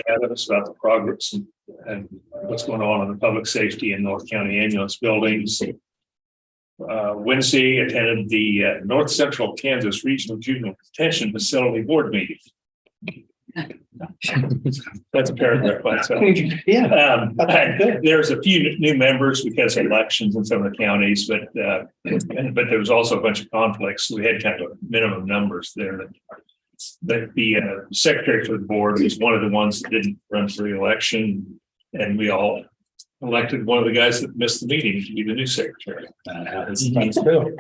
Adams about the progress and what's going on in the public safety and North County ambulance buildings. Wednesday attended the North Central Kansas Regional Juvenile Detention Facility Board meeting. That's a paragraph by itself. Yeah. There's a few new members because of elections in some of the counties, but there was also a bunch of conflicts. So we had kind of minimum numbers there. That the secretary for the board was one of the ones that didn't run for the election, and we all elected one of the guys that missed the meeting to be the new secretary. That's true.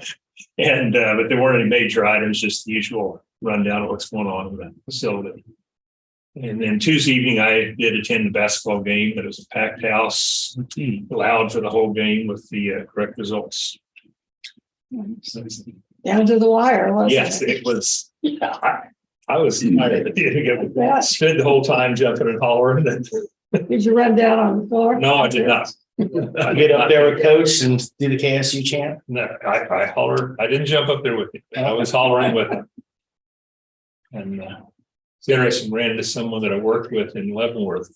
And but there weren't any major items, just the usual rundown of what's going on in the facility. And then Tuesday evening, I did attend the basketball game. It was a packed house, loud for the whole game with the correct results. Down to the wire, wasn't yes, it was. Yeah. I was stood the whole time jumping and hollering. Did you run down on the floor? No, I did not. I get up there with coach and do the KSU chant. No, I hollered. I didn't jump up there with him. I was hollering with him. And it's interesting. Ran into someone that I worked with in Leavenworth.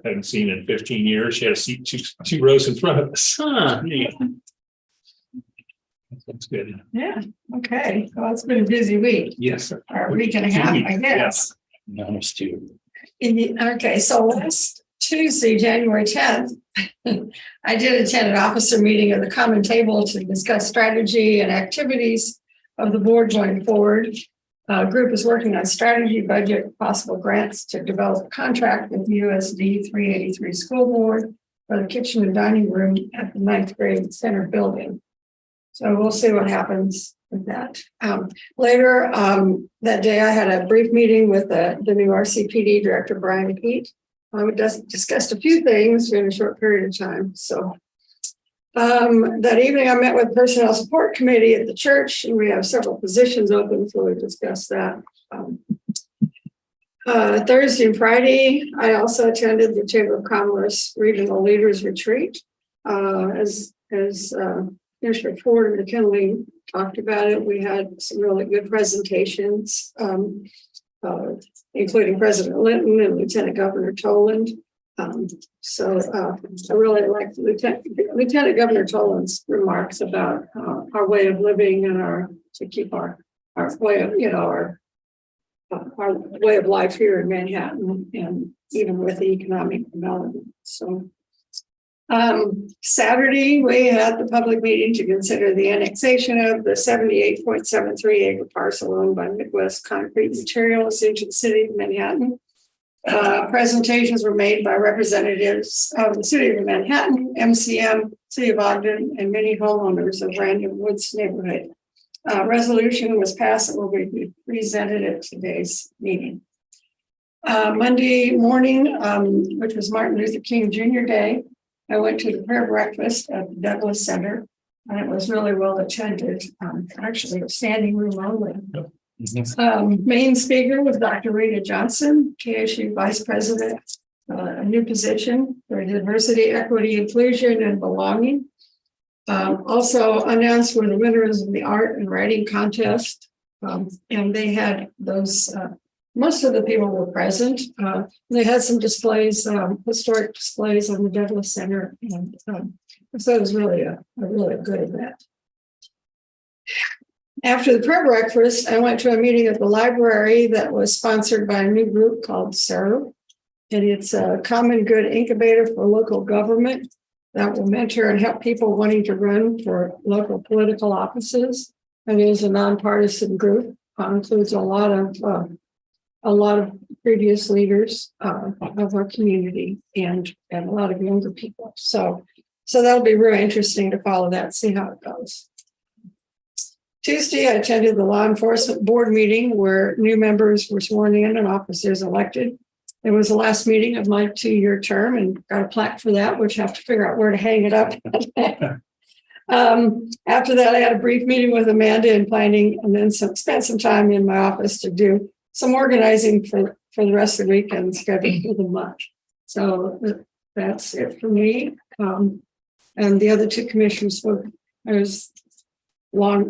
Hadn't seen in 15 years. She had a seat two rows in front of us. Yeah. That's good. Yeah. Okay. Well, it's been a busy week. Yes. Or a week and a half, I guess. No, it's two. Okay. So last Tuesday, January 10th, I did attend an officer meeting of the Common Table to discuss strategy and activities of the board going forward. Group is working on strategy, budget, possible grants to develop a contract with USD 383 School Board for the kitchen and dining room at the 9th grade center building. So we'll see what happens with that. Later that day, I had a brief meeting with the new RCPD director, Brian Pete. We discussed a few things in a short period of time. So that evening, I met with the Personnel Support Committee at the church, and we have several positions open, so we discussed that. Thursday and Friday, I also attended the Chamber of Commerce Regional Leaders Retreat. As Commissioner Ford and McKinley talked about it, we had some really good presentations, including President Linton and Lieutenant Governor Toland. So I really liked Lieutenant Governor Toland's remarks about our way of living and to keep our way of, our way of life here in Manhattan, and even with the economic development. So Saturday, we had the public meeting to consider the annexation of the 78.73 acre parcel owned by Midwest Concrete Materials into the city of Manhattan. Presentations were made by representatives of the city of Manhattan, MCM, city of Ogden, and many homeowners of Random Woods neighborhood. Resolution was passed and will be presented at today's meeting. Monday morning, which was Martin Luther King Jr. Day, I went to the prayer breakfast at the Douglas Center, and it was really well attended. Actually, a standing room only. Main speaker was Dr. Rita Johnson, KSU Vice President, a new position for diversity, equity, inclusion, and belonging. Also announced were the winners of the art and writing contest, and they had those. Most of the people were present. They had some displays, historic displays on the Douglas Center, and so it was really a really good event. After the prayer breakfast, I went to a meeting at the library that was sponsored by a new group called SERVE, and it's a common good incubator for local government that will mentor and help people wanting to run for local political offices. And it is a nonpartisan group. Includes a lot of previous leaders of our community and a lot of younger people. So that'll be really interesting to follow that, see how it goes. Tuesday, I attended the law enforcement board meeting where new members were sworn in and officers elected. It was the last meeting of my 2-year term, and got a plaque for that, which I have to figure out where to hang it up. After that, I had a brief meeting with Amanda in planning, and then spent some time in my office to do some organizing for the rest of the week and schedule for the month. So that's it for me. And the other two commissioners were, it was long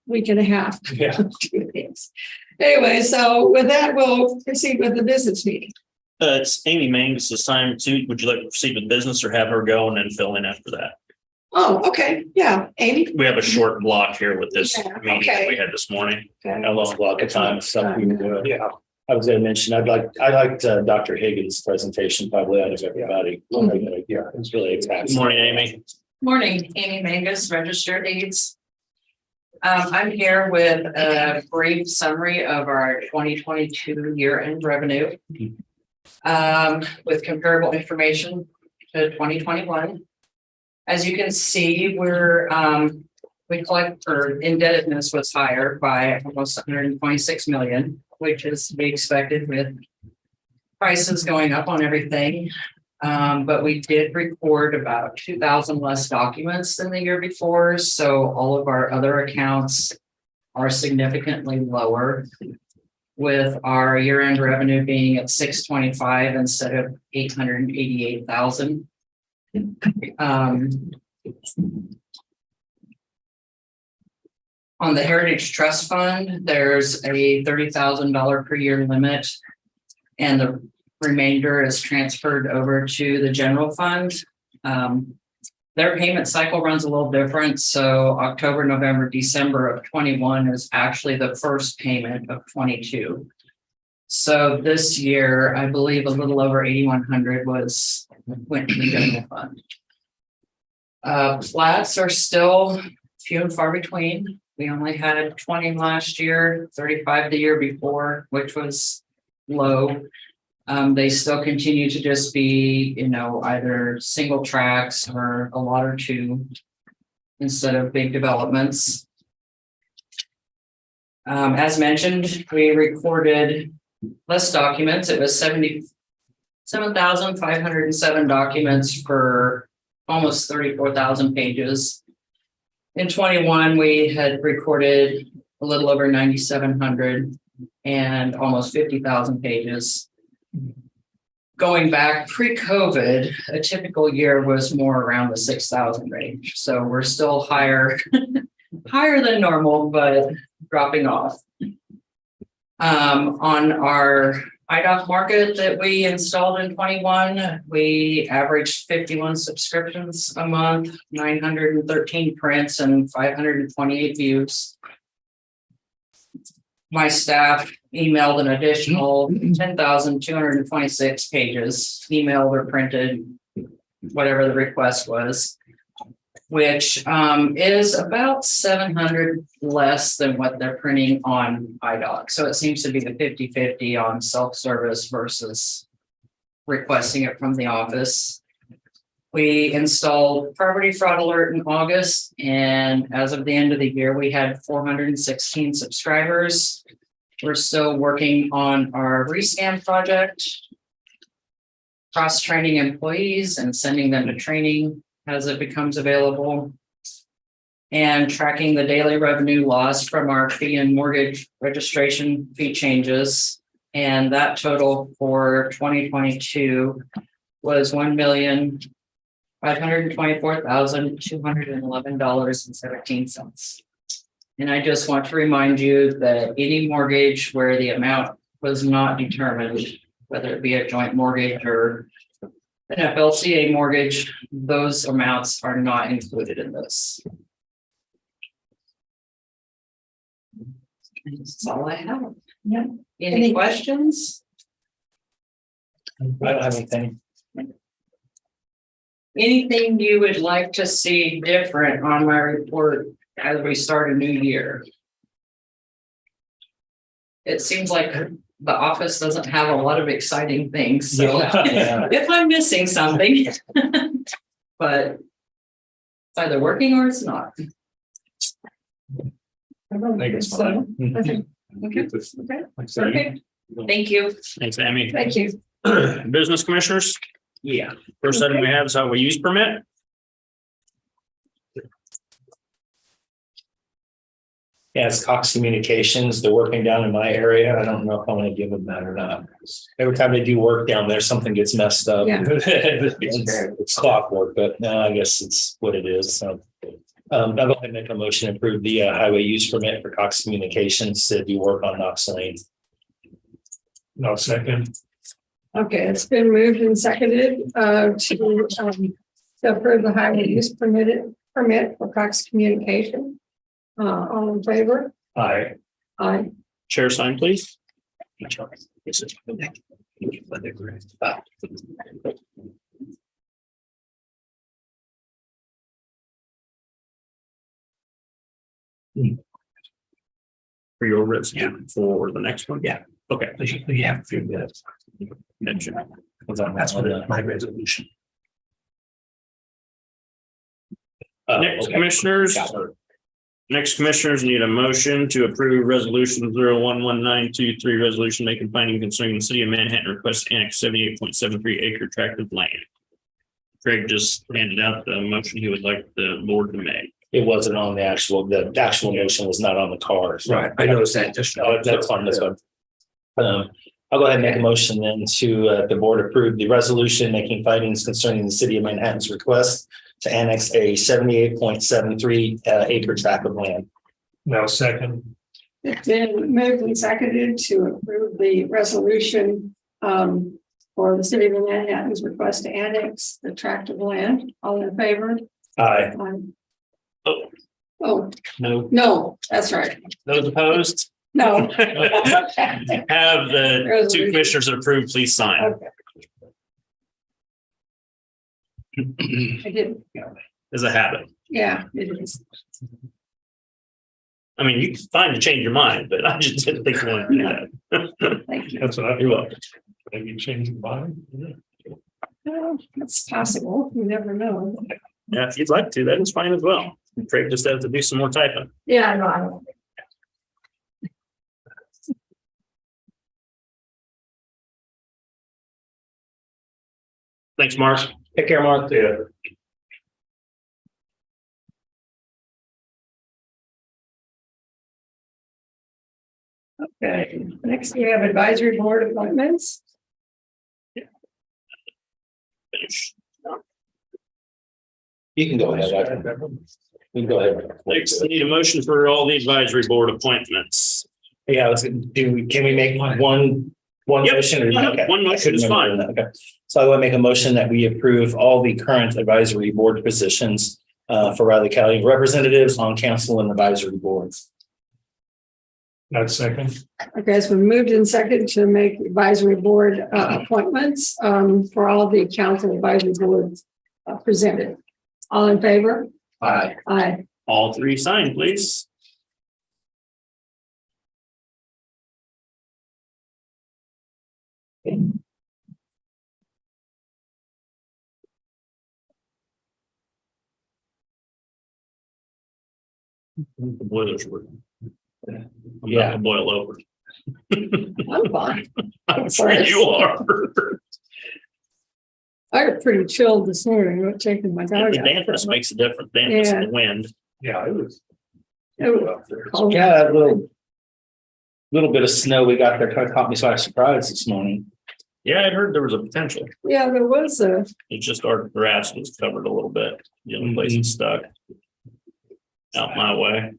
week and a half. Yeah. 2 days. Anyway, so with that, we'll proceed with the business meeting. It's Amy Mangus assignment too. Would you like to proceed with business or have her go and then fill in after that? Oh, okay, yeah, Amy. We have a short block here with this Yeah, meeting that okay. we had this morning. Okay. A long block of time, stuff we were doing. Yeah. I was gonna mention, I liked Dr. Higgins' presentation probably out of everybody. Yeah, it was really Good exciting. morning, Amy. Morning, Amy Mangus, registered aides. I'm here with a brief summary of our 2022 year-end revenue. With comparable information to 2021. As you can see, we collect, or indebtedness was higher by almost 126 million, which is to be expected with prices going up on everything. But we did record about 2,000 less documents than the year before. So all of our other accounts are significantly lower, with our year-end revenue being at 625 instead of 888,000. On the Heritage Trust Fund, there's a $30,000 per year limit, and the remainder is transferred over to the general fund. Their payment cycle runs a little different. So October, November, December of 21 is actually the first payment of 22. So this year, I believe a little over 8,100 went to the general fund. Plats are still few and far between. We only had 20 last year, 35 the year before, which was low. They still continue to just be, either single tracks or a lot or two instead of big developments. As mentioned, we recorded less documents. It was 77,507 documents for almost 34,000 pages. In 21, we had recorded a little over 9,700 and almost 50,000 pages. Going back pre-COVID, a typical year was more around the 6,000 range. So we're still higher than normal, but dropping off. On our IDOC market that we installed in 21, we averaged 51 subscriptions a month, 913 prints, and 528 views. My staff emailed an additional 10,226 pages, emailed or printed, whatever the request was, which is about 700 less than what they're printing on IDOC. So it seems to be the 50-50 on self-service versus requesting it from the office. We installed Property Fraud Alert in August, and as of the end of the year, we had 416 subscribers. We're still working on our rescan project, cross-training employees and sending them to training as it becomes available, and tracking the daily revenue loss from our fee and mortgage registration fee changes. And that total for 2022 was $1,524,211.17. And I just want to remind you that any mortgage where the amount was not determined, whether it be a joint mortgage or an FLCA mortgage, those amounts are not included in this. That's all I have. Yeah. Any questions? I don't have anything. Anything you would like to see different on my report as we start a new year? It seems like the office doesn't have a lot of exciting things, so Yeah. if I'm missing something, but it's either working or it's not. I think it's fine. Okay. Okay. Like I said, Perfect. Thank you. Thanks, Amy. Thank you. Business commissioners, Yeah. first item we have is how we use permit. Yeah, it's Cox Communications. They're working down in my area. I don't know if I'm gonna give them that or not. Every time they do work down there, something gets messed up. Yeah. It's clockwork, but no, I guess it's what it is. So I'll go ahead and make a motion to approve the highway use permit for Cox Communications to do work on Knox Lane. No second. Okay, it's been moved and seconded to approve the highway use permit for Cox Communication. All in favor? Aye. Aye. Chair sign, please. For your resolution for the next one? Yeah. Okay. You have a few minutes. That's what my resolution. Next, Okay. commissioners. Got it. Next, commissioners need a motion to approve resolution 011923, resolution making finding concerning the city of Manhattan request to annex 78.73 acre tract of land. Craig just handed out the motion he would like the board to make. It wasn't on the actual motion was not on the card. Right, I noticed that just. That's fine, that's fine. I'll go ahead and make a motion then to the board approve the resolution making findings concerning the city of Manhattan's request to annex a 78.73 acre tract of land. Now second. It's been moved and seconded to approve the resolution for the city of Manhattan's request to annex the tract of land. All in favor? Aye. Oh. Oh, No, no, that's right. those opposed? No. Have the two Resolution. commissioners that approve, please sign. Okay, I did. As a habit. Yeah, it is. I mean, you can find to change your mind, but I just didn't think you wanted to do that. Thank you. That's what I You're welcome. maybe change your mind. Well, it's possible. You never know. Yeah, if you'd like to, that is fine as well. Craig just has to do some more typing. Yeah, I know. I don't. Thanks, Mark. Take care, Mark. Yeah. Okay, next we have advisory board appointments. Finish. You can go ahead. You can go ahead. Next, I need a motion for all the advisory board appointments. Yeah, can we make one Yep. motion? Okay. One motion is fine. Okay. So I will make a motion that we approve all the current advisory board positions for Riley County representatives on council and advisory boards. That's second. Okay, it's been moved and seconded to make advisory board appointments for all the council advisory boards presented. All in favor? Aye. Aye. All three sign, please. The boilers were. I'm not gonna boil over. I'm fine. I'm sure you are. I got pretty chilled this morning, not taking my dog The out. dampness makes a difference. Dampness and the wind. Yeah, it was. It was cold. Yeah, a little bit of snow we got there kind of caught me by surprise this morning. Yeah, I heard there was a potential. Yeah, there was a, It's just our grass was covered a little bit. The only place it's stuck. Out my way.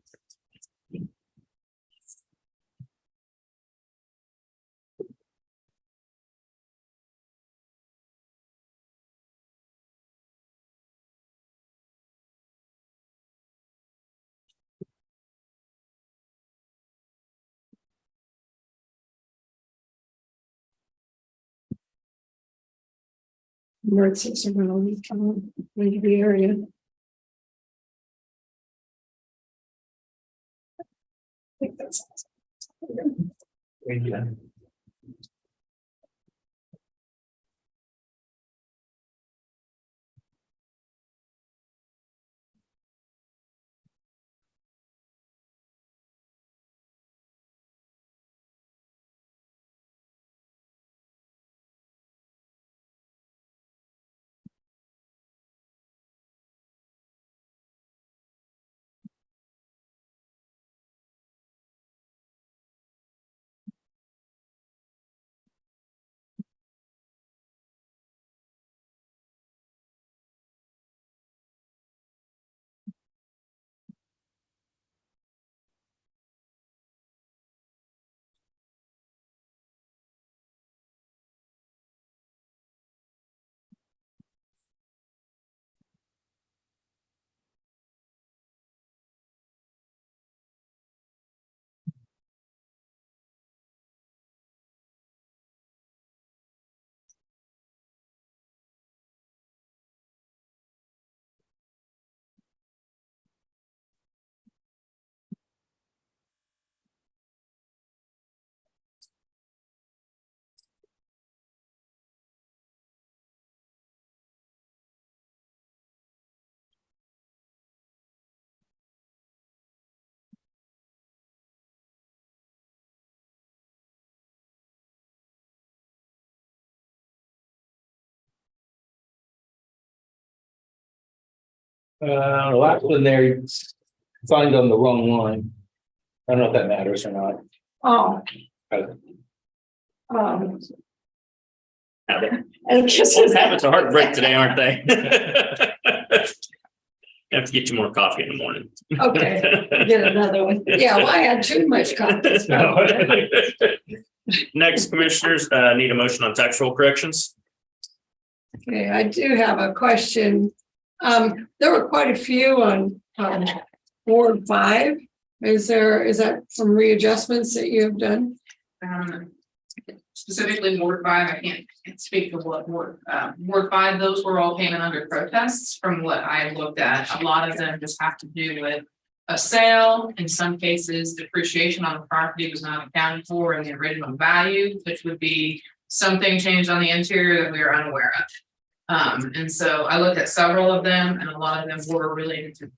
emergencies are gonna leave the area. I think that's. The last one there, signed on the wrong line. I don't know if that matters or not. Oh. I guess Both habits are hard to break today, aren't they? Have to get you more coffee in the morning. Okay, get another one. Yeah, well, I had too much coffee. Next, commissioners, need a motion on tax roll corrections. Okay, I do have a question. There were quite a few on Ward 5. Is that some readjustments that you have done? Specifically Ward 5, I can't speak to what Ward 5, those were all payment under protests from what I looked at. A lot of them just have to do with a sale. In some cases, depreciation on the property was not accounted for in the original value, which would be something changed on the interior that we are unaware of. And so I looked at several of them, and a lot of them were related to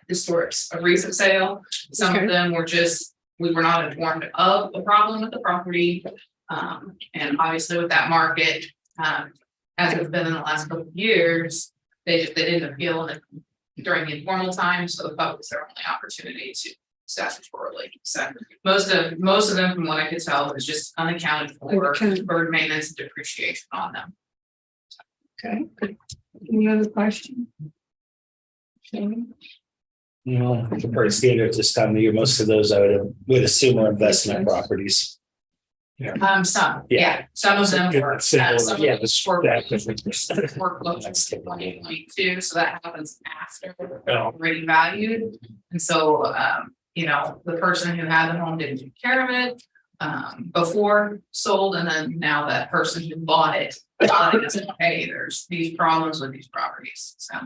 historic, a recent sale. Some of them were just, we were not informed of the problem with the property. And obviously with that market, as it's been in the last couple of years, they didn't appeal during the informal time, so the public was their only opportunity to statutorily. So most of them, from what I could tell, was just unaccounted for bird maintenance and depreciation on them. Okay. Any other question? You know, pretty standard this time of year. Most of those I would assume are investment properties. Some, yeah, some of them were, some of them were That's workloads 2022, so that happens after already valued. And so, you know, the person who had the home didn't take care of it before sold, and then now that person who bought it said, hey, there's these problems with these properties. So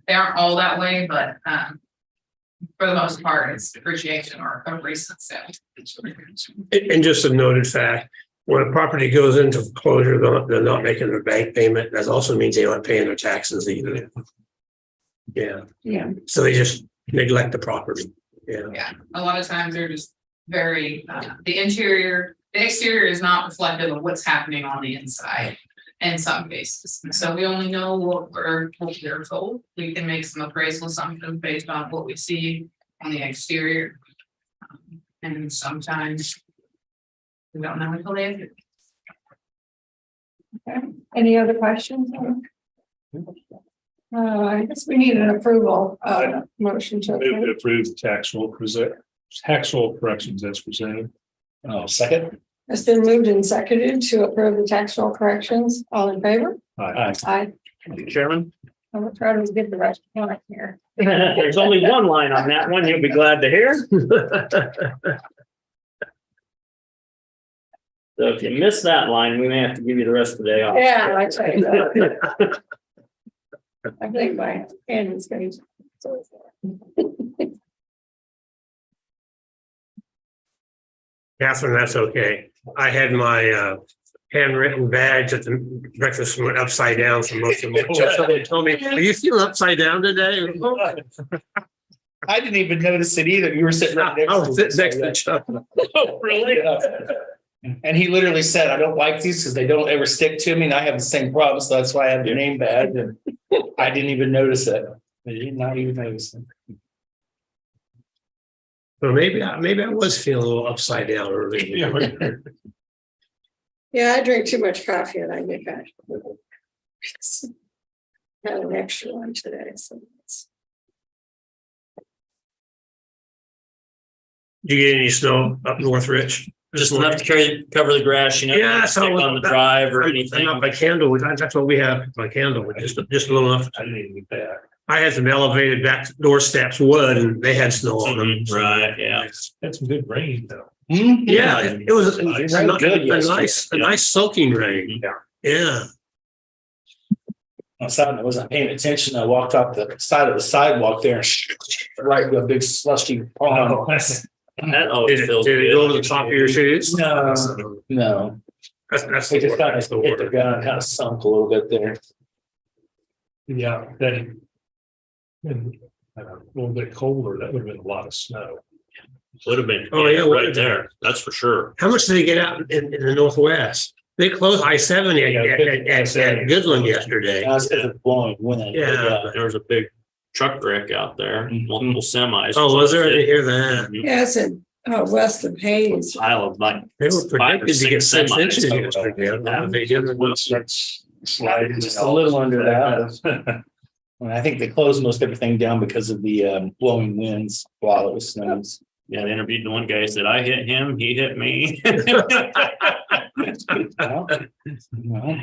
they aren't all that way, but for the most part, it's depreciation or a recent sale. And just a noted fact, when a property goes into foreclosure, they're not making their bank payment. That also means they're not paying their taxes either. Yeah, Yeah. so they just neglect the property. Yeah. Yeah, a lot of times they're just very, the exterior is not reflective of what's happening on the inside in some cases. And so we only know what we're told. We can make some appraisal assumptions based on what we see on the exterior. And sometimes we don't know until they do. Okay. Any other questions? I guess we need an approval, motion to Move to approve. approve the tax roll corrections as presented. Oh, second. It's been moved and seconded to approve the tax roll corrections. All in favor? Aye. Aye. Chairman, I'm gonna try to get the rest of it here. there's only one line on that one. You'll be glad to hear. So if you miss that line, we may have to give you the rest of the day off. Yeah, I tell you that. I think my hand is going to. Catherine, that's okay. I had my handwritten badge at the breakfast went upside down for most of my so they told me, are you feeling upside down today? I didn't even notice it either. You were sitting right next I was sitting next to Chuck. Oh, really? And he literally said, I don't like these because they don't ever stick to me. And I have the same problem. So that's why I have the name badge. And I didn't even notice it. I did not even notice it. So maybe I was feeling a little upside down earlier. Yeah, I drink too much coffee and I get back. Had an extra one today, so. Did you get any snow up north, Rich? Just enough to cover the grass, you know, Yeah, stick on the drive or anything. Not by candle, that's what we have by candle, just a little enough. I didn't even get that. I had some elevated back door steps wood and they had snow on them. Right, yeah. That's some good rain though. Yeah, it was a Good nice soaking rain. Yeah. I wasn't paying attention. I walked off the side of the sidewalk there and right with a big slushy pond. That always Did feels it go to good. the top of your shoes? No. That's We just kind that's of hit the ground, kind of sunk a little bit there. Yeah, then. And a little bit colder, that would have been a lot of snow. Would have been. Oh, yeah, Right there. That's for sure. How much did they get out in the Northwest? They closed I-70 at Goodland yesterday. That's because of blowing wind. Yeah. There was a big truck wreck out there, multiple semis. Oh, was there? I didn't hear that. Yes, and west of Hayes. Pile of like They were 5 or predicted to get 6 6 inches semis. yesterday. I don't know if they did or not. Sliding. Just a little under that. I think they closed most everything down because of the blowing winds while it was snowing. Yeah, they interviewed the one guy, said, I hit him, he hit me. Well, well,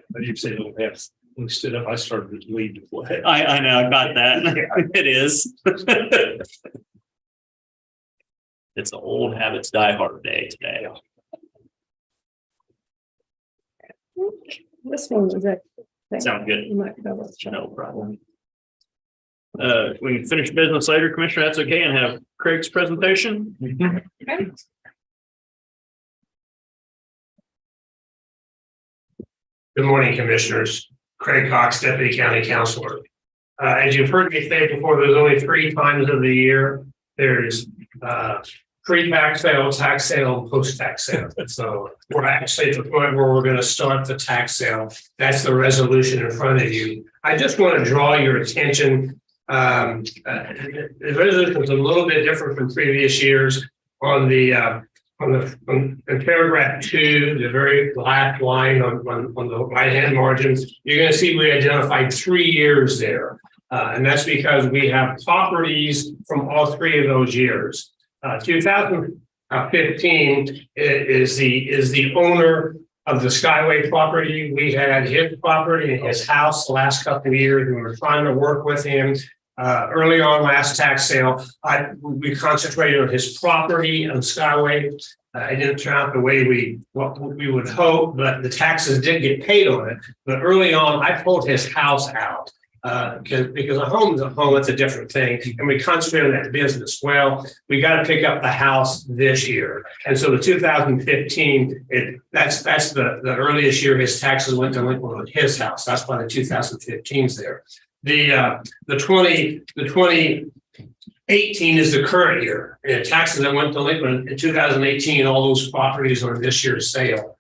But you say, oh, yes, when we stood up, I started to lead the way. I know, I got that. It is. It's an old habits die hard day today. This one was it. Sounds good. You might cover it. No problem. We can finish business later, Commissioner, that's okay, and have Craig's presentation. Okay. Good morning, Commissioners. Craig Cox, Deputy County Counselor. As you've heard me say before, there's only 3 times of the year. There's pre-tax sale, tax sale, and post-tax sale. So we're actually at the point where we're going to start the tax sale. That's the resolution in front of you. I just want to draw your attention. The resolution is a little bit different from previous years. On in paragraph 2, the very last line on the right-hand margins, you're going to see we identified 3 years there. And that's because we have properties from all 3 of those years. 2015 is the owner of the Skyway property. We had his property and his house the last couple of years, and we were trying to work with him. Early on last tax sale, we concentrated on his property on Skyway. It didn't turn out the way we would hope, but the taxes did get paid on it. But early on, I pulled his house out. Because a home is a home, it's a different thing. And we concentrate on that business. Well, we got to pick up the house this year. And so the 2015, that's the earliest year his taxes went delinquent on his house. That's why the 2015's there. The 2018 is the current year. And taxes that went delinquent in 2018, all those properties are this year's sale.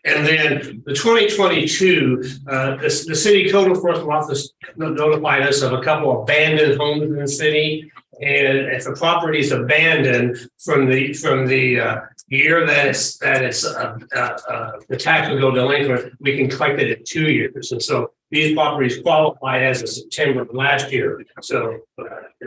And then the 2022, the city code enforcement office notified us of a couple of abandoned homes in the city. And if the property is abandoned from the year that the tax will go delinquent, we can collect it in 2 years. And so these properties qualified as of September of last year. So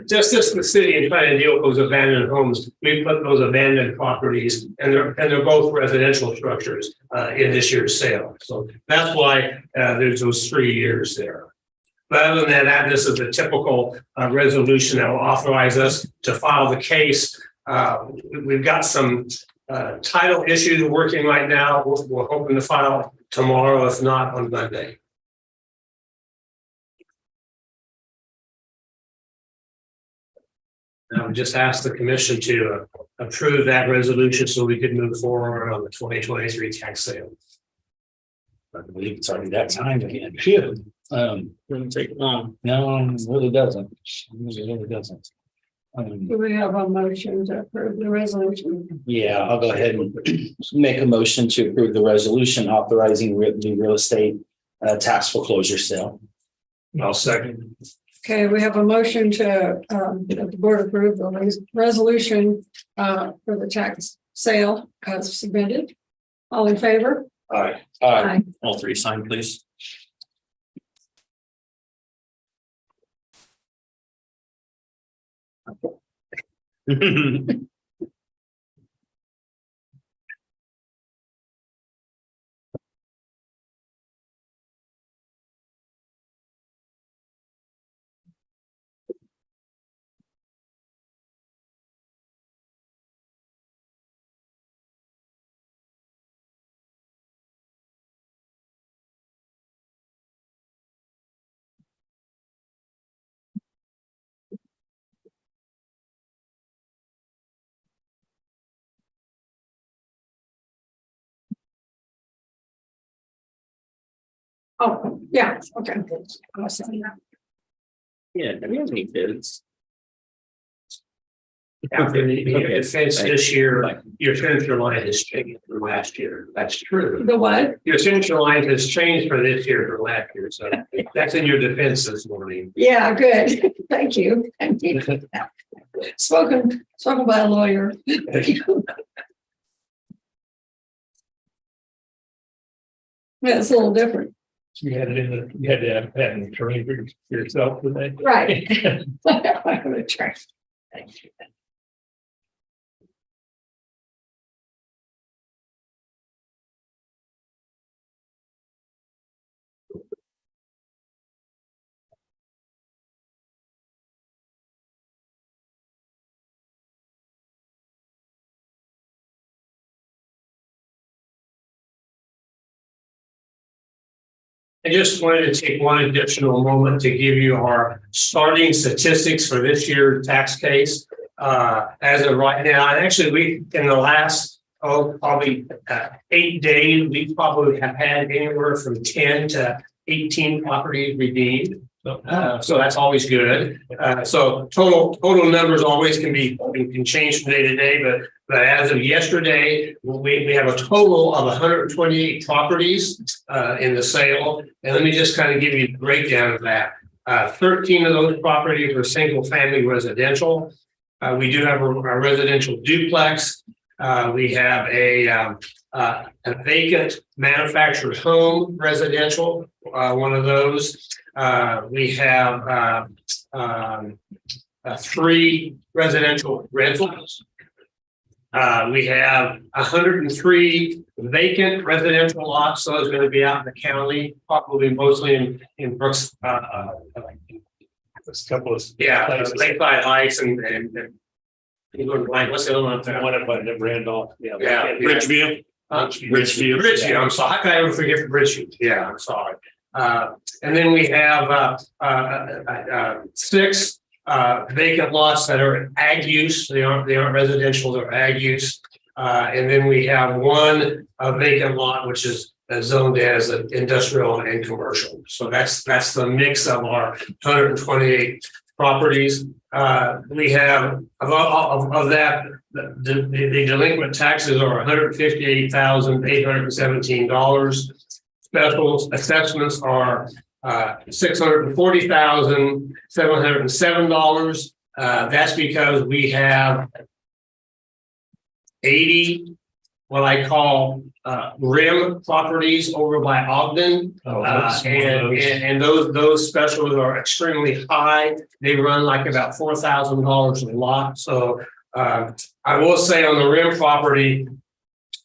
just as the city and trying to deal with those abandoned homes, we put those abandoned properties, and they're both residential structures in this year's sale. So that's why there's those 3 years there. But other than that, this is the typical resolution that will authorize us to file the case. We've got some title issues working right now. We're hoping to file tomorrow, if not on Monday. I would just ask the commission to approve that resolution so we could move forward on the 2023 tax sale. I believe it's already that time again. Phew. Doesn't take long. No, it really doesn't. It really doesn't. Do we have a motion to approve the resolution? Yeah, I'll go ahead and make a motion to approve the resolution authorizing the real estate tax foreclosure sale. I'll second. Okay, we have a motion to that the board approve the resolution for the tax sale as submitted. All in favor? Aye. Aye. All 3 sign, please. Oh, yeah, okay. I'll send that. Yeah, do we have any bids? After the defense this year, your signature line has changed from last year. That's true. The what? Your signature line has changed for this year from last year, so that's in your defense this morning. Yeah, good. Thank you. Thank you. Spoken by a lawyer. Yeah, it's a little different. You had to have an attorney for yourself today. Right. I'm gonna try. Thank you. I just wanted to take one additional moment to give you our starting statistics for this year's tax case. As of right now, and actually we, in the last, probably 8 days, we probably have had anywhere from 10 to 18 properties redeemed. So that's always good. So total numbers always can change from day to day, but as of yesterday, we have a total of 128 properties in the sale. And let me just kind of give you the breakdown of that. 13 of those properties are single family residential. We do have a residential duplex. We have a vacant manufactured home residential, one of those. We have 3 residential rentals. We have 103 vacant residential lots. So it's going to be out in the county, probably mostly in Brooks. There's a couple of Lakeside Heights and what's the other one? one of Randolph. Yeah. Ridgeview. Bridgeview. I'm sorry. How can I ever forget Bridgeview? Yeah, I'm sorry. And then we have 6 vacant lots that are ag use. They aren't residential, they're ag use. And then we have 1 vacant lot, which is zoned as an industrial and commercial. So that's the mix of our 128 properties. We have of that, the delinquent taxes are $158,817. Special assessments are $640,707. That's because we have 80 what I call rim properties over by Ogden. And those specials are extremely high. They run like about $4,000 a lot. So I will say on the rim property,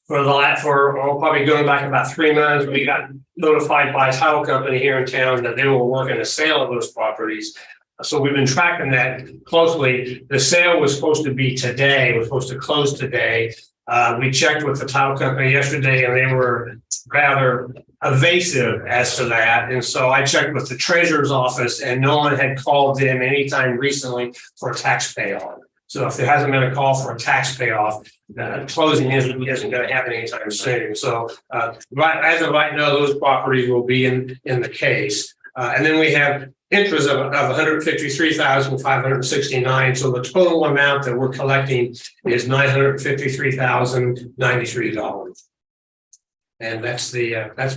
probably going back about 3 months, we got notified by a title company here in town that they were working a sale of those properties. So we've been tracking that closely. The sale was supposed to be today, was supposed to close today. We checked with the title company yesterday and they were rather evasive as to that. And so I checked with the treasurer's office and no one had called them anytime recently for a tax payoff. So if there hasn't been a call for a tax payoff, closing isn't going to happen anytime soon. So as of right now, those properties will be in the case. And then we have interest of $153,569. So the total amount that we're collecting is $953,093. And that's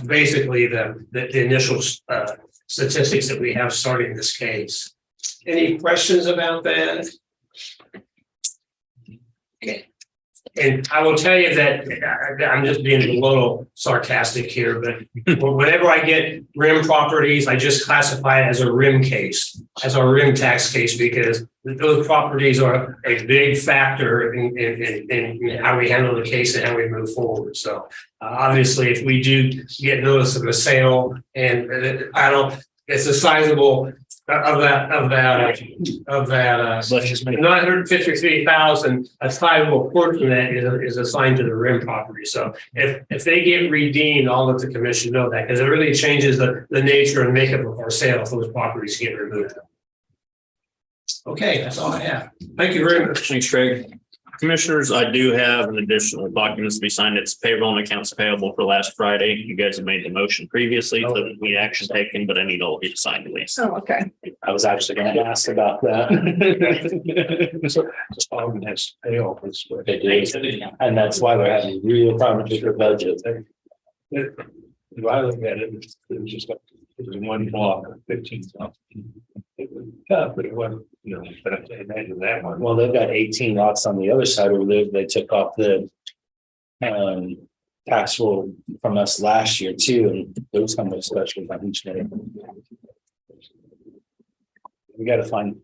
basically the initial statistics that we have starting this case. Any questions about that? Okay. And I will tell you that I'm just being a little sarcastic here, but whenever I get rim properties, I just classify it as a rim case, as a rim tax case, because those properties are a big factor in how we handle the case and how we move forward. So obviously, if we do get notice of a sale and it's a sizable of that $953,000, a sizable portion of that is assigned to the rim property. So if they get redeemed, I'll let the commission know that, because it really changes the nature and makeup of our sale if those properties get removed. Okay, that's all I have. Thank you very much. Thanks, Craig. Commissioners, I do have an additional documents to be signed. It's payroll and accounts payable for last Friday. You guys have made the motion previously, so that we action taken, but I need all of you to sign at least. Oh, okay. I was actually gonna ask about that. They do, and that's why they're having real problems with their budget. If I look at it, it's just like, it was one block, 15. But it wasn't, you know, but I can imagine that one. Well, they've got 18 lots on the other side where they took off the tax roll from us last year too, and those come with special on each day. We gotta find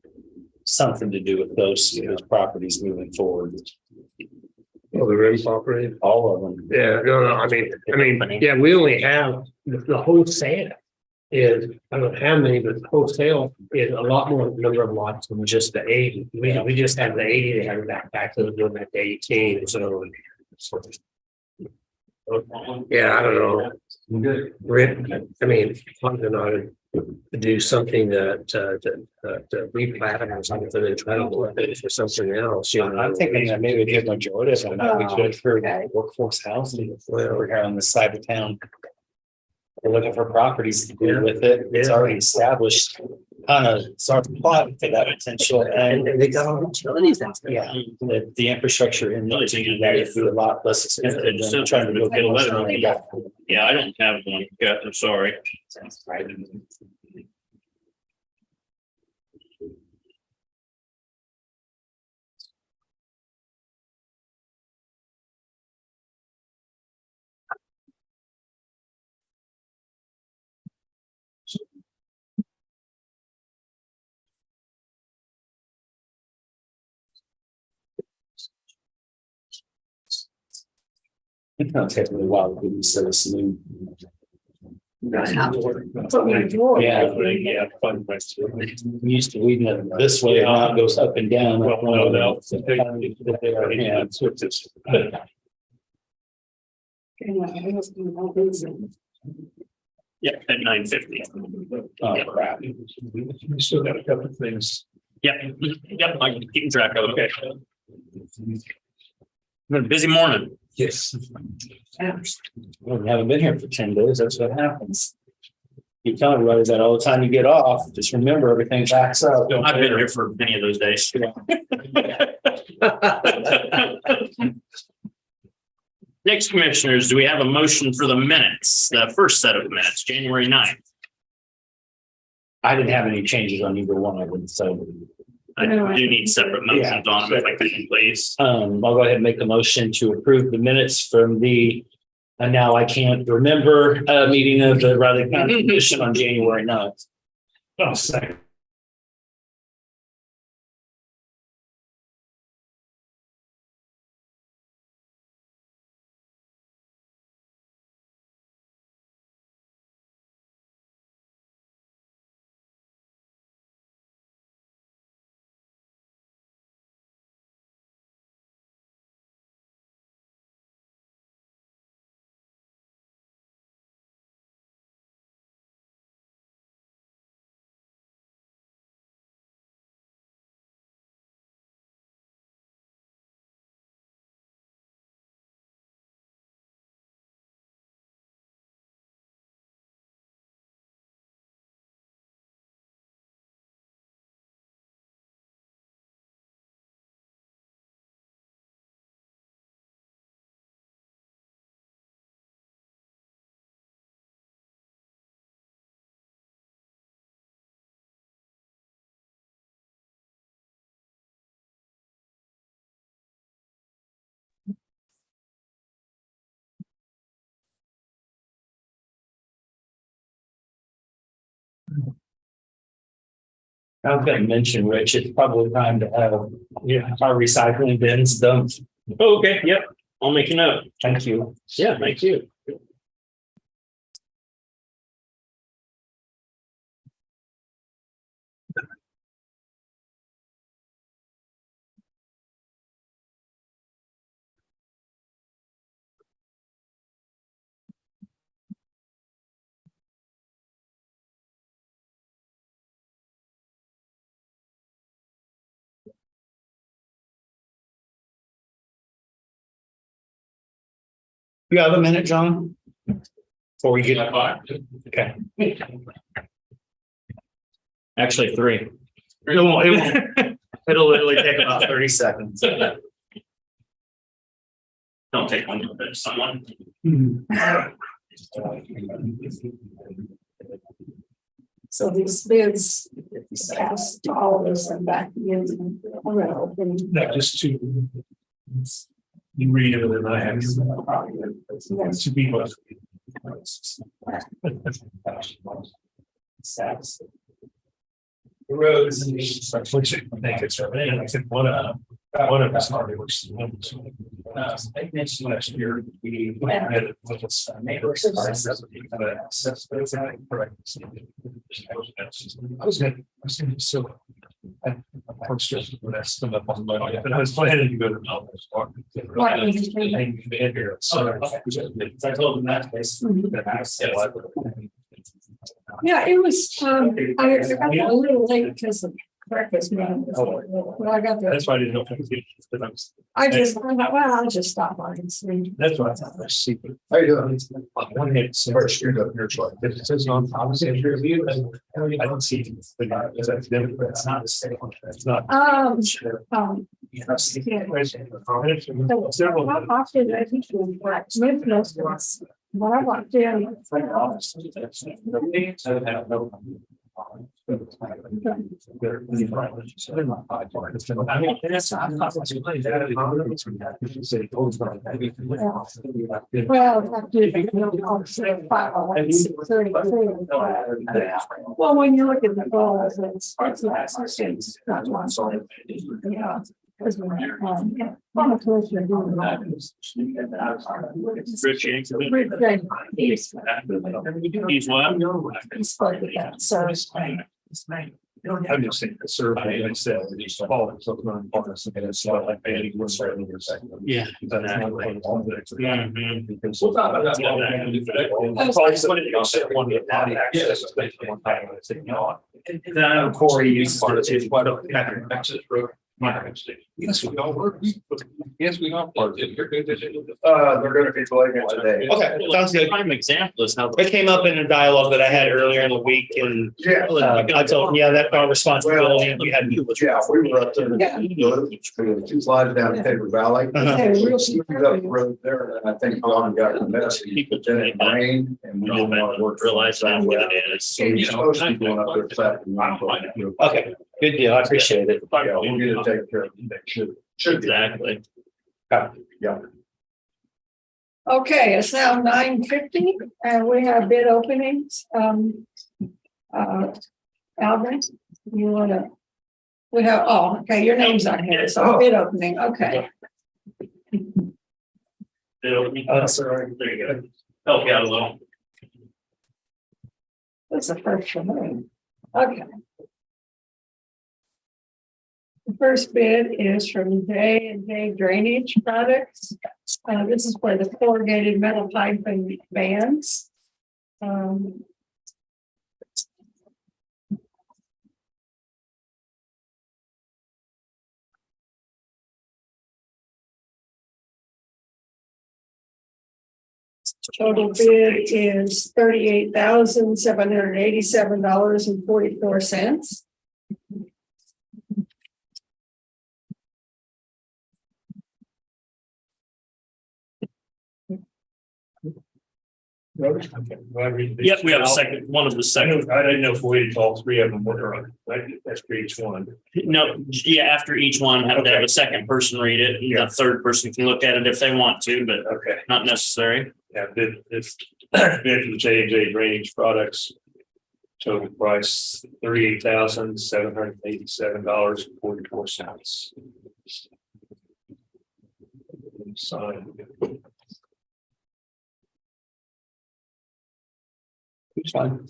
something to do with those properties moving forward. Oh, the rim property. All of them. Yeah, no, I mean, yeah, we only have the wholesale is, I don't know how many, but wholesale is a lot more number of lots than just the 80. We just have the 80, they have that back to the 18, so. Yeah, I don't know. Rick, I mean, I'm gonna do something to replat or something and try to look at it for something else, you know. I'm thinking that maybe a good majority of them might be good for Okay. workforce housing over here on this side of town. We're looking for properties to do with it. It's already established, kind of sort of plot for that potential, and And they got all the utilities out there. yeah, the infrastructure in there to do that is a lot less expensive than trying to go get a letter. Yeah, I don't have one. Yeah, I'm sorry. It's gonna take me a while to get used to this new. Yeah. Yeah, fun question. We used to read it this way, now it goes up and down. Well, no, no. Yeah. Switches. Yeah, at 9:50. Oh, crap. We still got a couple of things. Yep, I'm keeping track of it. Okay. Been a busy morning. Yes. Well, we haven't been here for 10 days, that's what happens. You tell everybody that all the time you get off, just remember everything backs up. I've been here for many of those days. Next, commissioners, do we have a motion for the minutes, the first set of minutes, January 9th? I didn't have any changes on either one of them, so. I do need separate motions on them, if I can, please. I'll go ahead and make a motion to approve the minutes from the, and now I can't remember, meeting of the Riley County Commission on January 9th. Oh, second. I was gonna mention, Rich, it's probably time to have our recycling bins dumped. Okay, yep, I'll make a note. Thank you. Yeah, thank you. You have a minute, John? Before we get. Okay. Actually, 3. It'll literally take about 30 seconds. Don't take one, but someone. So these bids passed to all of us and back in. No, just to. You read it and I have. To be. The roads. Which I think it's, I think one of us already works. I mentioned last year, we had it with us. Neighbors. I was gonna, so. I was just, that's the up on my, but I was planning to go to Melbourne's Park. So. I told them that. Yeah, it was, I got a little late because of breakfast. Meeting. Well, I got there. That's why I didn't know if I was getting. I thought, well, I'll just stop by and see. That's what I thought. Let's see. How you doing? One hit. First, you're up here, so If it says on opposite review, I don't see it. It's not a state. It's not. So how often I think you move those ones? When I walked in. Well, when you look at the goals, it's not one side. Yeah. Because on the commission doing that. He's what? He spoke with that, so. I'm just saying the survey, I said, it's all, so it's not important, and it's not like banning one side or second. Yeah. That's not like all the next. Because. We'll talk about that. So I just wanted to go sit one of the patio access, basically one time, I said, no. Then I know Corey used to. Access road. Yes, we all work. Yes, we all part. They're gonna be going in today. Okay, sounds good. Prime example is how. It came up in a dialogue that I had earlier in the week and Yeah. I told him, yeah, that's our responsibility. And we had. Yeah, we were up there. Yeah. Two slides down Tabor Valley. Uh-huh. Yeah, real We moved up the road there, and I think John got the message, but then it rained and we didn't want to work. Realize that what it is. So you're supposed to be going up there Saturday. Okay, good deal. I appreciate it. Yeah, we'll get it taken care of. Should be. Exactly. Yeah. Okay, it's now 9:50 and we have bid openings. Alvin, you wanna? We have, oh, okay, your name's on here, so bid opening, okay. Sorry. There you go. Help you out a little. That's the first for me. Okay. The first bid is from J&J Drainage Products. This is for the corrugated metal pipe and bands. Total bid is $38,787.44. Yep, we have a second, one of the second. I didn't know if we had all three of them were on, right? That's for each one. No, yeah, after each one, have to have a second person read it. Yeah. The third person can look at it if they want to, but Okay. not necessary. Yeah, it's bid for the J&J Drainage Products. Total price $38,787.44. Sign. It's fine.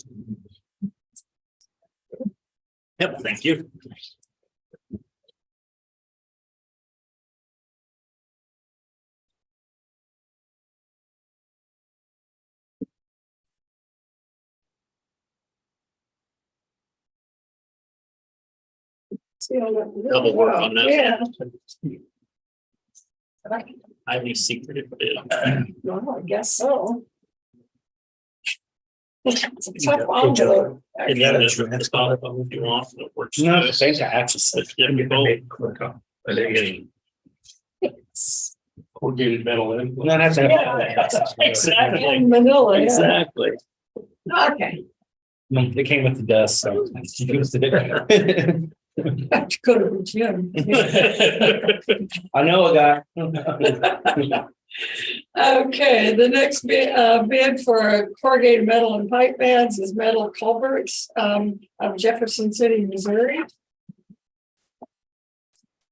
Yep, thank you. Double work on that. Yeah. Highly secretive bid. Well, I guess so. It's a tough envelope. And you just install it if you want. It works. No, good. I think I actually said. It's difficult. But they're getting Corrugated metal in. No, that's exactly, In Manila, yeah. exactly. Okay. They came with the dust, so. That's good of Jim. I know a guy. Okay, the next bid for corrugated metal and pipe bands is Metal Culverts of Jefferson City, Missouri.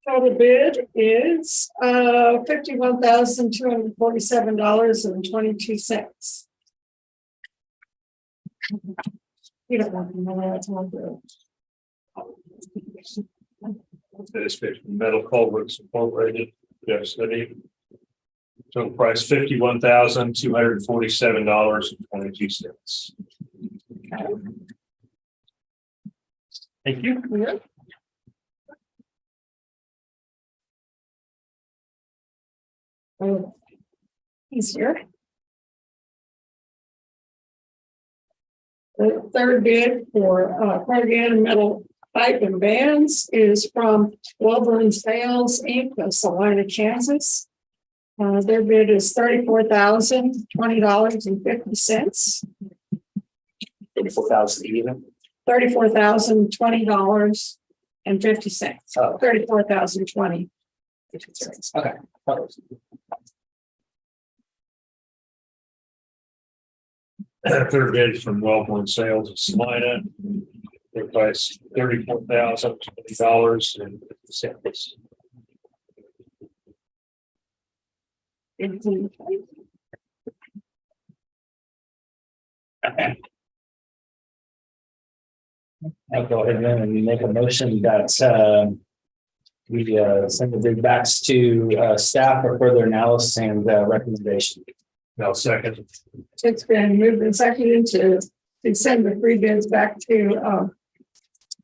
Total bid is $51,247.22. You don't want to know that's one bill. This is Metal Culverts Incorporated, Jeff City. Total price $51,247.22. Thank you. Yeah. Easier. The third bid for corrugated metal pipe and bands is from Welborn Sales Inc. of Salina, Kansas. Their bid is $34,020.50. $34,020.50. Oh. 34,020. Okay. Third bid from Wellborn Sales of Salina. Their price $34,020.50. I'll go ahead then and make a motion that we send the bid backs to staff for further analysis and recommendation. Now, second. It's been moved and seconded to send the three bids back to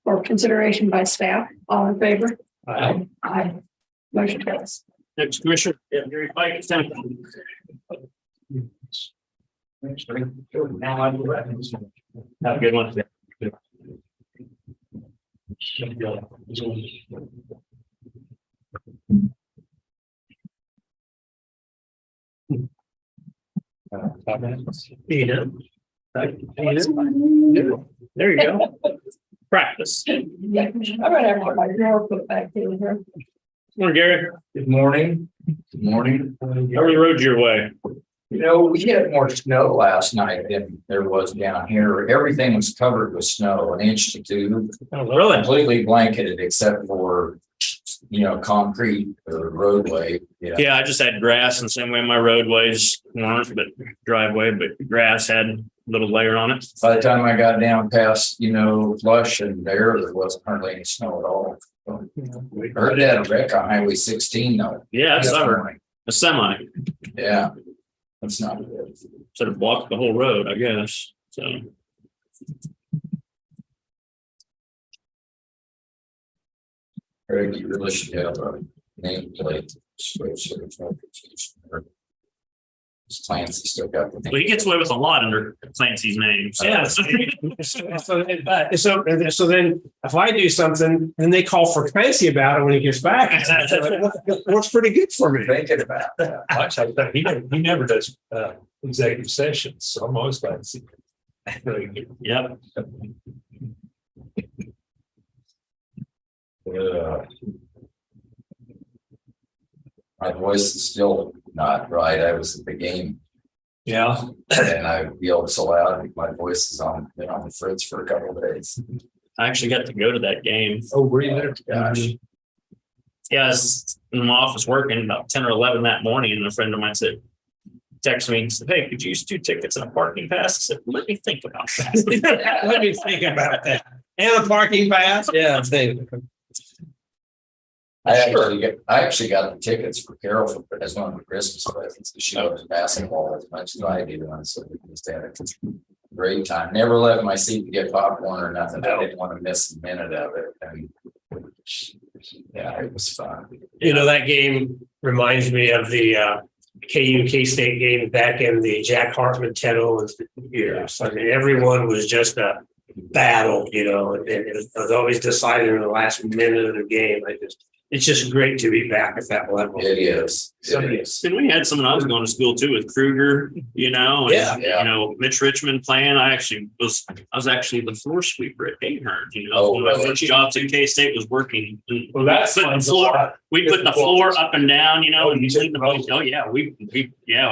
for consideration by staff. All in favor? Aye. Aye. Motion carries. Next commissioner, Gary Pike, it's time. Now I'm Have a good one. There you go. Practice. I'm gonna have my drawer put back in here. Morning, Gary. Good morning. Good morning. How are the roads your way? You know, we had more snow last night than there was down here. Everything was covered with snow, an inch to two. Oh, really? Completely blanketed except for, concrete or roadway. Yeah, I just had grass and same way my roadways weren't, but driveway, but grass had a little layer on it. By the time I got down past, Flush and there wasn't hardly any snow at all. We heard they had a wreck on Highway 16 though. Yeah, it's This summer, morning. a semi, Yeah. That's not good. sort of blocked the whole road, I guess, so. Greg, you really should have a nameplate. So there's no confusion there. This Clancy still got the name. Well, he gets away with a lot under Clancy's name. So. Yeah. So then if I do something and they call for Clancy about it when he gets back, it works pretty good for me. Thinking about that. He never does executive sessions, so I'm always glad to see. Yep. My voice is still not right. I was at the game Yeah. and I yelled so loud. My voice is been on the fritz for a couple of days. I actually got to go to that game. Oh, were you there? Gosh. Yeah, I was in my office working about 10 or 11 that morning, and a friend of mine text me and said, "Hey, could you use 2 tickets and a parking pass?" I said, "Let me think about that." Let me think about that. And a parking pass. Yeah. I actually got the tickets for Carol as one of the Christmas presents. She loves basketball as much as I do. And so we just had a great time. Never left my seat to get popcorn or nothing. I didn't want to miss a minute of it. And yeah, it was fun. That game reminds me of the KU K-State game back in the Jack Hartman, Ted Owens years. I mean, everyone was just a battle, and it was always decided in the last minute of the game. It's just great to be back at that level. It is. And we had someone I was going to school too with Kruger, and, Yeah. Mitch Richmond playing. I was actually the floor sweeper at Ahern, Oh, one of my really? first jobs in K-State was working. Well, that's Putting the fun. floor, we put the floor up and down, Oh, and you cleaned the took place. Oh, yeah, we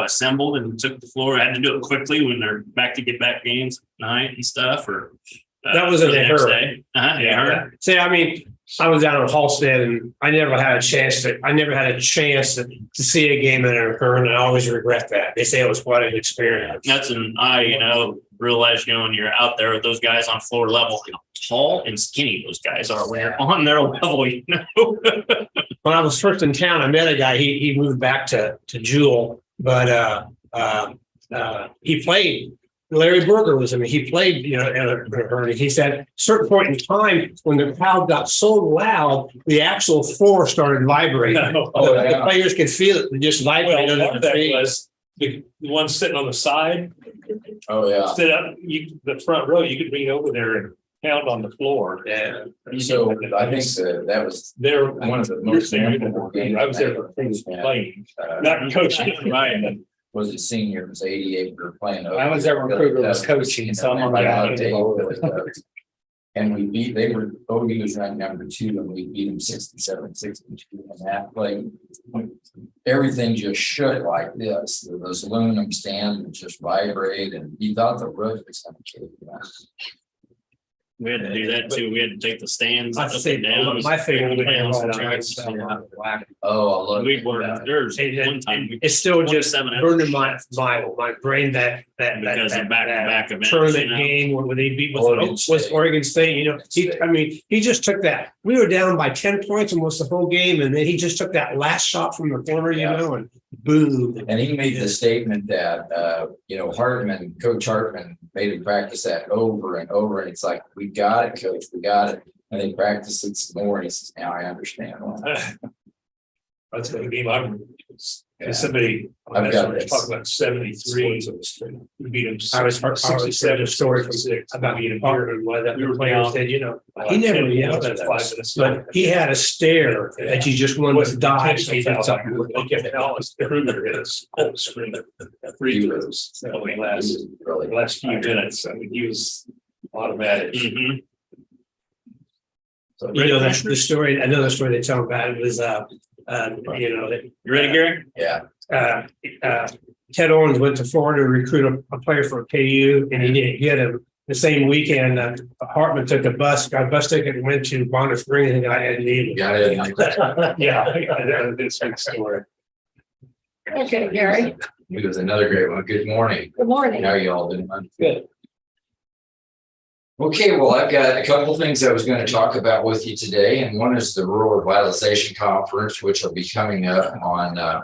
assembled and took the floor. I had to do it quickly when they're back to get back games at night and stuff, or. That was for in the next Ahern. day. Ahern. See, I mean, I was down in Halstead and I never had a chance to see a game in Ahern, and I always regret that. They say it was quite an experience. That's realize, when you're out there with those guys on floor level, how tall and skinny those guys are when you're on their level, When I was first in town, I met a guy, he moved back to Jewel, but he played. Larry Berger was, he played, and he said at a certain point in time when the crowd got so loud, the actual floor started vibrating. The players could feel it, they just vibrated. Well, part of that was the one sitting on the side, Oh, yeah. sit up, the front row, you could lean over there and pound on the floor. Yeah. So I think that was They're one of the most memorable games. I was there for playing, not coaching, right? Was it senior? It was 88. We were playing. I was there when Kruger was coaching, so I'm on that. And we beat, OU was ranked number 2, and we beat them 67-62. And that play, everything just shook like this. Those aluminum stands would just vibrate, and you thought the roof was going to cave. We had to do that too. We had to take the stands I up say and down. my favorite Oh, I love We it. were, there's one time. It's still just 27 burned in my brain that Because of back-to-back events, tournament game where they beat with Oregon State. He just took that. We were down by 10 points almost the whole game, and then he just took that last shot from the corner, and boom. And he made the statement that, Coach Hartman made him practice that over and over. And it's like, we got it, Coach, we got it. And they practiced it some more. And he says, now I understand. That's the game somebody. I've got this. Talk about 73. We beat them. I was said a story about being partnered with that player said, he never yelled at us, but he had a stare that you just wanted to die. Kruger hit us full screen free throws. The last few minutes. He was automatic. Mhm. So, That's the story. Another story they tell about it was, You ready, Gary? yeah. Ted Owens went to Florida to recruit a player for KU, and he didn't get him. The same weekend, Hartman took a bus ticket and went to Bonner Springs, and I hadn't even. Got it. Yeah, that's a story. Okay, Gary, It was another great one. Good morning. good morning. How are you all doing? Good. Okay, well, I've got a couple of things I was going to talk about with you today, and one is the Rural Revitalization Conference, which will be coming up on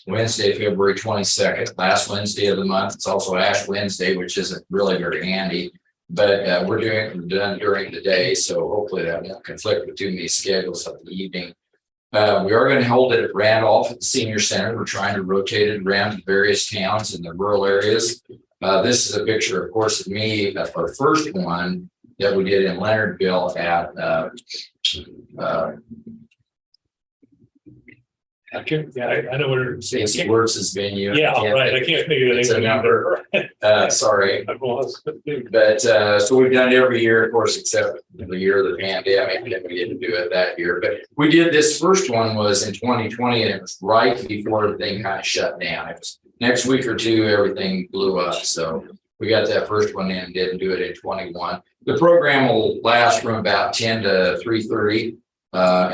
Wednesday, February 22nd, last Wednesday of the month. It's also Ash Wednesday, which isn't really very handy, but we're done during the day, so hopefully that won't conflict with too many schedules of the evening. We are going to hold it at Randolph at the Senior Center. We're trying to rotate it around to various towns in the rural areas. This is a picture, of course, of me at our first one that we did in Leonardville at I know where it's. Stacy Wertz's venue. Yeah, right. I can't figure It's a it number. Sorry. out. But so we've done it every year, of course, except the year of the pandemic, and we didn't do it that year. But we did, this first one was in 2020, and it was right before everything kind of shut down. It was next week or two, everything blew up. So we got that first one in and didn't do it in 21. The program will last from about 10 to 3:30.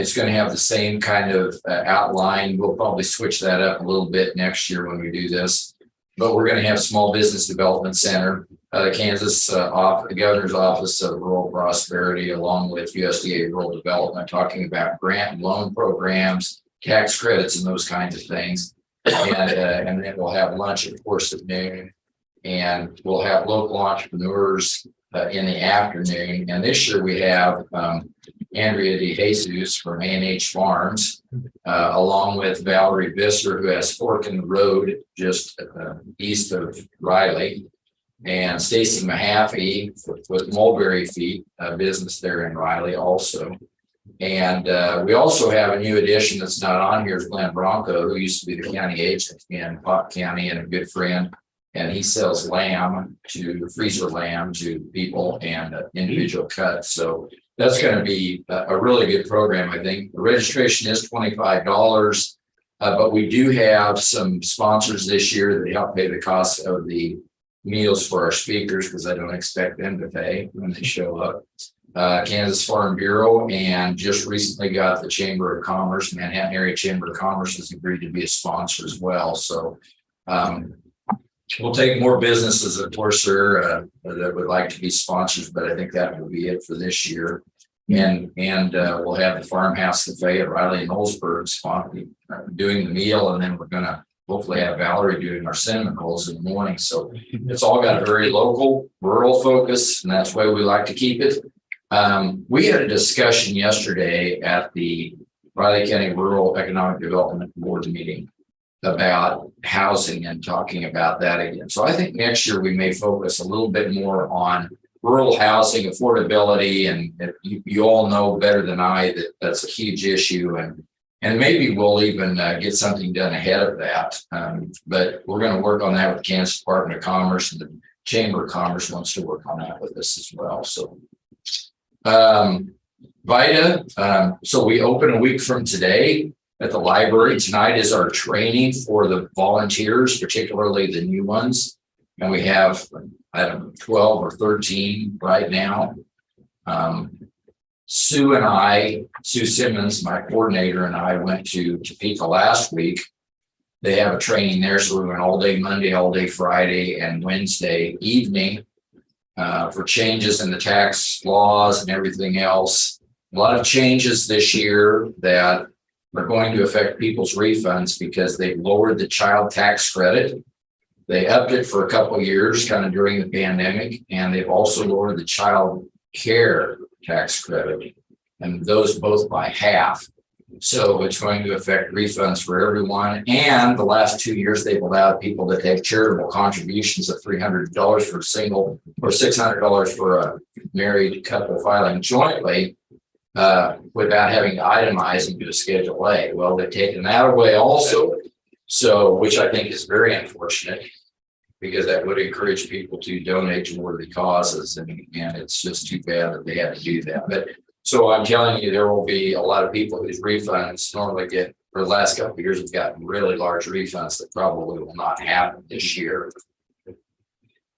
It's going to have the same kind of outline. We'll probably switch that up a little bit next year when we do this. But we're going to have Small Business Development Center, Kansas the Governor's Office of Rural Prosperity, along with USDA Rural Development, talking about grant and loan programs, tax credits, and those kinds of things. And then we'll have lunch, of course, at noon. And we'll have local entrepreneurs in the afternoon. And this year we have Andrea De Jesus from A&H Farms, along with Valerie Visser, who has Fork in the Road just east of Riley, and Stacy Mahaffey with Mulberry Feet, a business there in Riley also. And we also have a new addition that's not on here is Glenn Bronco, who used to be the county agent in Pop County and a good friend. And he sells freezer lamb to people and individual cuts. So that's going to be a really good program. I think the registration is $25, but we do have some sponsors this year that help pay the cost of the meals for our speakers, because I don't expect them to pay when they show up. Kansas Farm Bureau, and just recently got the Chamber of Commerce, Manhattan Area Chamber of Commerce has agreed to be a sponsor as well. So we'll take more businesses, of course, sir, that would like to be sponsors, but I think that will be it for this year. And we'll have the Farmhouse Cafe at Riley and Oldsburg doing the meal, and then we're going to hopefully have Valerie doing our cinnamon rolls in the morning. So it's all got a very local, rural focus, and that's the way we like to keep it. We had a discussion yesterday at the Riley County Rural Economic Development Board meeting about housing and talking about that again. So I think next year we may focus a little bit more on rural housing affordability, and you all know better than I that that's a huge issue, and maybe we'll even get something done ahead of that. But we're going to work on that with the Kansas Department of Commerce, and the Chamber of Commerce wants to work on that with us as well. So VITA, so we open a week from today at the library. Tonight is our training for the volunteers, particularly the new ones. And we have, I don't know, 12 or 13 right now. Sue Simmons, my coordinator, and I went to Topeka last week. They have a training there. So we went all day Monday, all day Friday, and Wednesday evening for changes in the tax laws and everything else. A lot of changes this year that are going to affect people's refunds because they've lowered the child tax credit. They upped it for a couple of years, kind of during the pandemic, and they've also lowered the child care tax credit, and those both by half. So it's going to affect refunds for everyone. And the last 2 years, they've allowed people to take charitable contributions of $300 for a single or $600 for a married couple filing jointly without having to itemize and do a Schedule A. Well, they've taken that away also. So, which I think is very unfortunate, because that would encourage people to donate to worthy causes. And it's just too bad that they had to do that. But so I'm telling you, there will be a lot of people whose refunds normally get, for the last couple of years, have gotten really large refunds that probably will not happen this year.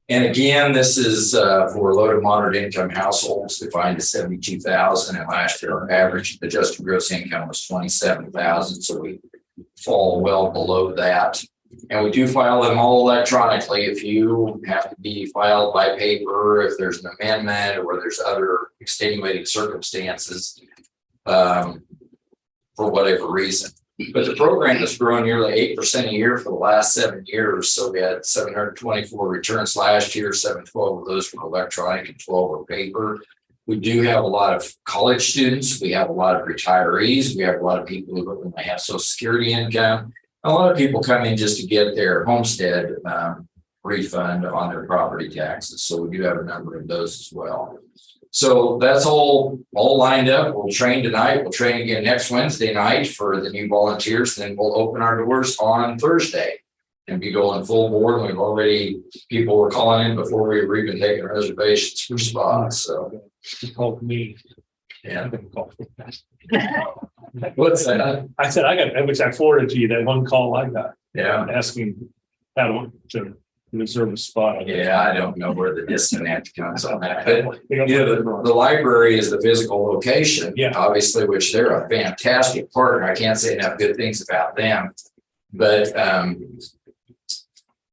And again, this is for low to moderate income households defined as 72,000. And last year, our average adjusted gross income was 27,000. So we fall well below that. And we do file them all electronically. If you have to be filed by paper, if there's an amendment or there's other extenuating circumstances for whatever reason. But the program has grown nearly 8% a year for the last 7 years. So we had 724 returns last year, 712 of those were electronic and 12 were paper. We do have a lot of college students. We have a lot of retirees. We have a lot of people who have Social Security income. A lot of people come in just to get their homestead refund on their property taxes. So we do have a number of those as well. So that's all lined up. We'll train tonight. We'll train again next Wednesday night for the new volunteers. Then we'll open our doors on Thursday and be going full board. We've already, people were calling in before we were even taking reservations for spots. So He called me. yeah. What's that? I said, which I forwarded to you, that one call I got Yeah. asking how to reserve a spot. Yeah, I don't know where the disconnect comes on that. But yeah, the library is the physical location, Yeah. obviously, which they're a fantastic partner. I can't say enough good things about them. But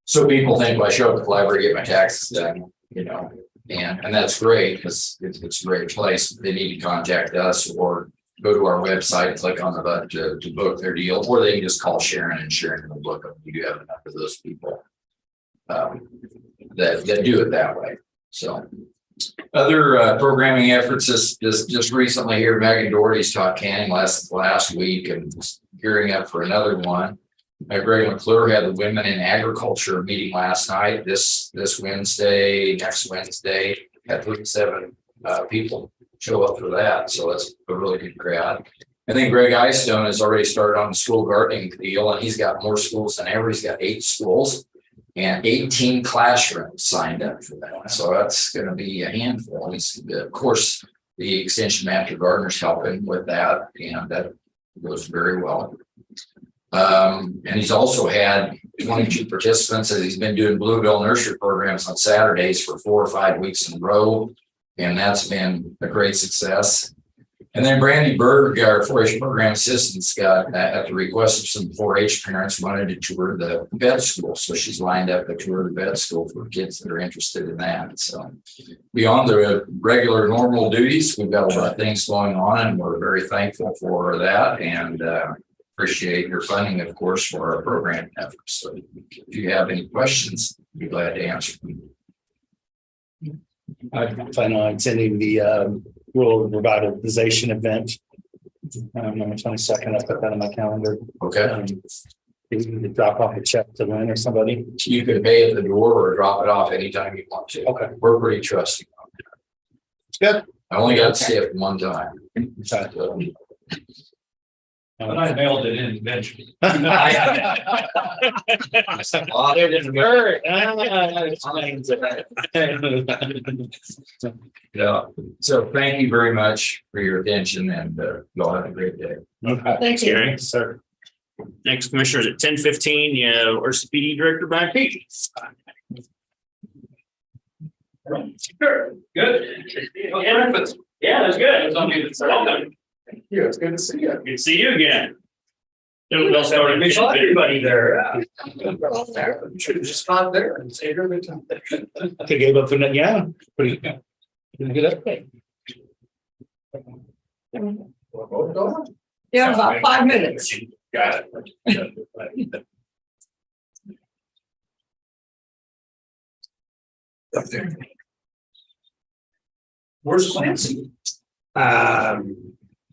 so people think, well, I show up at the library, get my taxes done, you know, and that's great because it's a great place. They need to contact us or go to our website, click on the button to book their deal, or they can just call Sharon and Sharon will book them. We do have enough of those people that do it that way. So Other programming efforts just recently here, Megan Doherty's taught canning last week and gearing up for another one. Greg McClure had the Women in Agriculture meeting last night. This Wednesday, next Wednesday, had 37 people show up for that. So that's a really good crowd. And then Greg Eyestone has already started on the school gardening deal, and he's got more schools than ever. He's got 8 schools and 18 classrooms signed up for that. So that's going to be a handful. He's, of course, the extension master gardeners helping with that, and that goes very well. And he's also had 22 participants as he's been doing Bluebell nursery programs on Saturdays for 4 or 5 weeks in a row. And that's been a great success. And then Brandy Berg, our 4-H program assistant, got at the request of some 4-H parents wanted to tour the vet school. So she's lined up a tour of the vet school for kids that are interested in that. So beyond the regular normal duties, we've got a lot of things going on, and we're very thankful for that. And appreciate your funding, of course, for our program efforts. So if you have any questions, I'd be glad to answer them. I plan on attending the rural revitalization event on the 22nd. I put that on my calendar. Okay. You can drop off a check to Lynn or somebody. You can pay at the door or drop it off anytime you want to. Okay. We're pretty trusting. Good. I only got skipped one time. But I mailed it in eventually. Yeah. So thank you very much for your attention, and y'all have a great day. Thank you. Gary. Sir. Next commissioners at 10:15, yeah, where's the PD director back? Sure, good. Yeah, that's good. Welcome. Yeah, it's good to see you. Good to see you again. They'll start. We saw everybody there. You should have just gone there and saved every time. Okay, gave up for that. Yeah. Pretty good update. Yeah, about 5 minutes. Got it. Up there. Where's Clancy?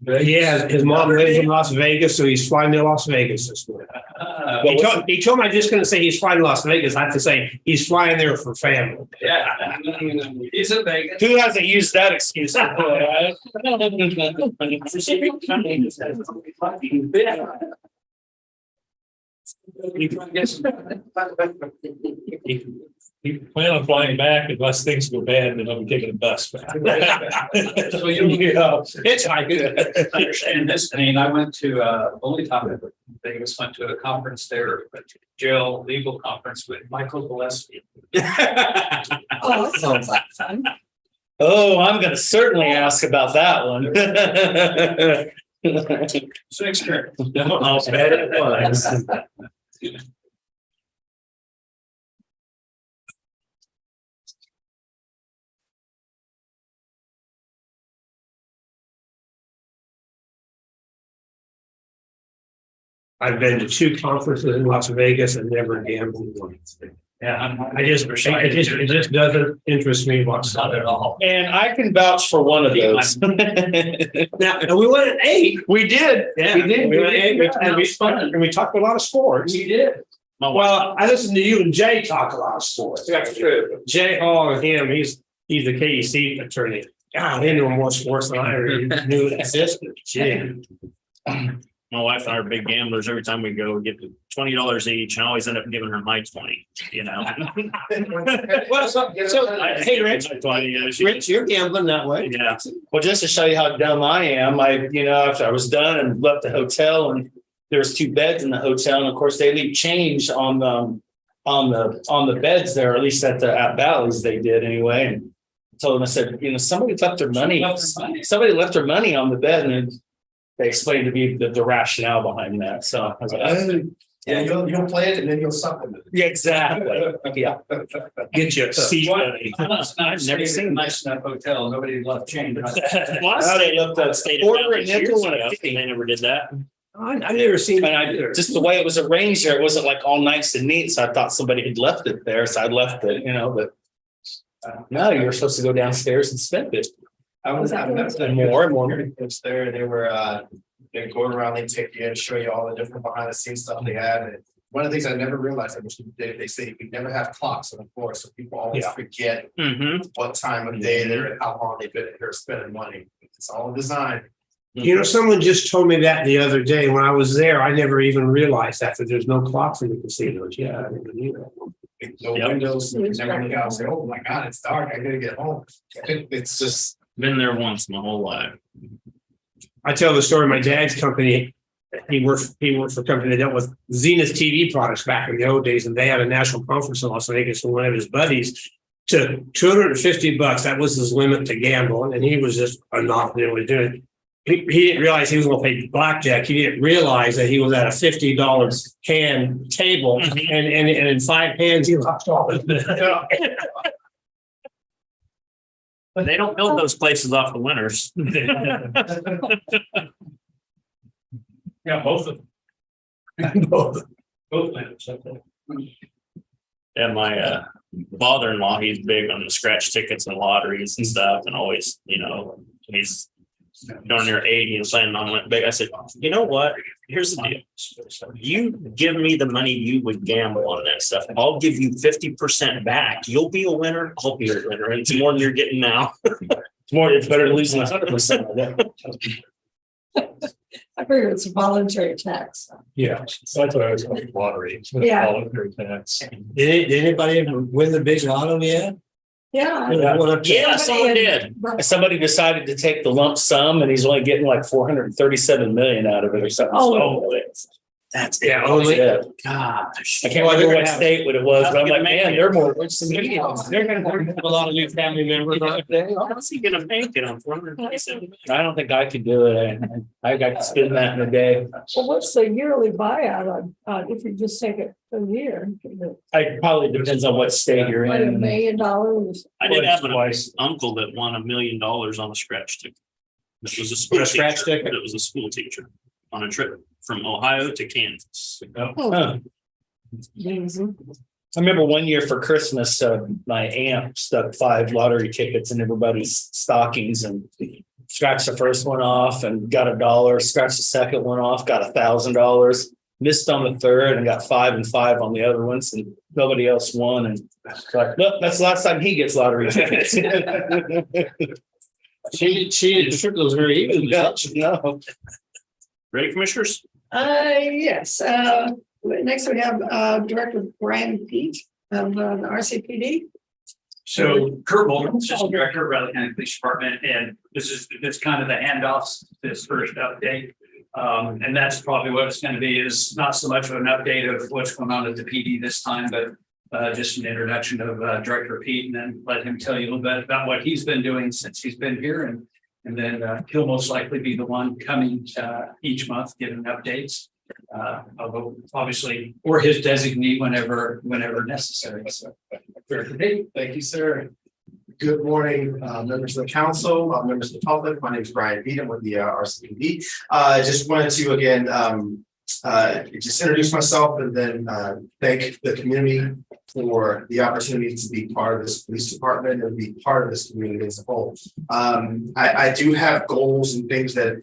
Yeah, his mom lives in Las Vegas, so he's flying to Las Vegas this morning. He told me I'm just going to say he's flying to Las Vegas. I have to say he's flying there for family. Yeah. He's in Vegas. Who hasn't used that excuse? We plan on flying back unless things go bad, then I'll be taking a bus back. So It's I understand this. I mean, I went to only time in Vegas, went to a conference there, jail legal conference with Michael Gillespie. Oh, that sounds like fun. Oh, I'm going to certainly ask about that one. It's an experience. I'll bet it was. I've been to 2 conferences in Las Vegas and never gambled once. Yeah, It just doesn't interest me whatsoever. not at all. And I can vouch for one of those. Now, and we went at 8. We did. Yeah, We did. We went at 8. Yeah, that was fun. And we talked a lot of sports. We did. Well, I listened to you and Jay talk a lot of sports. That's true. Jay Hall and him, he's the KEC attorney. God, they know more sports than I really knew existed. Gee. My wife and I are big gamblers. Every time we go, we get $20 each, and I always end up giving her my 20. You know. Well, hey, Rich, you're gambling that way. Yeah. Well, just to show you how dumb I am, after I was done and left the hotel, and there was 2 beds in the hotel, and of course they leave change on the beds there, or at least at Bally's they did anyway. And told them, I said, somebody left their money. Somebody left their money on the bed, and they explained to me the rationale behind that. So I was like, oh. Yeah, you'll play it and then you'll supplement. Yeah, exactly. Yeah. Get you a seat. I've never seen Nice enough hotel, nobody left change. Well, I stayed up that state. Quarter a nickel and a They 50. never did that. I've never seen And just the way it was arranged there, it wasn't like all nice and neat. So I thought somebody had left it there. So I left it, but No, you were supposed to go downstairs and spend it. I was having More and more. It's there, they were, they go around, they take you and show you all the different behind the scenes stuff they had. And one of the things I never realized, I wish they say we never have clocks on the floor, so people always forget what time of day they're and how long they've been here spending money. It's all designed. You know, someone just told me that the other day when I was there. I never even realized that there's no clocks in the casinos. Yeah, I never knew that. No windows, never look out and say, oh my God, it's dark, I gotta get home. It's just. Been there once my whole life. I tell the story. My dad's company, he worked for a company that dealt with Zenith TV products back in the old days, and they had a national conference in Las Vegas. And one of his buddies took $250. That was his limit to gamble, and he was just a not doing it. He didn't realize he was going to play blackjack. He didn't realize that he was at a $50 hand table, and in 5 hands he lost all of it. But they don't build those places off the winners. Yeah, both of them. Both lands. And my father-in-law, he's big on the scratch tickets and lotteries and stuff, and always, he's darn near 80 and planning on it big. I said, you know what? Here's the deal. You give me the money you would gamble on that stuff. I'll give you 50% back. You'll be a winner. I'll be a winner. And it's more than you're getting now. It's better to lose than 100%. I figure it's a voluntary tax. Yeah, So that's what I was calling lottery. Yeah. Voluntary tax. Did anybody ever win the big lotto yet? Yeah. Yeah, someone did. Somebody decided to take the lump sum, and he's only getting like 437 million out of it or something. Oh. That's Yeah, only. Gosh, I can't remember what state it was, but I'm like, man, they're more rich than me. They're going to have a lot of new family members, aren't they? How's he gonna make it on 437? I don't think I could do it. I got to spend that in a day. Well, what's the yearly buyout on, if you just take it a year? It probably depends on what state you're Like $1 in. million? I did have an Twice. uncle that won $1 million on a scratch ticket. It was a school scratch teacher. ticket? It was a school teacher on a trip from Ohio to Kansas. Huh. I remember one year for Christmas, my aunt stuck 5 lottery tickets in everybody's stockings and scratched the first one off and got $1, scratched the second one off, got $1,000, missed on the third and got 5 and 5 on the other ones, and nobody else won. And like, look, that's the last time he gets lottery tickets. She didn't strip those very evenly. No. Ready, commissioners? Yes, next we have Director Brian Pete of the RCPD. So Kurt Bowman, Assistant Director of Riley County Police Department, and this is kind of the handoffs, this first update. And that's probably what it's going to be, is not so much of an update of what's going on at the PD this time, but just an introduction of Director Pete, and then let him tell you a little bit about what he's been doing since he's been here. And then he'll most likely be the one coming each month giving updates. Although obviously, or his designee whenever necessary. So, Thank you, sir. Good morning, members of the council, members of the public. My name is Brian Beat. I'm with the RCPD. I just wanted to again just introduce myself and then thank the community for the opportunity to be part of this police department and be part of this community as a whole. I do have goals and things that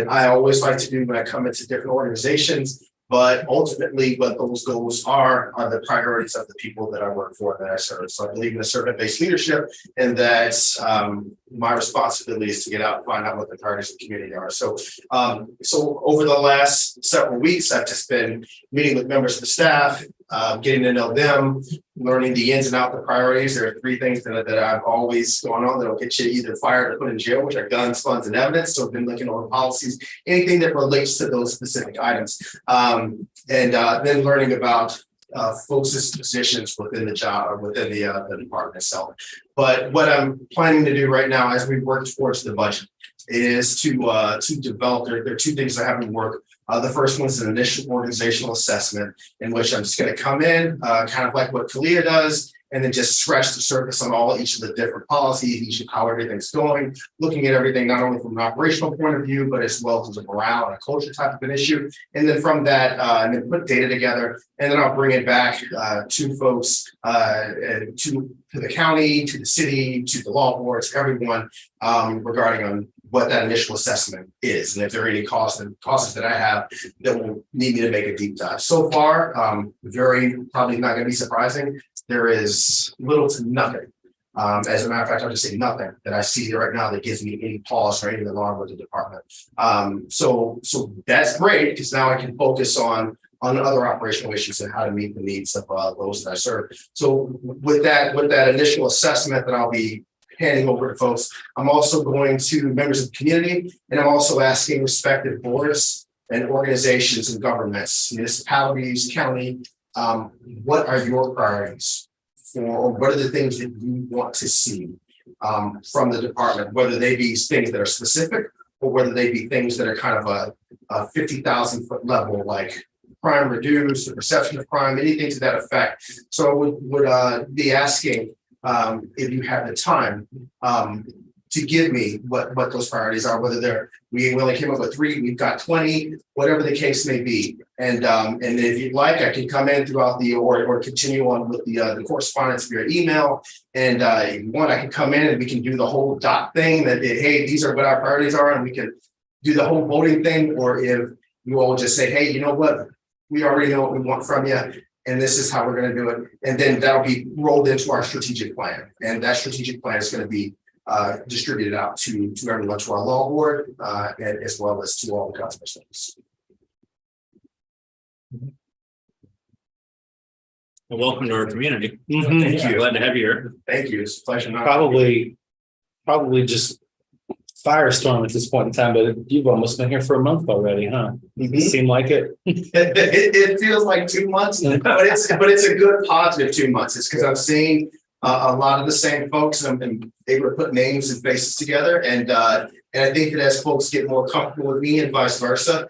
I always like to do when I come into different organizations. But ultimately, what those goals are the priorities of the people that I work for, that I serve. So I believe in a servant-based leadership, and that my responsibility is to get out and find out what the priorities of the community are. So, over the last several weeks, I've just been meeting with members of the staff, getting to know them, learning the ins and outs of the priorities. There are 3 things that I've always going on that'll get you either fired or put in jail, which are guns, funds, and evidence. So I've been looking over policies, anything that relates to those specific items. And then learning about folks' positions within the job or within the department itself. But what I'm planning to do right now as we work towards the budget is to develop, there are 2 things I have in work. The first one is an initial organizational assessment in which I'm just going to come in, kind of like what Kalia does, and then just scratch the surface on each of the different policies, each of how everything's going, looking at everything not only from an operational point of view, but as well as a morale and a culture type of an issue. And then from that, and then put data together, and then I'll bring it back to folks, to the county, to the city, to the law boards, everyone, regarding on what that initial assessment is, and if there are any costs that I have that will need me to make a deep dive. So far, probably not going to be surprising. There is little to nothing. As a matter of fact, I'll just say nothing that I see right now that gives me any pause or any alarm with the department. So that's great, because now I can focus on other operational issues and how to meet the needs of those that I serve. So with that initial assessment that I'll be handing over to folks, I'm also going to members of the community, and I'm also asking respective boards and organizations and governments, municipalities, county, what are your priorities or what are the things that you want to see from the department, whether they be things that are specific or whether they be things that are kind of a 50,000 foot level, like crime reduced, the perception of crime, anything to that effect. So I would be asking if you have the time to give me what those priorities are, whether we only came up with 3, we've got 20, whatever the case may be. And if you'd like, I can come in throughout or continue on with the correspondence via email. And if you want, I can come in and we can do the whole dot thing that, hey, these are what our priorities are, and we can do the whole voting thing. Or if you all just say, hey, you know what, we already know what we want from you, and this is how we're going to do it. And then that'll be rolled into our strategic plan. And that strategic plan is going to be distributed out to everyone, to our law board, and as well as to all the councilors. Well, welcome to our community. Thank you. Glad to have you here. Thank you. It's a pleasure. Probably just firestorm at this point in time, but you've almost been here for a month already, huh? Seem like it. It feels like 2 months, but it's a good positive 2 months. It's because I'm seeing a lot of the same folks, and I'm able to put names and faces together. And I think that as folks get more comfortable with me and vice versa,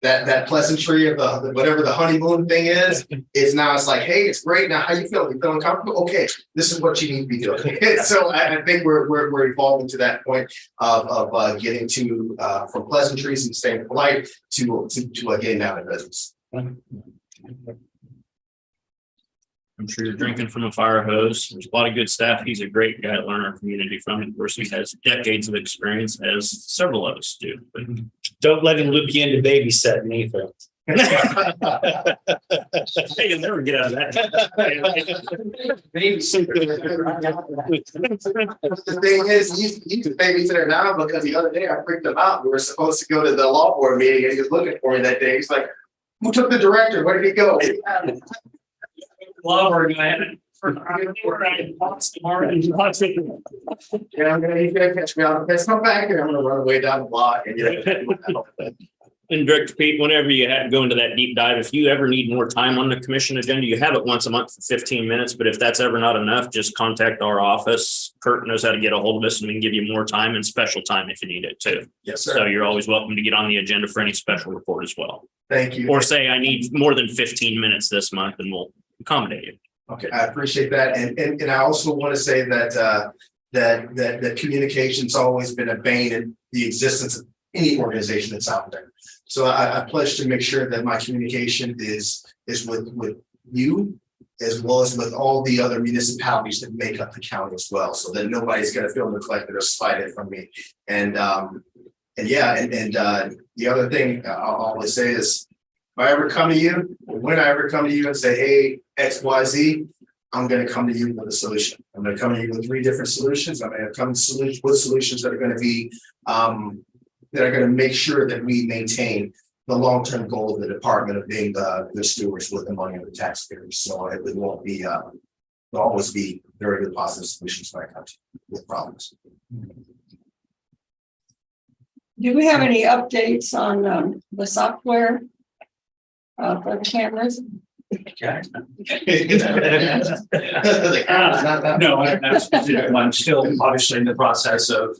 that pleasantry of the whatever the honeymoon thing is now it's like, hey, it's great. Now, how you feeling? You feeling comfortable? Okay, this is what you need to be doing. So I think we're evolving to that point of getting to from pleasantries and staying polite to getting out of business. I'm sure you're drinking from a fire hose. There's a lot of good staff. He's a great guy to learn our community from. Of course, he has decades of experience, as several of us do. But Don't let him loop you into babysitting either. you'll never get out of that. The thing is, he's a babysitter now, because the other day I freaked him out. We were supposed to go to the law board meeting, and he was looking for me that day. He's like, who took the director? Where did he go? Law, we're going Yeah, he's gonna catch me out. Let's come back here. I'm gonna run away down the block. And Director Pete, whenever you go into that deep dive, if you ever need more time on the commission agenda, you have it once a month for 15 minutes. But if that's ever not enough, just contact our office. Kurt knows how to get a hold of us, and we can give you more time and special time if you need it too. Yes, sir. So you're always welcome to get on the agenda for any special report as well. Thank you. Or say, I need more than 15 minutes this month, and we'll accommodate you. Okay, I appreciate that. And I also want to say that communication's always been a bane in the existence of any organization that's out there. So I pledge to make sure that my communication is with you, as well as with all the other municipalities that make up the county as well, so that nobody's going to feel neglected or slighted from me. And the other thing I'll always say is, if I ever come to you, or when I ever come to you and say, hey, XYZ, I'm going to come to you with a solution. I'm going to come to you with 3 different solutions. I'm going to come with solutions that are going to be that are going to make sure that we maintain the long-term goal of the department of being the stewards with the money of the taxpayers. So it won't be there'll always be very good positive solutions when I come to with problems. Do we have any updates on the software for the cameras? No, I'm still obviously in the process of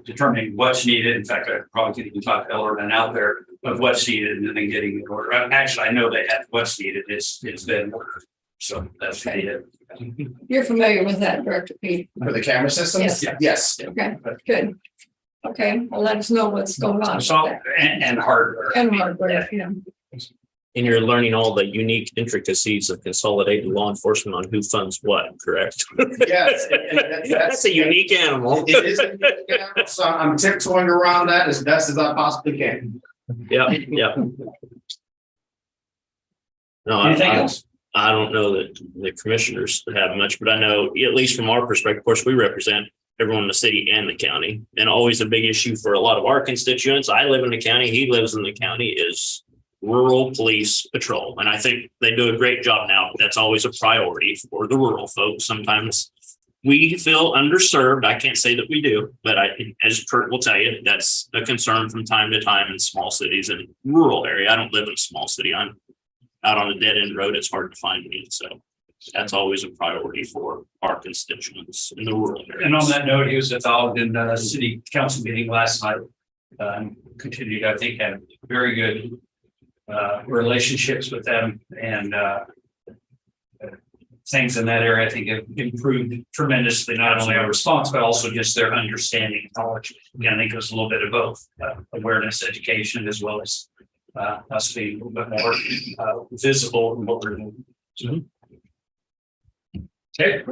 determining what's needed. In fact, I probably could even talk to Ellerman out there of what's needed and then getting it ordered. Actually, I know they have what's needed. It's been ordered. So that's it. You're familiar with that, Director Pete? For the camera systems? Yes. Yes. Okay, good. Okay, well, let us know what's going on. So, and hardware. And hardware, yeah. And you're learning all the unique intricacies of consolidated law enforcement on who funds what, correct? Yes. That's a unique animal. It is. So I'm tiptoeing around that as best as I possibly can. Yeah, yeah. No, Anything else? I don't know that the commissioners have much, but I know, at least from our perspective, of course, we represent everyone in the city and the county. And always a big issue for a lot of our constituents. I live in the county, he lives in the county, is rural police patrol. And I think they do a great job now. That's always a priority for the rural folks. Sometimes we feel underserved. I can't say that we do, but as Kurt will tell you, that's a concern from time to time in small cities and rural area. I don't live in a small city. I'm out on a dead end road. It's hard to find me. So that's always a priority for our constituents in the rural area. And on that note, he was involved in a city council meeting last night. Continued, I think, had very good relationships with them, and things in that area, I think, have improved tremendously, not only our response, but also just their understanding and knowledge. Again, I think it was a little bit of both awareness, education, as well as us being a little bit more visible in what we're doing. So, okay,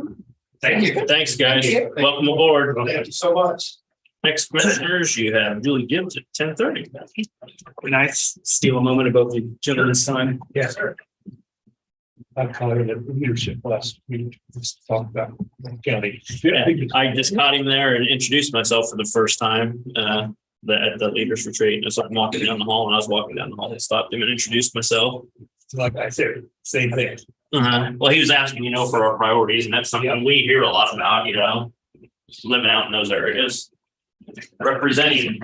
thank you. Thanks, guys. Welcome aboard. Thank you so much. Next commissioners, you have Julie Gibbs at 10:30. Can I steal a moment about the gentleman's time? Yes, sir. I caught it at leadership last week, just talk about county. I just caught him there and introduced myself for the first time at the leaders retreat. And so I'm walking down the hall, and I was walking down the hall and stopped him and introduced myself. Like I said, same thing. Well, he was asking, for our priorities, and that's something we hear a lot about, living out in those areas, representing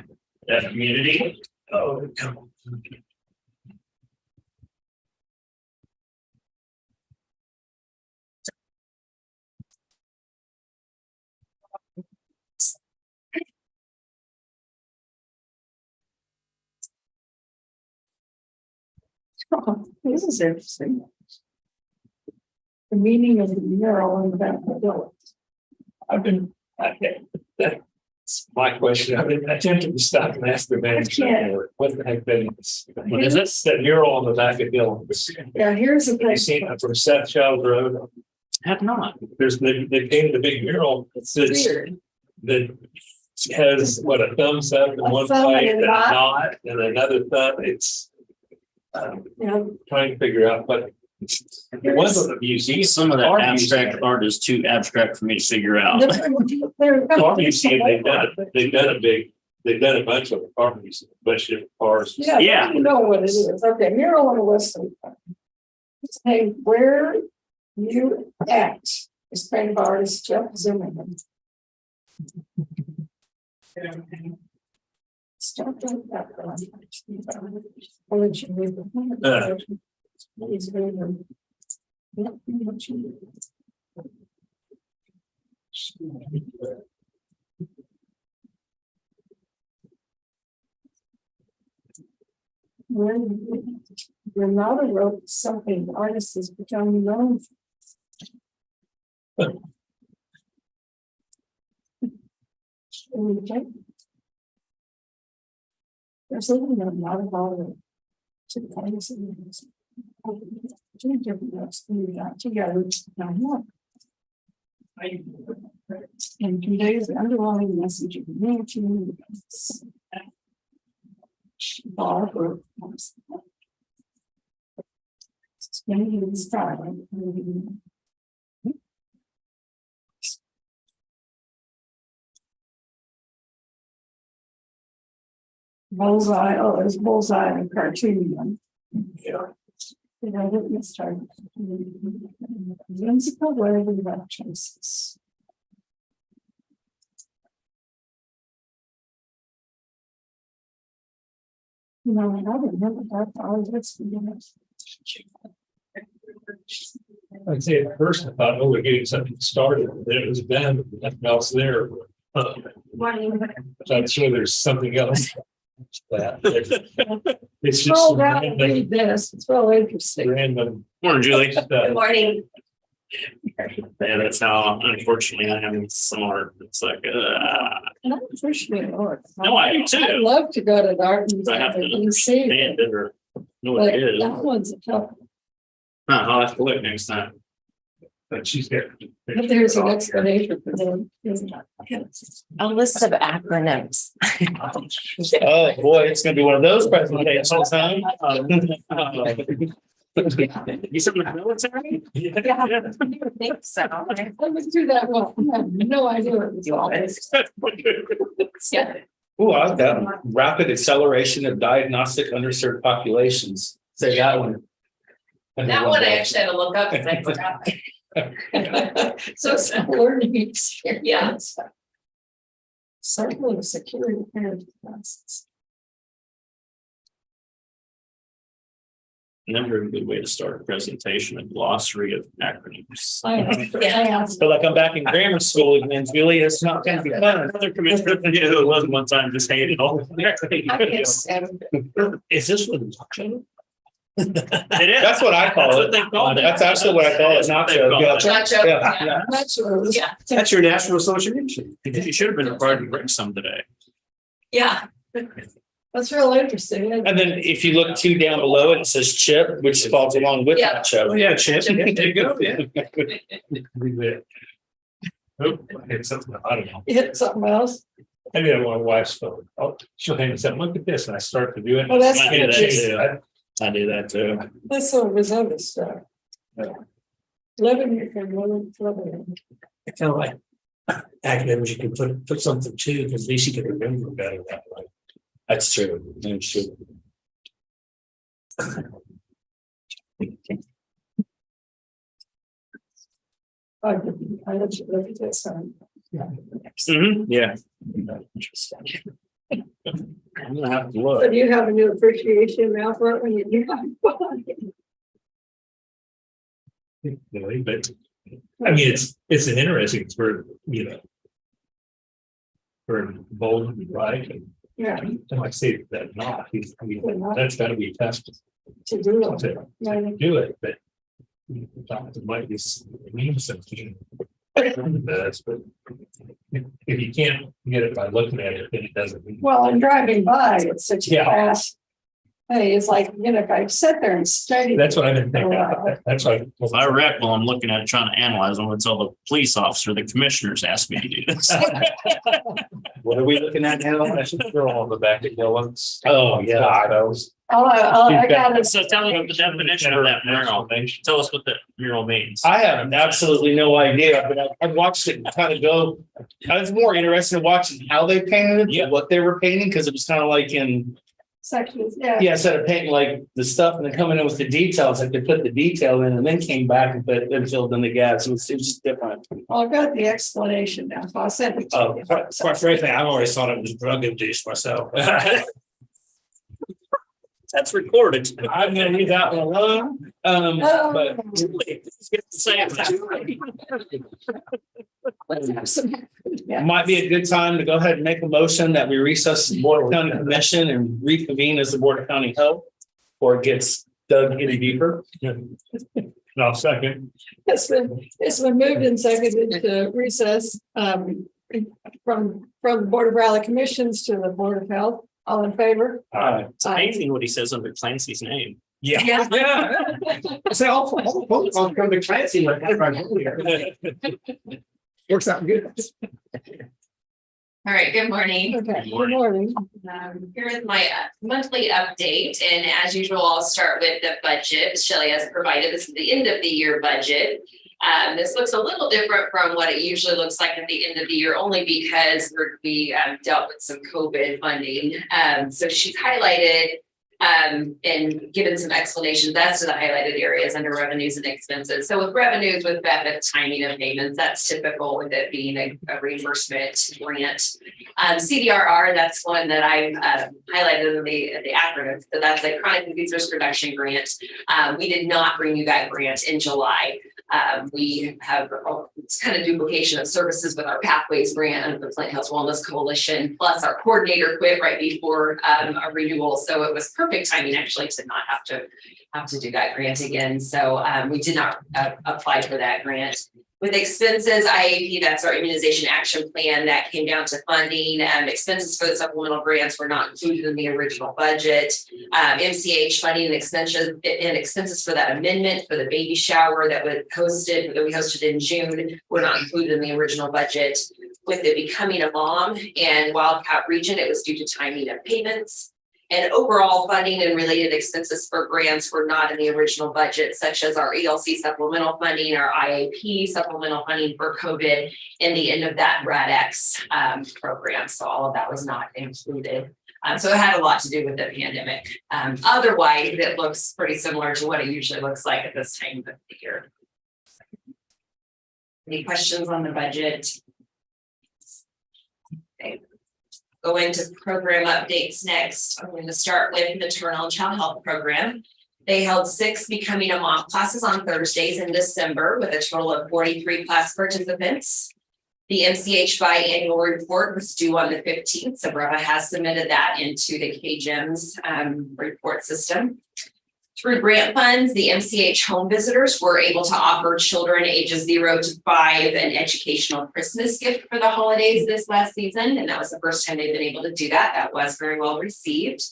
that community. Oh, come on. Oh, this is interesting. The meaning of the mural on the back of the building. That's my question. I've been attempting to stop and ask the manager, what the heck that is? What is it? That mural on the back of buildings. Yeah, here's the Have you place. seen it from Seth Child Road? Have not. They painted a big mural It's that's weird. that has what, a thumbs up and A one thumb pipe and and a a dot. knot and another thumb. It's trying to figure out, but it wasn't a museum. Some of that Art abstract museum. art is too abstract for me to figure out. Art museum, they've done a bunch of art museum, bunch of different cars. Yeah, Yeah. you know what it is. Okay, mural on the western front. Say where you at is painted by artist Jeff Zimmerman. Start with that one. I'll let you read the- It's very, yeah, what you need. When Renata wrote something, the artist has become known. Okay. There's even a lot of all to the artists. Two different notes we got together. Now what? And conveys the underlying message of unity. Barbara. Maybe it's style. Bullseye, oh, there's bullseye and cartoon one. Yeah. You know, let's start. Whimsical way of about choices. You know, I remember that all this. I'd say at first I thought, oh, we're getting something started, then it was done, nothing else there. I'm sure there's something else. It's just Oh, some that would be this. It's real interesting. random Morning, Julie. stuff. Good morning. Yeah, that's how unfortunately I am similar. It's like, And I appreciate art. No, I do too. I love to go to the art I have to museum and see understand it, it or know what but it is. that one's a tough. I'll have to look next time. But she's there. But there's an explanation for them. A list of acronyms. Oh, boy, it's gonna be one of those presentations, huh? You said in the military? I think so. I went through that one. I have no idea what it was all this. Yeah. Oh, I've got rapid acceleration of diagnostic underserved populations. Say that one. That one I actually had to look up because I forgot. So it's a learning experience. Yeah. Cycle of security parent classes. Never a good way to start a presentation, a glossary of acronyms. I Feel like I'm back in grammar school again, Julie. It's not gonna be fun. Another commissioner, yeah, who it was one time just hated all. Is this what it's talking? It is. That's what I call That's it. what they call it. That's actually what I call it, That's what they nacho. call it. Nacho, Yeah. yeah. Not sure. Yeah. That's your national association. You should have been required to bring some today. Yeah. That's real interesting. And then if you look two down below, it says chip, which falls along with Yeah. nacho. Oh, yeah, Chip. Yeah, there you go. Yeah. Oh, I had something, I don't know. You hit something else. Maybe I want my wife's phone. Oh, she'll hand me something. Look at this. And I start to do it. Oh, that's I do that good. too. I do that too. That's some of his other stuff. Living from living from. Kind of like academics, you can put something too, because at least you can remember better that way. That's true. That's true. I let you look at this. Yeah. I'm gonna have to So look. do you have a new appreciation now for it when you do that? Really, but I mean, it's an interesting for, for bold and right. And Yeah, I say that not, that's gotta be tested to do it. to Right. do it, but it might be mean something. But if you can't get it by looking at it, then it doesn't mean. Well, I'm driving by, it's such a Yeah. fast. Hey, it's like, if I sit there and study. That's what I've been thinking. That's why. I wreck while I'm looking at it, trying to analyze them. It's all the police officer, the commissioners asked me to do this. What are we looking at now? They're all on the back of yellows. Oh, yeah. Those. I got it. So tell me the definition of that mural. Tell us what the mural means. I have absolutely no idea, but I've watched it kind of go. I was more interested in watching how they painted it, than what they were painting, because it was kind of like in, Sections, yeah. yeah, instead of painting like the stuff and then coming in with the details, like they put the detail in and then came back and filled in the gaps. It was just different. Well, I've got the explanation now, so I'll send it to Oh, you. Quite frankly, I've always thought it was drug induced myself. That's recorded. I'm gonna leave that one alone. But Let's have some. it might be a good time to go ahead and make a motion that we recess the Board of County Commission and reconvene as the Board of County Health, or it gets dug any deeper. No, second. It's been moved and seconded to recess from the Board of Raleigh Commissions to the Board of Health. All in favor? It's amazing what he says under Clancy's name. Yeah. Say, I'll come to Clancy like that right here. Works out good. All right, good morning. Okay, good morning. Here is my monthly update, and as usual, I'll start with the budget. Shelley has provided, this is the end of the year budget. This looks a little different from what it usually looks like at the end of the year, only because we dealt with some COVID funding. So she's highlighted and given some explanations. That's to the highlighted areas under revenues and expenses. So with revenues, with that timing of payments, that's typical with it being a reimbursement grant. CDRR, that's one that I've highlighted in the acronym. So that's a chronic disease risk reduction grant. We did not bring you that grant in July. We have it's kind of duplication of services with our Pathways grant under the Flint Hills Wellness Coalition, plus our coordinator quit right before a renewal. So it was perfect timing actually to not have to do that grant again. So we did not apply for that grant. With expenses, IAP, that's our immunization action plan that came down to funding. Expenses for the supplemental grants were not included in the original budget. MCH funding and expenses for that amendment for the baby shower that we hosted in June were not included in the original budget. With it becoming a mom and Wildcat region, it was due to timing of payments. And overall funding and related expenses for grants were not in the original budget, such as our ELC supplemental funding, our IAP supplemental funding for COVID, and the end of that RADx program. So all of that was not included. So it had a lot to do with the pandemic. Otherwise, it looks pretty similar to what it usually looks like at this time of the year. Any questions on the budget? Okay. Go into program updates next. I'm going to start with maternal and child health program. They held 6 Becoming a Mom classes on Thursdays in December with a total of 43 class participants. The MCH biannual report was due on the 15th, so Breva has submitted that into the KGEMS report system. Through grant funds, the MCH home visitors were able to offer children ages 0 to 5 an educational Christmas gift for the holidays this last season. And that was the first time they've been able to do that. That was very well received.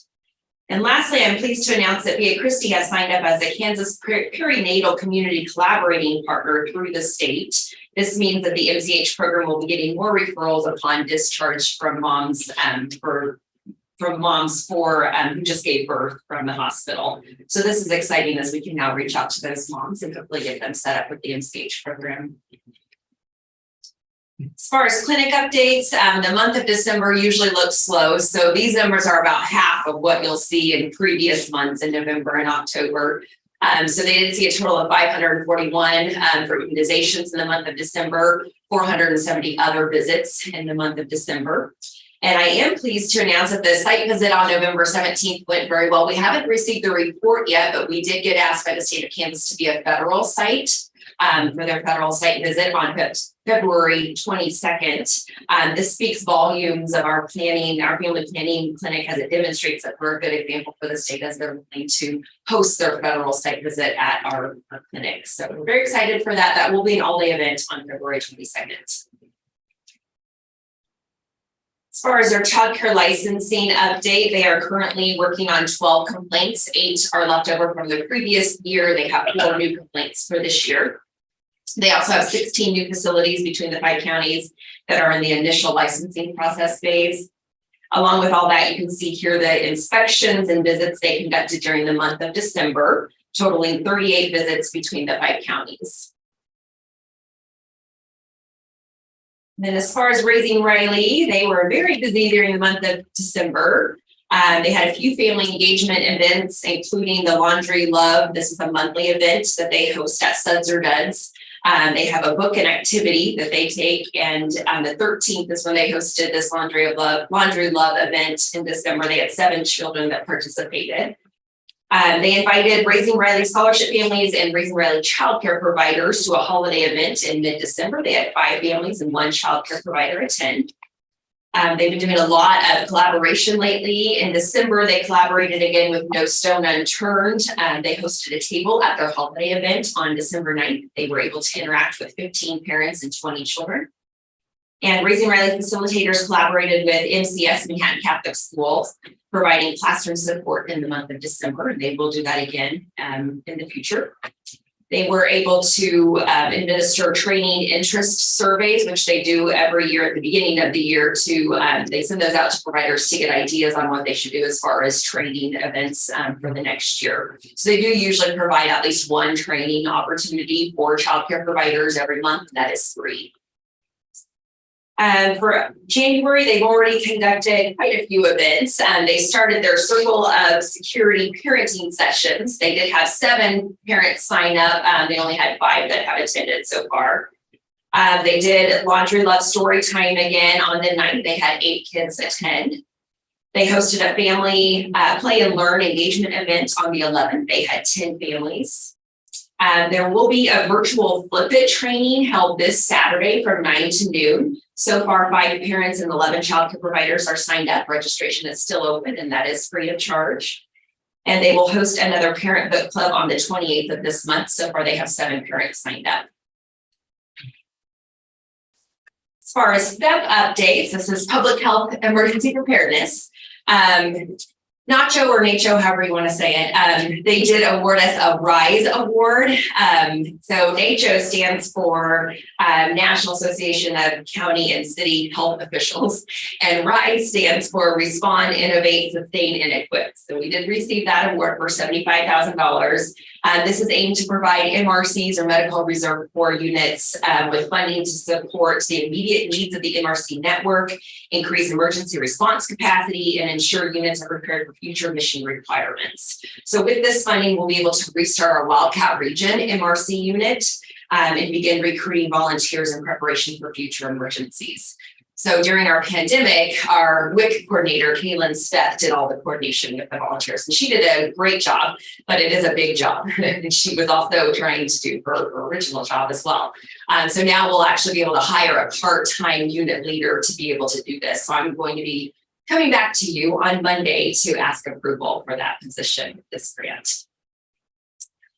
And lastly, I'm pleased to announce that VA Christi has signed up as a Kansas perinatal community collaborating partner through the state. This means that the MCH program will be getting more referrals upon discharge from moms who just gave birth from the hospital. So this is exciting as we can now reach out to those moms and hopefully get them set up with the MCH program. As far as clinic updates, the month of December usually looks slow. So these numbers are about half of what you'll see in previous months in November and October. So they did see a total of 541 for immunizations in the month of December, 470 other visits in the month of December. And I am pleased to announce that the site visit on November 17th went very well. We haven't received the report yet, but we did get asked by the state of Kansas to be a federal site for their federal site visit on February 22nd. This speaks volumes of our planning, our family planning clinic, as it demonstrates that we're a good example for the state as they're looking to host their federal site visit at our clinic. So we're very excited for that. That will be an all-day event on February 22nd. As far as their childcare licensing update, they are currently working on 12 complaints. 8 are left over from the previous year. They have 4 new complaints for this year. They also have 16 new facilities between the 5 counties that are in the initial licensing process phase. Along with all that, you can see here the inspections and visits they conducted during the month of December, totaling 38 visits between the 5 counties. Then as far as Raising Riley, they were very busy during the month of December. They had a few family engagement events, including the Laundry Love. This is a monthly event that they host at Suds or Duds. They have a book and activity that they take, and on the 13th is when they hosted this Laundry Love event in December. They had 7 children that participated. They invited Raising Riley scholarship families and Raising Riley childcare providers to a holiday event in mid-December. They had 5 families and 1 childcare provider attend. They've been doing a lot of collaboration lately. In December, they collaborated again with No Stone Unturned. They hosted a table at their holiday event on December 9th. They were able to interact with 15 parents and 20 children. And Raising Riley facilitators collaborated with MCS, Manhattan Catholic Schools, providing classroom support in the month of December. And they will do that again in the future. They were able to administer training interest surveys, which they do every year at the beginning of the year they send those out to providers to get ideas on what they should do as far as training events for the next year. So they do usually provide at least 1 training opportunity for childcare providers every month. That is free. For January, they've already conducted quite a few events. They started their Circle of Security parenting sessions. They did have 7 parents sign up. They only had 5 that have attended so far. They did Laundry Love Story Time again on the 9th. They had 8 kids attend. They hosted a family play and learn engagement event on the 11th. They had 10 families. There will be a virtual Flip It training held this Saturday from 9 to noon. So far, 5 parents and 11 childcare providers are signed up. Registration is still open and that is free of charge. And they will host another parent book club on the 28th of this month. So far, they have 7 parents signed up. As far as STEP updates, this is public health emergency preparedness. NACHO or NACHO, however you want to say it, they did award us a RISE award. So NACHO stands for National Association of County and City Health Officials, and RISE stands for Respond, Innovate, Sustain, and Equip. So we did receive that award for $75,000. This is aimed to provide MRCs or medical reserve corps units with funding to support the immediate needs of the MRC network, increase emergency response capacity, and ensure units are prepared for future mission requirements. So with this funding, we'll be able to restart our Wildcat Region MRC unit and begin recruiting volunteers in preparation for future emergencies. So during our pandemic, our WIC coordinator, Kaylin Steph, did all the coordination with the volunteers, and she did a great job, but it is a big job. And she was also trying to do her original job as well. So now we'll actually be able to hire a part-time unit leader to be able to do this. So I'm going to be coming back to you on Monday to ask approval for that position, this grant.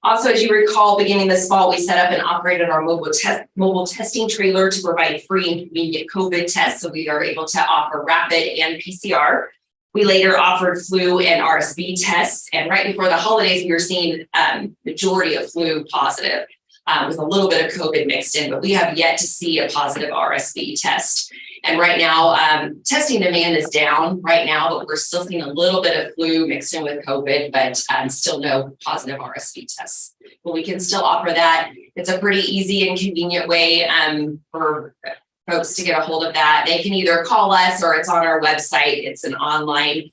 Also, as you recall, beginning this fall, we set up and operated our mobile testing trailer to provide free and convenient COVID tests. So we are able to offer rapid and PCR. We later offered flu and RSV tests. And right before the holidays, we were seeing majority of flu positive with a little bit of COVID mixed in, but we have yet to see a positive RSV test. And right now, testing demand is down right now, but we're still seeing a little bit of flu mixed in with COVID, but still no positive RSV tests. But we can still offer that. It's a pretty easy and convenient way for folks to get a hold of that. They can either call us or it's on our website. It's an online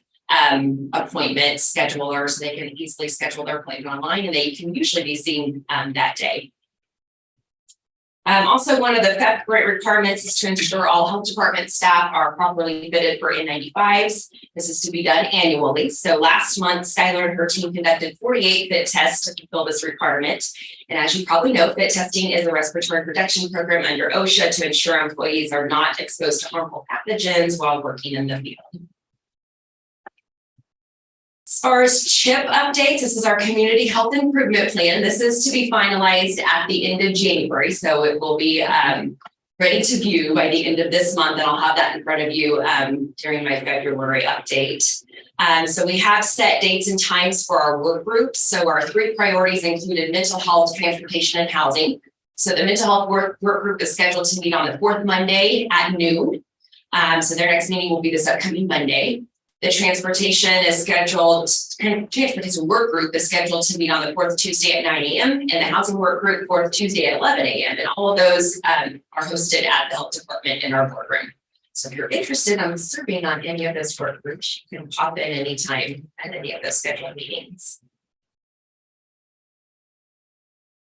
appointment scheduler, so they can easily schedule their appointment online, and they can usually be seen that day. Also, one of the PEP grant requirements is to ensure all health department staff are properly fitted for N95s. This is to be done annually. So last month, Skylar and her team conducted 48 fit tests to fulfill this requirement. And as you probably know, fit testing is a respiratory protection program under OSHA to ensure employees are not exposed to harmful pathogens while working in the field. As far as CHIP updates, this is our community health improvement plan. This is to be finalized at the end of January. So it will be ready to view by the end of this month. And I'll have that in front of you during my February update. So we have set dates and times for our work groups. So our 3 priorities included mental health, transportation, and housing. So the mental health work group is scheduled to meet on the 4th Monday at noon. So their next meeting will be this upcoming Monday. The transportation work group is scheduled to meet on the 4th Tuesday at 9 a.m. and the housing work group 4th Tuesday at 11 a.m. And all of those are hosted at the health department in our boardroom. So if you're interested in serving on any of those work groups, you can pop in anytime at any of those scheduled meetings.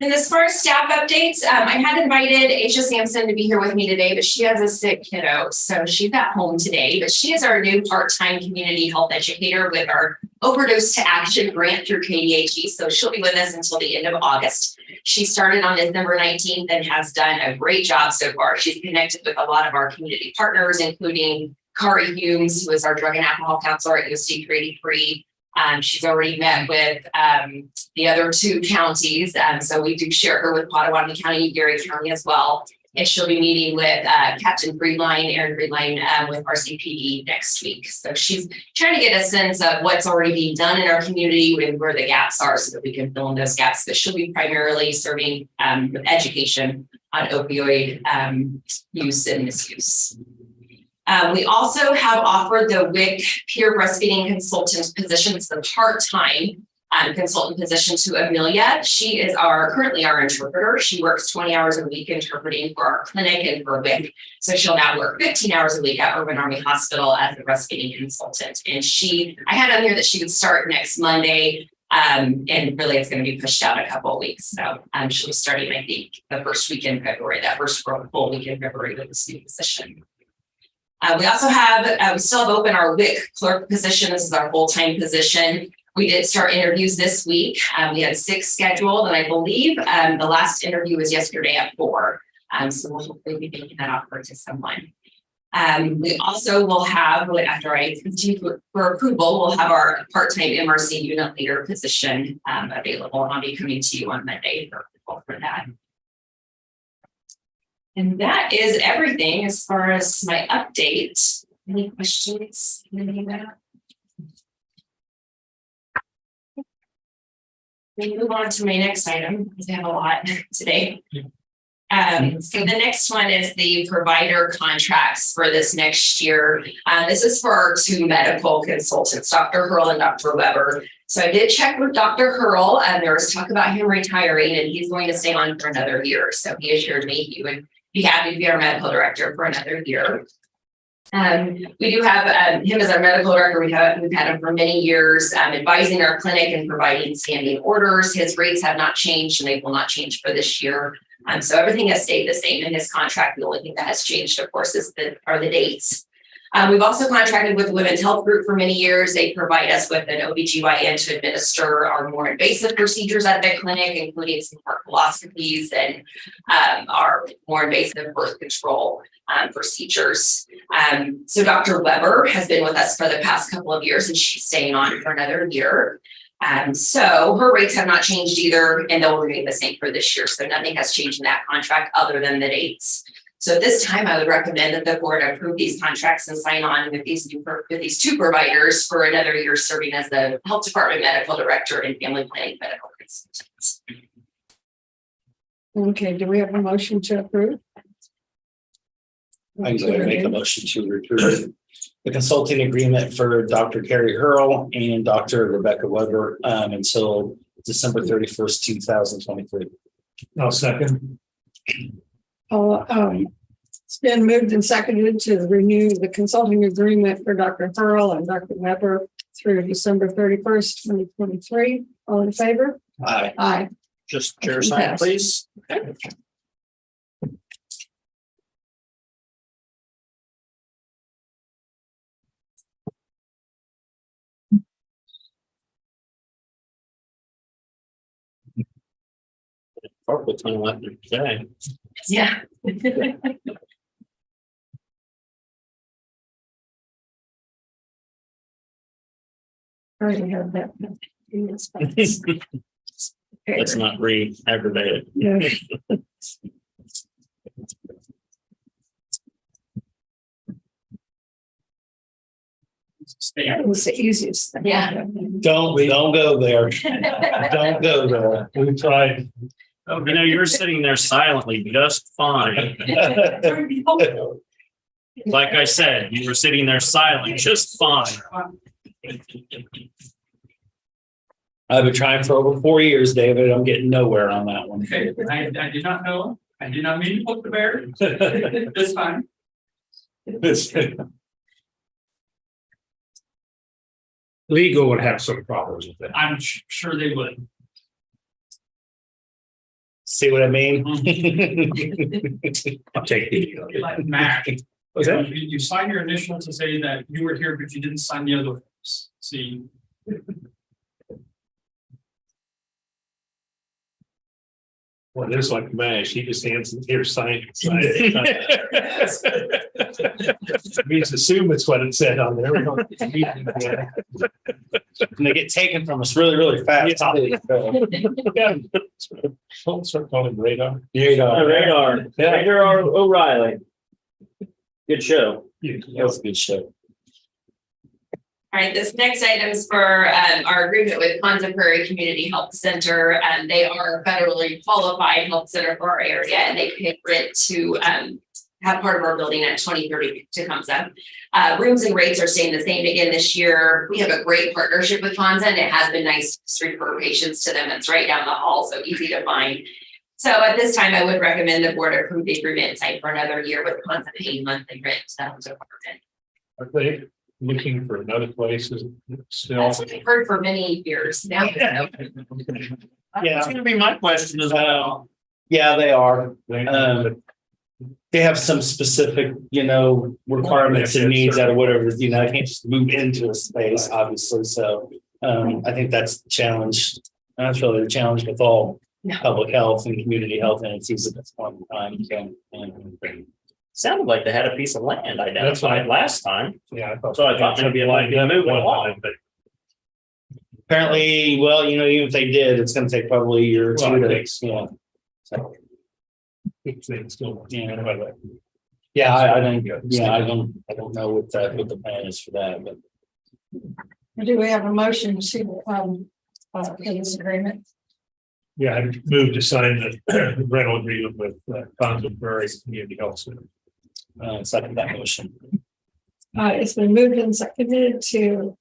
And as far as staff updates, I had invited Aisha Sampson to be here with me today, but she has a sick kiddo, so she's at home today. But she is our new part-time community health educator with our Overdose to Action grant through KDHE. So she'll be with us until the end of August. She started on December 19th and has done a great job so far. She's connected with a lot of our community partners, including Kari Humes, who is our drug and alcohol counselor at USD 383. She's already met with the other 2 counties. So we do share her with Potawatomi County, Geary County as well. And she'll be meeting with Captain Freeline, Aaron Freeline, with RCPD next week. So she's trying to get a sense of what's already being done in our community and where the gaps are so that we can fill in those gaps. But she'll be primarily serving with education on opioid use and misuse. We also have offered the WIC peer breastfeeding consultant position. It's the part-time consultant position to Amelia. She is currently our interpreter. She works 20 hours a week interpreting for our clinic and for WIC. So she'll now work 15 hours a week at Urban Army Hospital as a breastfeeding consultant. And I had on here that she would start next Monday. And really it's going to be pushed out a couple of weeks. So she'll be starting, I think, the first week in February, that first full week in February with this new position. We also have, we still have open our WIC clerk position. This is our full-time position. We did start interviews this week. We had 6 scheduled, and I believe the last interview was yesterday at 4. So we'll hopefully be making that offer to someone. We also will have, after I continue for approval, we'll have our part-time MRC unit leader position available, and I'll be coming to you on Monday for approval for that. And that is everything as far as my update. Any questions? Any of that? We move on to my next item, because I have a lot today. So the next one is the provider contracts for this next year. This is for our 2 medical consultants, Dr. Hurl and Dr. Weber. So I did check with Dr. Hurl, and there was talk about him retiring, and he's going to stay on for another year. So he assured me he would be happy to be our medical director for another year. We do have him as our medical director. We've had him for many years, advising our clinic and providing standing orders. His rates have not changed, and they will not change for this year. So everything has stayed the same in his contract. The only thing that has changed, of course, are the dates. We've also contracted with the Women's Health Group for many years. They provide us with an OBGYN to administer our more invasive procedures at the clinic, including some heart coloscopies and our more invasive birth control procedures. So Dr. Weber has been with us for the past couple of years, and she's staying on for another year. So her rates have not changed either, and they'll remain the same for this year. So nothing has changed in that contract other than the dates. So at this time, I would recommend that the board approve these contracts and sign on with these 2 providers for another year serving as the health department medical director and family planning medical consultant. Okay, do we have a motion to approve? I'm going to make a motion to approve the consulting agreement for Dr. Carrie Hurl and Dr. Rebecca Weber until December 31st, 2023. I'll second. It's been moved and seconded to renew the consulting agreement for Dr. Hurl and Dr. Weber through December 31st, 2023. All in favor? Aye. Aye. Just chair sign, please. Probably time left today. Yeah. Already have that. Let's not re-aggravate it. Yeah. That was the easiest thing. Yeah. Don't go there. Don't go there. We tried. You know, you're sitting there silently just fine. Like I said, you were sitting there silently just fine. I've been trying for over 4 years, David. I'm getting nowhere on that one. Okay, I did not know. I did not mean to poke the bear. That's fine. Legal would have some problems with that. I'm sure they would. See what I mean? I'll take it. Like Mac. What's that? You sign your initial to say that you were here, but you didn't sign the other ones. See. Well, there's like MASH. He just hands here, sign it. We just assume it's what it said on there. We don't- And they get taken from us really, really fast. Yeah. Don't start calling him radar. Radar. Yeah. Radar O'Reilly. Good show. That was a good show. All right, this next item is for our agreement with Ponza Prairie Community Health Center. They are a federally qualified health center for our area, and they pay rent to have part of our building at 2030 Tecumseh. Rooms and rates are staying the same again this year. We have a great partnership with Ponza, and it has been nice to refer patients to them. It's right down the hall, so easy to find. So at this time, I would recommend the board approve the agreement and sign for another year with Ponza paying monthly rent to the health department. Are they looking for another place still? That's what I've heard for many years now. Yeah. That's gonna be my question as well. Yeah, they are. They have some specific, requirements and needs out of whatever, I can't just move into a space, obviously. So I think that's the challenge. That's really the challenge with all public health and community health entities at this point in time. Sounded like they had a piece of land identified last time. Yeah. So I thought maybe it might be moving along, but Apparently, well, you know, even if they did, it's gonna take probably a year or two to, yeah. So, yeah, I think, yeah, I don't know what the plan is for that, but. Do we have a motion to, pay this agreement? Yeah, I moved to sign the rental agreement with Conklin Prairie Community Health Center. Second that motion. It's been moved and seconded to,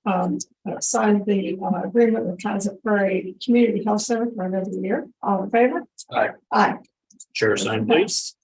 sign the, agreement with Kansas Prairie Community Health Center for another year. All in favor? Aye. Aye. chair sign, please.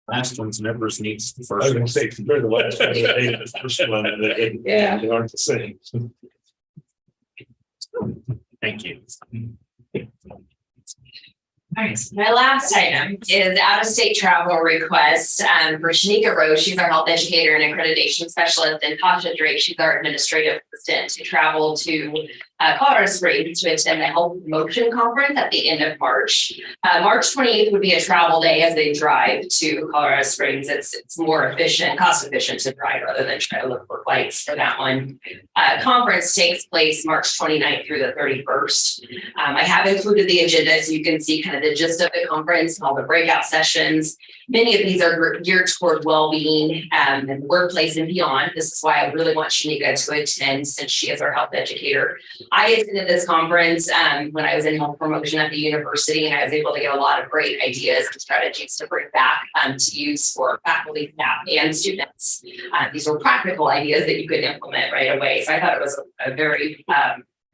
Last one's never as neat as the I was first gonna one. say, compared to the last one, the first one, Yeah. they aren't the same. Thank you. All right, so my last item is out-of-state travel request for Shanika Rose. She's our health educator and accreditation specialist, and Tasha Drake, she's our administrative assistant, to travel to Colorado Springs to attend the Health Promotion Conference at the end of March. March 28th would be a travel day as they drive to Colorado Springs. It's more efficient, cost efficient to drive rather than try to look for flights for that one. Conference takes place March 29th through the 31st. I have included the agenda so you can see kind of the gist of the conference and all the breakout sessions. Many of these are geared toward well-being and the workplace and beyond. This is why I really want Shanika to attend, since she is our health educator. I attended this conference when I was in health promotion at the university, and I was able to get a lot of great ideas and strategies to bring back to use for faculty, staff, and students. These were practical ideas that you could implement right away. So I thought it was a very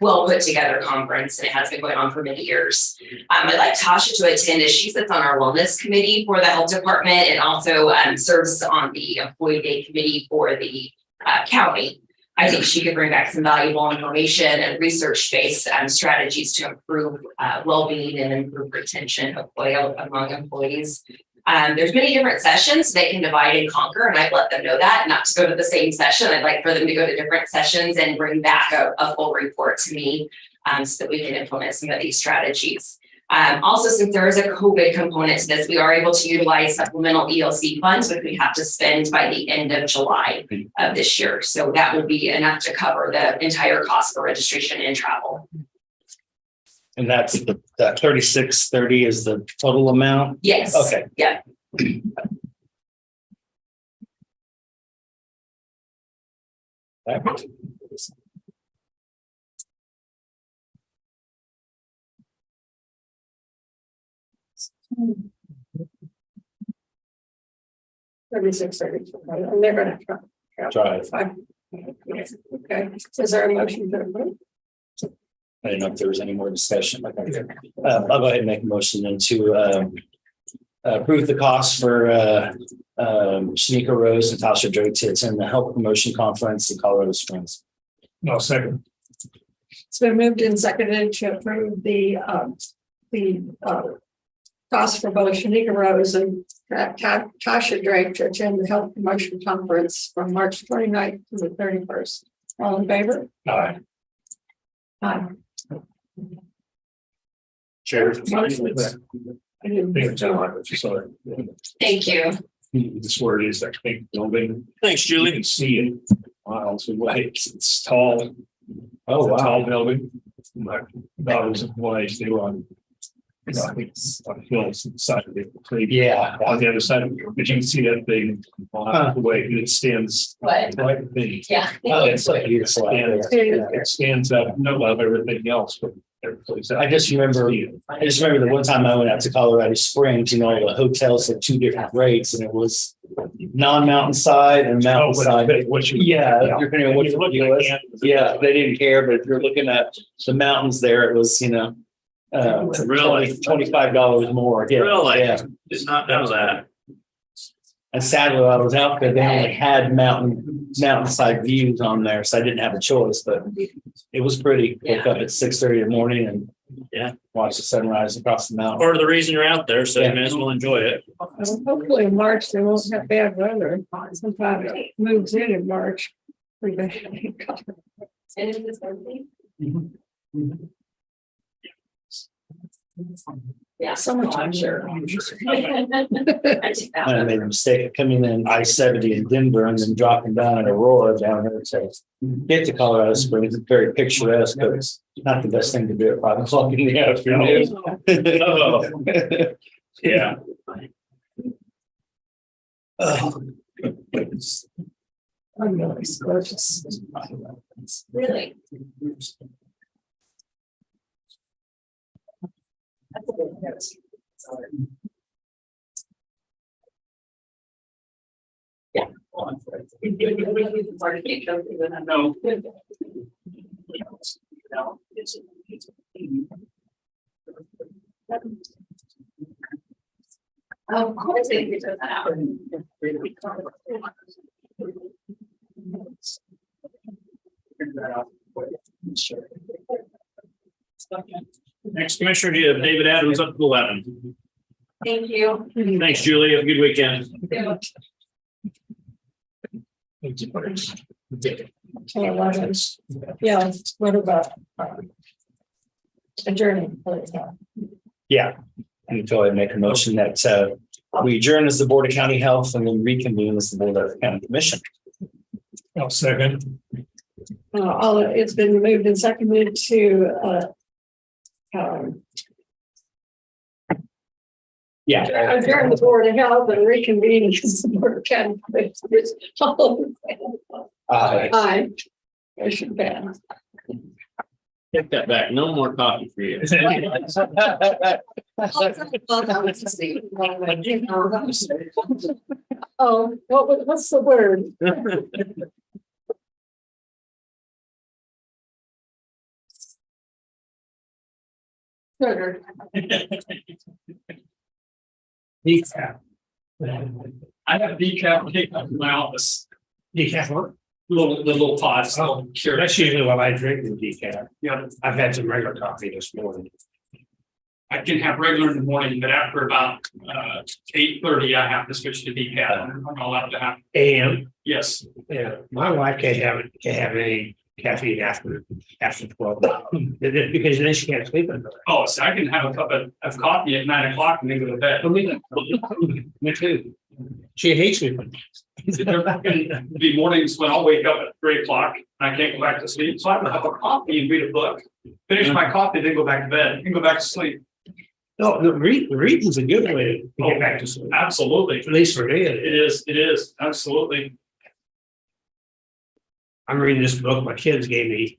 well put together conference, and it has been going on for many years. I'd like Tasha to attend, as she sits on our wellness committee for the health department and also serves on the employee day committee for the county. I think she could bring back some valuable information and research-based strategies to improve well-being and improve retention among employees. There's many different sessions they can divide and conquer, and I've let them know that, not to go to the same session. I'd like for them to go to different sessions and bring back a full report to me so that we can implement some of these strategies. Also, since there is a COVID component to this, we are able to utilize supplemental ELC funds, which we have to spend by the end of July of this year. So that will be enough to cover the entire cost for registration and travel. And that's that 3630 is the total amount? Yes. Okay. Yeah. $36.30, and they're gonna try. Drive. Okay, so is there a motion to approve? I didn't know if there was any more discussion. I'll go ahead and make a motion then to approve the cost for Shanika Rose and Tasha Drake to attend the Health Promotion Conference in Colorado Springs. No, second. It's been moved and seconded to approve the cost for both Shanika Rose and Tasha Drake to attend the Health Promotion Conference from March 29th to the 31st. All in favor? Aye. Aye. Chair. I didn't- Sorry. Thank you. This word is, I think, building. Thanks, You Julie. can see it miles away. It's tall. Oh, It's a wow. tall building. My daughters and wives, they were on, I think it's on the hills side of it. Yeah. On the other side of it, but you can see that thing miles away. It stands What? quite big. Yeah. Oh, it's like beautiful. And it stands out above everything else, but I just remember the one time I went out to Colorado Springs, you know, the hotels had two different rates and it was non-mountainside and mountainside. Yeah, depending on what you're looking at. Yeah, they didn't care, but if you're looking at the mountains there, it was, you know, Really? $25 more. Yeah, Really? Yeah. Did not know that. And sadly, I was out there, they only had mountainside views on there, so I didn't have a choice, but it was pretty. Woke up at 6:30 in the morning and watch the sunrise across the mountain. Part of the reason you're out there, so you may as well enjoy it. Hopefully in March, they won't have bad weather. Sometimes it moves in March. Yeah. Summertime, sure. I made a mistake of coming in I-70 in Denver and then dropping down in Aurora down there to get to Colorado Springs. It's very picturesque, but it's not the best thing to do at 5 o'clock in the afternoon. Oh. Yeah. Oh. I know, it's gorgeous. Really? Yeah. No. Of course, they figured that out. Next commissioner, you have David Adams up to 11. Thank you. Thanks, Julie. Have a good weekend. Yeah, what about? Adjourning. Yeah, and go ahead and make a motion that we adjourn as the Board of County Health and then reconvene as the Board of County Commission. I'll second. It's been moved and seconded to adjourn the Board of Health and reconvene as the Board of County Commissioners. Aye. Motion passed. Take that back. No more coffee for you. Oh, what's the word? Sugar. Decaf. I have decaf cake up in my office, Decaf what? the little pods. Oh, Sure. That's usually what I drink in decaf. Yeah, I've had some regular coffee this morning. I can have regular in the morning, but after about 8:30, I have to switch to decaf. I'm allowed to have, AM. yes. Yeah, my wife can't have any caffeine after 12. Because then she can't sleep at night. Oh, so I can have a cup of coffee at 9 o'clock and then go to bed. Me too. She hates me. There can be mornings when I'll wake up at 3 o'clock and I can't go back to sleep. So I have to have a coffee and read a book, finish my coffee, then go back to bed and go back to sleep. No, reading's a good way to get back to sleep. Absolutely. At least for me, It is, absolutely. I'm reading this book my kids gave me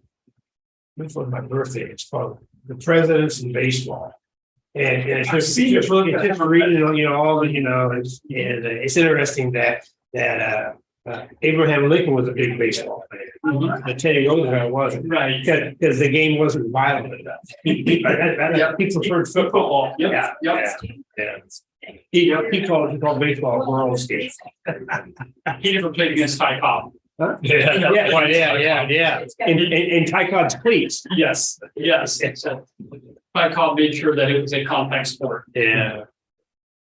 before my birthday. It's called The Presidents in Baseball. And it's just reading, all the, it's interesting that Abraham Lincoln was a big baseball fan. But Teddy Roosevelt wasn't. Right. Because the game wasn't violent enough. He preferred football. Yeah. He called baseball a world's game. He never played against Ty Cobb. Huh? Yeah. In Ty Cobb's cleats. Yes. Ty Cobb made sure that it was a contact sport. Yeah.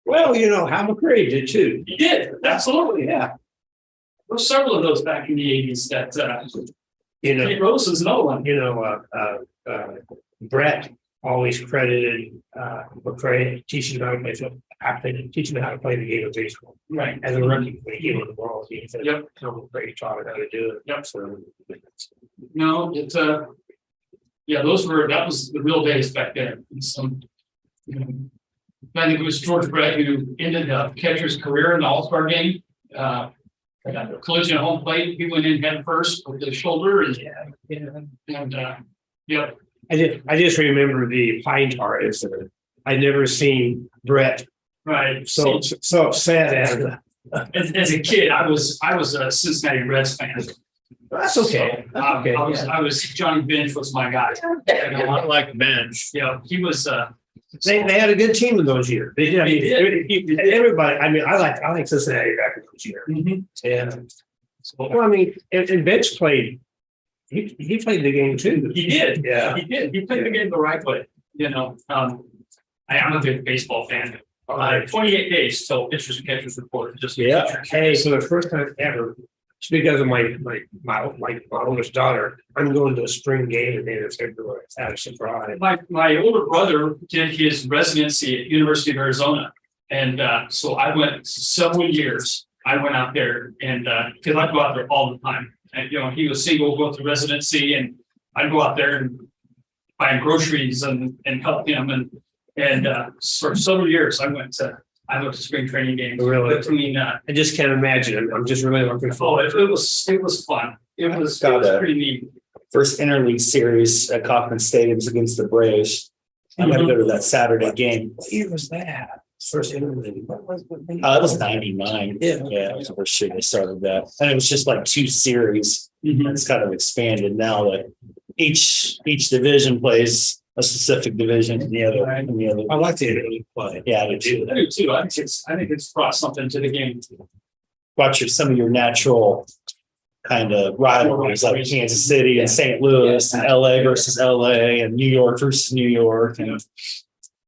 Well, Hal McRae did too. He did, absolutely. Yeah. There were several of those back in the 80s that Pete Rose is another one. Brett always credited McRae teaching him how to play the game of baseball. Right. As a rookie, when he came on the ball, he said, Yep. McRae taught him how to do it. Yep. So, No, it's that was the real days back then. I think it was George Brett who ended the catcher's career in the All-Star game. Collision at home plate, he went in head first with his shoulder and I just remember the pine tar incident. I'd never seen Brett Right. so upset As a kid, I was a Cincinnati Reds fan. That's okay. So, Okay. I was Johnny Bench was my guy. I like bench. Yeah, he was They had a good team in those years. They did. I mean, They everybody. I mean, I like Cincinnati back in those years. Mhm. Yeah. Well, I mean, and Bench played. He played the game too. He did. Yeah. He did. He played the game the right way. I'm a big baseball fan. 28 days till pitchers and catchers report. Just Yeah. Hey, so the first time ever, it's because of my oldest daughter, I'm going to a spring game at the end of February. Out of surprise. My older brother did his residency at University of Arizona. And so I went several years. I went out there and because I'd go out there all the time. And he was single, go through residency, and I'd go out there and buy groceries and help him. And for several years I went to spring training games. Really? Between I just can't imagine. I'm just really looking forward. it was fun. It was pretty neat. First interleague series at Kauffman Stadium's against the Braves. I gotta go to that Saturday game. What year was that? First interleague. It was 99. Yeah, it was the first year they started that. And it was just like 2 series. It's kind of expanded now that each division plays a specific division and the other. I like the interleague play. Yeah, I do too. I do too. I think it's brought something to the game. Watch some of your natural kind of rivalries like Kansas City and St. Louis and LA versus LA and New York versus New York and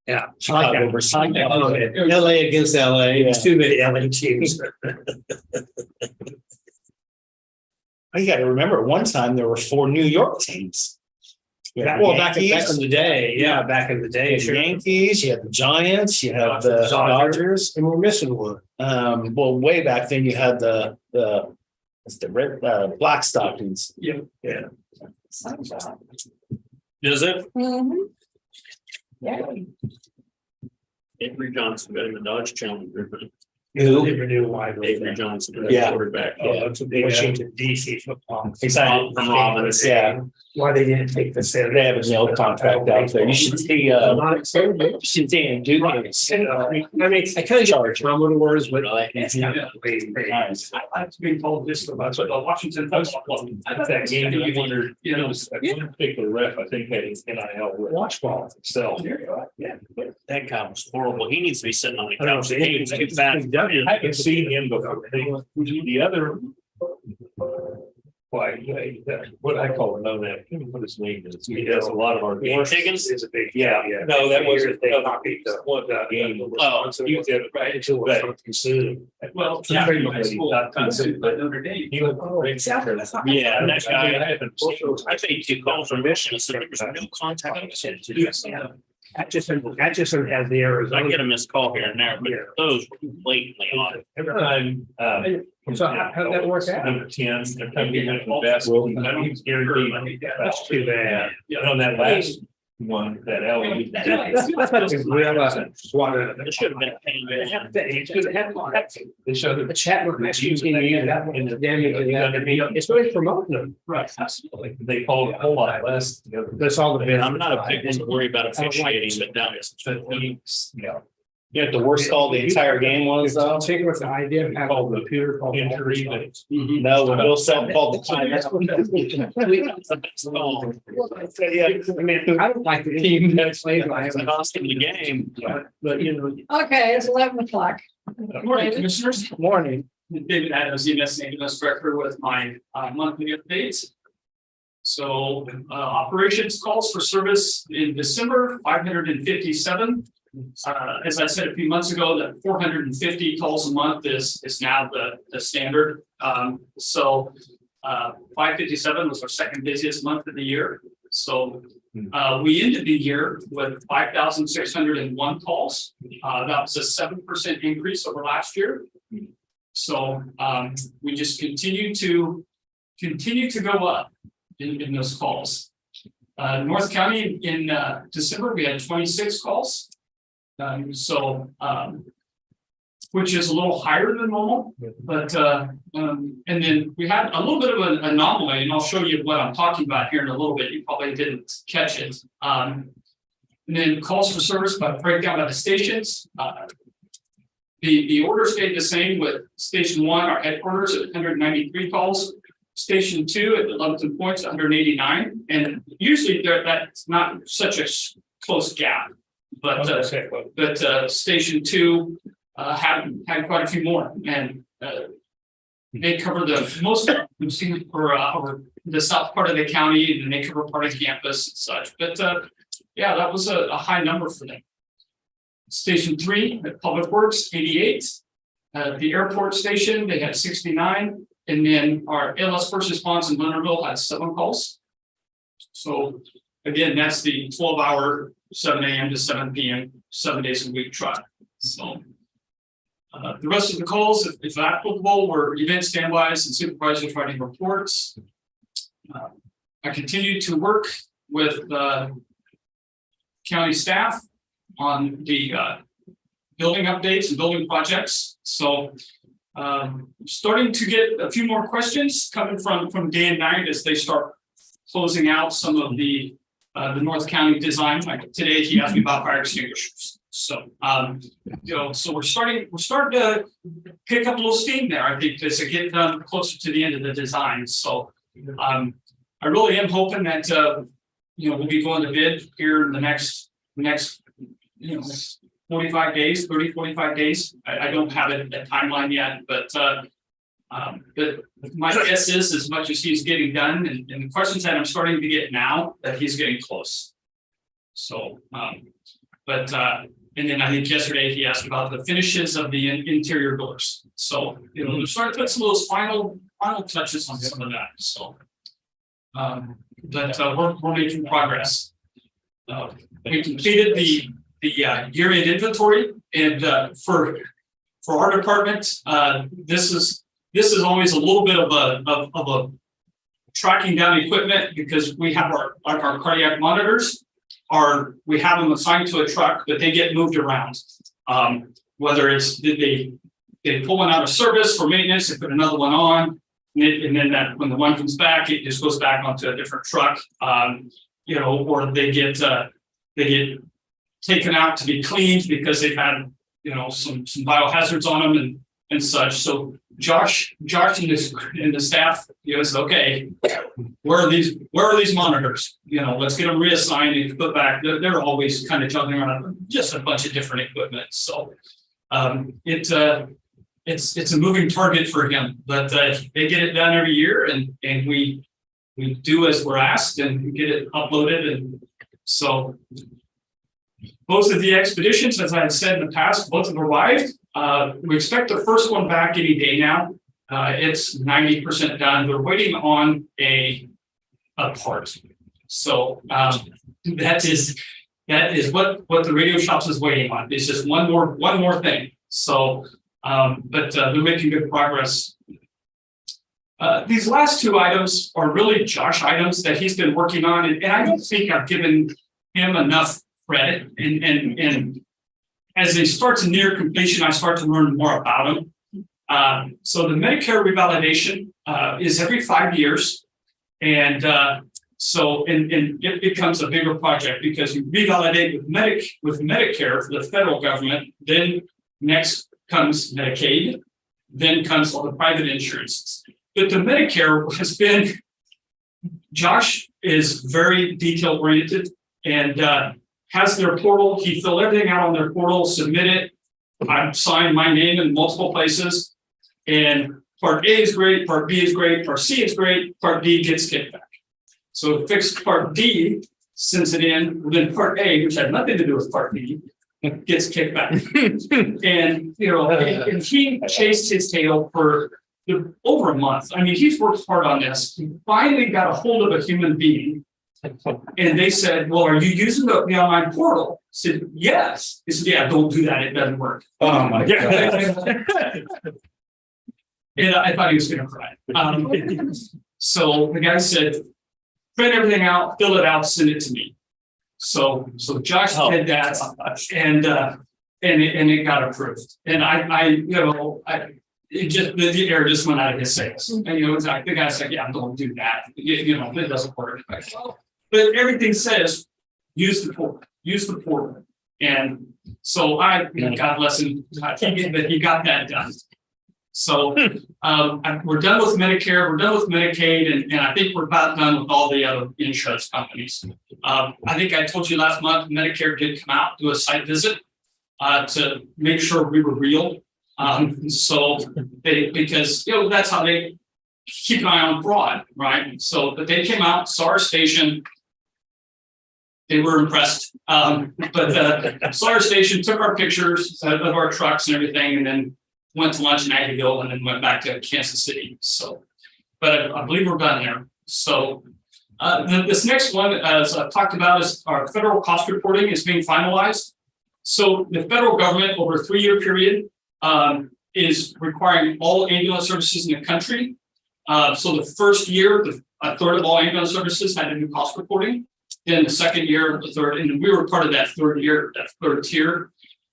Yeah. Chicago versus LA against LA. There's too many LA teams. You got to remember, at one time there were 4 New York teams. Well, back in the day, yeah, back in the day, The Yankees, you had the Giants, you have the Dodgers, and we're missing one. well, way back then you had the red Black Stockings. Yeah. Yeah. Is it? Mhm. Yeah. Avery Johnson got in the Dodge Challenger. Who? Never knew why. Avery Johnson, Yeah. quarterback. Oh, that's a big Washington DC football. Exactly. From Robbins. Yeah. Why they didn't take the Senate. They have a no contract out there. You should see, I'm not excited. you should see him do I this. mean, I kind of charge common words, but it's not. Nice. I like to be told this about the Washington Football Club. I thought that game, you wondered, One particular ref, I think, had his NIL with Watch ball. itself. Yeah. That guy was horrible. He needs to be sitting on the I know, couch. so He was too fat. I haven't seen him before. The other. Why, what I call it, know that, I can't remember what his name is. He does a lot of our. Higgins is a big. Yeah, no, that wasn't. They copied the. One game. Oh, You did, right, Until it was something soon. Well, Yeah. high school, but Notre Dame. He was great. Yeah, that guy, I haven't seen him. I paid 2 calls from Michigan, so there was no contact. Atchison has the I Arizona. get a missed call here and there, but those were blatantly on. Every time, So how'd that work out? Number 10, they're coming in at the best. I mean, he's guaranteed. That's too bad. And on that last one, that LA. That's a real, SWAT. It should have been a pain. They showed The chat room, that's using that one. It's really promoting them. Right, absolutely. They called a whole lot less. That's all the. I'm not a big one to worry about officiating, but down Yeah. You know what the worst call the entire game was though? Taking with the idea of having a computer called. Injury, but No, when Bill Self called the time. That's what. I mean, I don't like the team that's late. costing the game. But you know. Okay, it's 11:00. Good morning, commissioners. Morning. David Adams, EMS Maintenance Director with my monthly updates. So operations calls for service in December, 557. As I said a few months ago, that 450 calls a month is now the standard. So 557 was our second busiest month of the year. So we ended the year with 5,601 calls. That was a 7% increase over last year. So we just continue to go up in those calls. North County in December, we had 26 calls. which is a little higher than normal, but, and then we had a little bit of an anomaly, and I'll show you what I'm talking about here in a little bit. You probably didn't catch it. And then calls for service by breakdown by the stations. The order stayed the same with station 1, our headquarters, at 193 calls. Station 2 at 11 points, 189, and usually that's not such a close gap. But station 2 had quite a few more, and they cover the most for the south part of the county, and they cover part of campus and such. But yeah, that was a high number for them. Station 3 at Public Works, 88. The airport station, they had 69. And then our ALS first response in Leonardville had 7 calls. So again, that's the 12-hour, 7 a.m. to 7 p.m., 7 days a week truck. So the rest of the calls, if applicable, were event standbys and supervisors writing reports. I continue to work with county staff on the building updates and building projects. So starting to get a few more questions coming from day and night as they start closing out some of the North County design. Like today, he asked me about fire extinguishers. So so we're starting to pick up a little steam there. I think as it get done closer to the end of the design. So I really am hoping that we'll be going to bid here in the next 45 days, 45 days. I don't have a timeline yet, but my guess is as much as he's getting done and the questions that I'm starting to get now that he's getting close. So, and then I think yesterday he asked about the finishes of the interior doors. So, they're starting to put some of those final touches on some of that. So, we're making progress. We completed the year-end inventory, and for our department, this is always a little bit of a tracking down equipment because we have our cardiac monitors. We have them assigned to a truck, but they get moved around. Whether it's they pull one out of service for maintenance, they put another one on, and then when the one comes back, it just goes back onto a different truck. Or they get taken out to be cleaned because they've had some biohazards on them and such. So Josh and the staff said, okay, where are these monitors? Let's get them reassigned and put back. They're always kind of juggling around just a bunch of different equipment. So it's a moving target for him, but they get it done every year, and we do as we're asked, and we get it uploaded. And so both of the expeditions, as I had said in the past, both have arrived. We expect the first one back any day now. It's 90% done. They're waiting on a part. So that is what the radio shops is waiting on. It's just one more thing. So, but they're making good progress. These last 2 items are really Josh items that he's been working on, and I don't think I've given him enough credit. And as they start to near completion, I start to learn more about them. So the Medicare revalidation is every 5 years, and so it becomes a bigger project because you revalidate with Medicare for the federal government. Then next comes Medicaid, then comes all the private insurances. But the Medicare has been, Josh is very detail oriented and has their portal. He filled everything out on their portal, submit it. I've signed my name in multiple places. And part A is great, part B is great, part C is great, part D gets kicked back. So fixed part D, sends it in, then part A, which had nothing to do with part B, gets kicked back. And and he chased his tail for over a month. I mean, he's worked hard on this. He finally got a hold of a human being. And they said, well, are you using the online portal? I said, yes. He said, yeah, don't do that. It doesn't work. Oh my God. And I thought he was going to cry. So the guy said, print everything out, fill it out, send it to me. So Josh did that. and it got approved. And it just, the air just went out of his sails. And, it's like, the guy's like, yeah, don't do that. It doesn't work. Like, well, but everything says, use the portal. And so God bless him, that he got that done. So we're done with Medicare, we're done with Medicaid, and I think we're about done with all the other insurance companies. I think I told you last month, Medicare did come out, do a site visit to make sure we were real. Because that's how they keep an eye on fraud, right? So, but they came out, saw our station. They were impressed. But saw our station, took our pictures of our trucks and everything, and then went to lunch in Aggieville and then went back to Kansas City. So, but I believe we're done there. So this next one, as I've talked about, is our federal cost reporting is being finalized. So the federal government over a 3-year period is requiring all ambulance services in the country. So the first year, a third of all ambulance services had to do cost reporting. Then the second year, the third, and we were part of that third year, that third tier.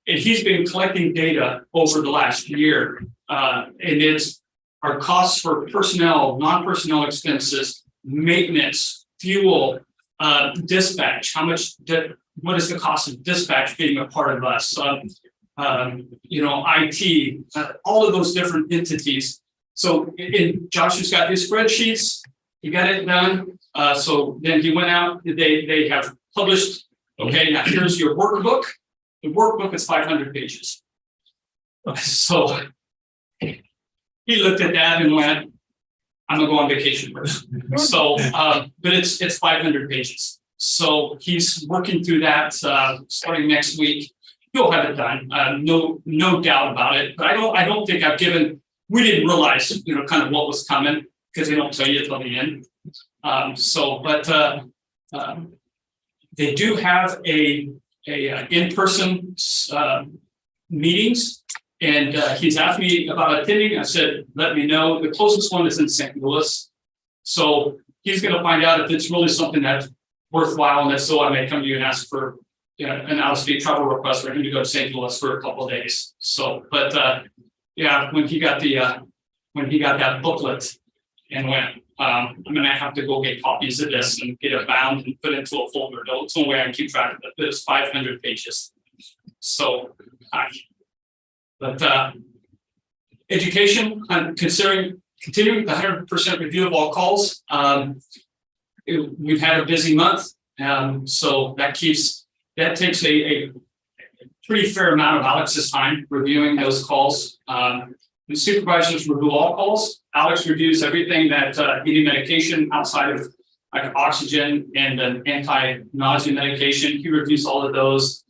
And he's been collecting data over the last year. And it's our costs for personnel, non-personnel expenses, maintenance, fuel, dispatch, what is the cost of dispatch being a part of us? IT, all of those different entities. So Josh has got his spreadsheets, he got it done. So then he went out, they have published, okay, now here's your workbook. The workbook is 500 pages. So he looked at that and went, I'm gonna go on vacation first. So, but it's 500 pages. So he's working through that starting next week. He'll have it done, no doubt about it. But I don't think we didn't realize, kind of what was coming because they don't tell you until the end. They do have a in-person meetings, and he's asked me about attending. I said, let me know. The closest one is in St. Louis. So he's going to find out if it's really something that's worthwhile, and if so, I may come to you and ask for an out-of-state travel request for him to go to St. Louis for a couple of days. So, but when he got that booklet and went, I'm gonna have to go get copies of this and get it bound and put it into a folder. It's the only way I can keep track of it. There's 500 pages. So, education, I'm continuing the 100% review of all calls. We've had a busy month, so that takes a pretty fair amount of Alex's time reviewing those calls. The supervisors review all calls. Alex reviews everything that any medication outside of like oxygen and an anti-nausea medication. He reviews all of those,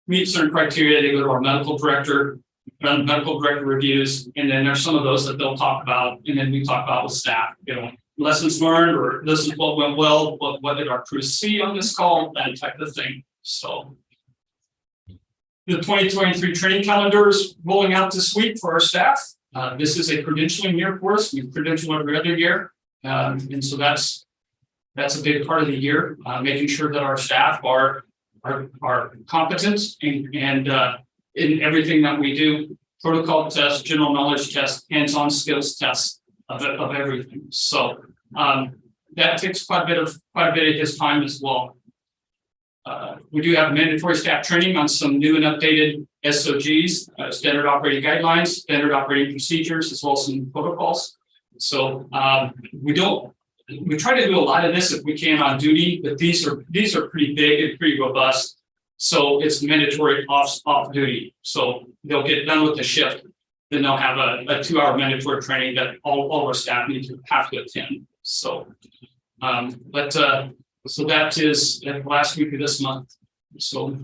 meet certain criteria. They go to our medical director. Medical director reviews, and then there's some of those that they'll talk about, and then we talk about with staff. Lessons learned, or this is what went well. What did our crews see on this call? That type of thing. So. The 2023 training calendar is rolling out this week for our staff. This is a credentialing year for us. We credential every other year. And so that's a big part of the year, making sure that our staff are competent and in everything that we do, protocol tests, general knowledge tests, hands-on skills tests of everything. So that takes quite a bit of his time as well. We do have mandatory staff training on some new and updated SOGs, standard operating guidelines, standard operating procedures, as well as some protocols. So we try to do a lot of this if we can on duty, but these are pretty big and pretty robust. So it's mandatory off duty. So they'll get done with the shift, then they'll have a 2-hour mandatory training that all our staff have to attend. So, so that is the last week of this month. So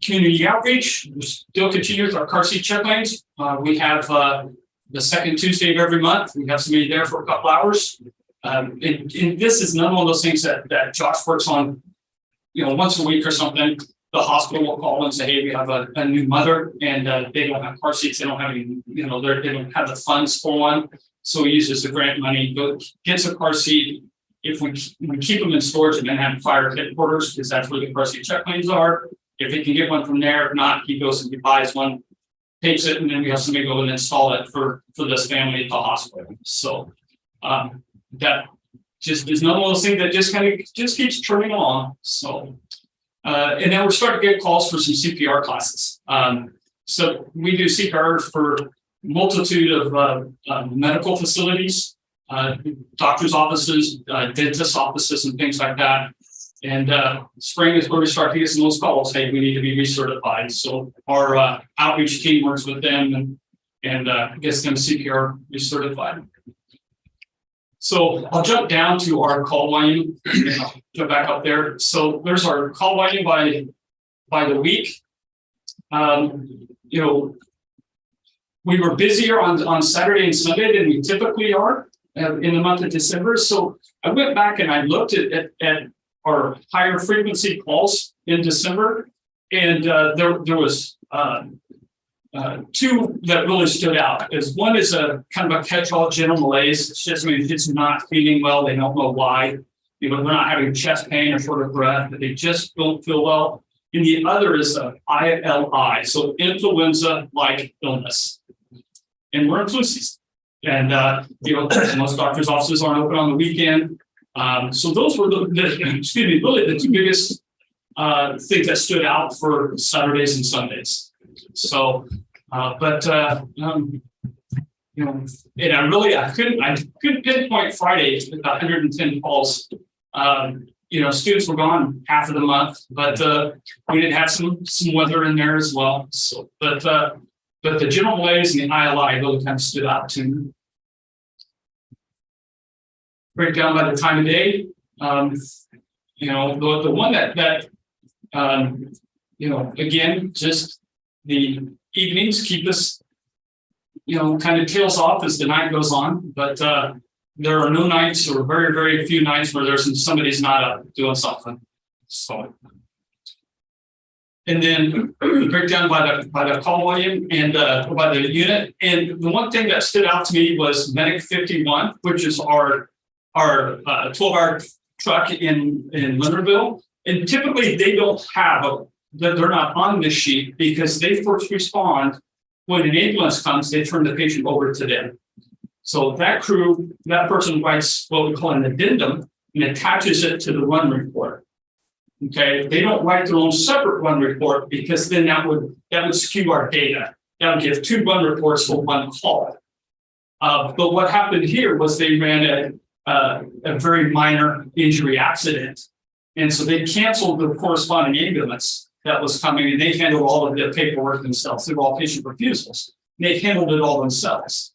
community outreach still continues our car seat check lanes. We have the second Tuesday of every month. We have somebody there for a couple hours. And this is another one of those things that Josh works on, once a week or something. The hospital will call and say, hey, we have a new mother and they don't have car seats. They don't have any, they don't have the funds for one. So he uses the grant money, gets a car seat. If we keep them in storage and then have fire headquarters, because that's where the car seat check lanes are, if he can get one from there, if not, he goes and he buys one, takes it, and then we have somebody go and install it for this family at the hospital. So that just is one of those things that just keeps turning along. So and then we're starting to get calls for some CPR classes. So we do CPR for multitude of medical facilities, doctor's offices, dentist offices, and things like that. And spring is where we start to get some of those calls. Hey, we need to be recertified. So our outreach team works with them and gets them CPR recertified. So I'll jump down to our call volume and I'll jump back up there. So there's our call volume by the week. You know, we were busier on Saturday and Sunday than we typically are in the month of December. So I went back and I looked at our higher frequency calls in December, and there was two that really stood out. One is a kind of a catch-all general malaise. It's just when kids are not feeling well, they don't know why. You know, they're not having chest pain or short of breath, but they just don't feel well. And the other is a ILI, so influenza-like illness. And we're in flu season. And you know, most doctors' offices aren't open on the weekend. So those were really the two biggest things that stood out for Saturdays and Sundays. So, you know, and I couldn't pinpoint Friday with 110 calls. You know, students were gone half of the month, but we did have some weather in there as well. So, but the general malaise and the ILI really kind of stood out to me. Breakdown by the time of day. You know, the one that you know, again, just the evenings keep us, you know, kind of tails off as the night goes on. But there are no nights, or very, very few nights, where somebody's not up doing something. So, and then breakdown by the call volume and by the unit. And the one thing that stood out to me was Medic 51, which is our 12-hour truck in Leonardville. And typically they don't have they're not on this sheet because they first respond when an ambulance comes. They turn the patient over to them. So that person writes what we call an addendum and attaches it to the run report. Okay, they don't write their own separate run report because then that would skew our data. That would give two run reports for one call. But what happened here was they ran a very minor injury accident. And so they canceled the corresponding ambulance that was coming, and they handled all of the paperwork themselves. They were all patient refusals. They handled it all themselves.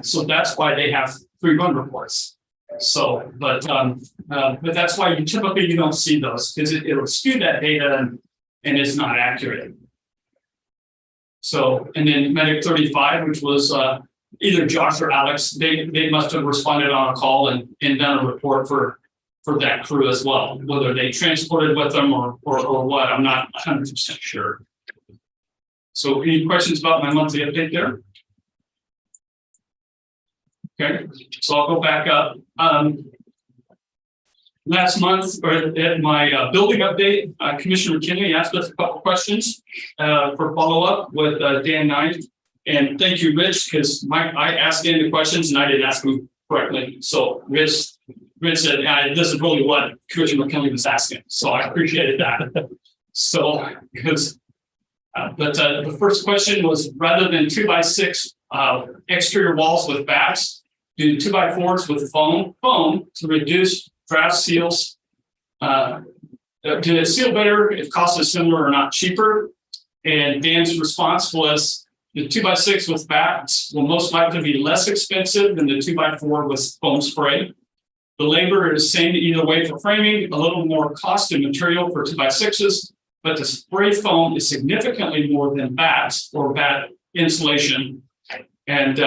So that's why they have 3 run reports. So, but that's why you typically don't see those, because it'll skew that data and it's not accurate. So, and then Medic 35, which was either Josh or Alex, they must have responded on a call and done a report for that crew as well. Whether they transported with them or what, I'm not 100% sure. So any questions about my monthly update there? Okay, so I'll go back up. Last month, or at my building update, Commissioner McKinley asked us a couple questions for follow-up with Dan Knight. And thank you, Rich, because I asked Dan the questions and I didn't ask them correctly. So Rich said, this is really what Commissioner McKinley was asking. So I appreciated that. So, because, but the first question was, rather than 2x6 exterior walls with backs, do 2x4s with foam to reduce draft seals. Did it seal better if cost is similar or not cheaper? And Dan's response was, the 2x6 with backs will most likely be less expensive than the 2x4 with foam spray. The labor is the same either way for framing, a little more cost and material for 2x6s, but the spray foam is significantly more than bats or bat insulation. And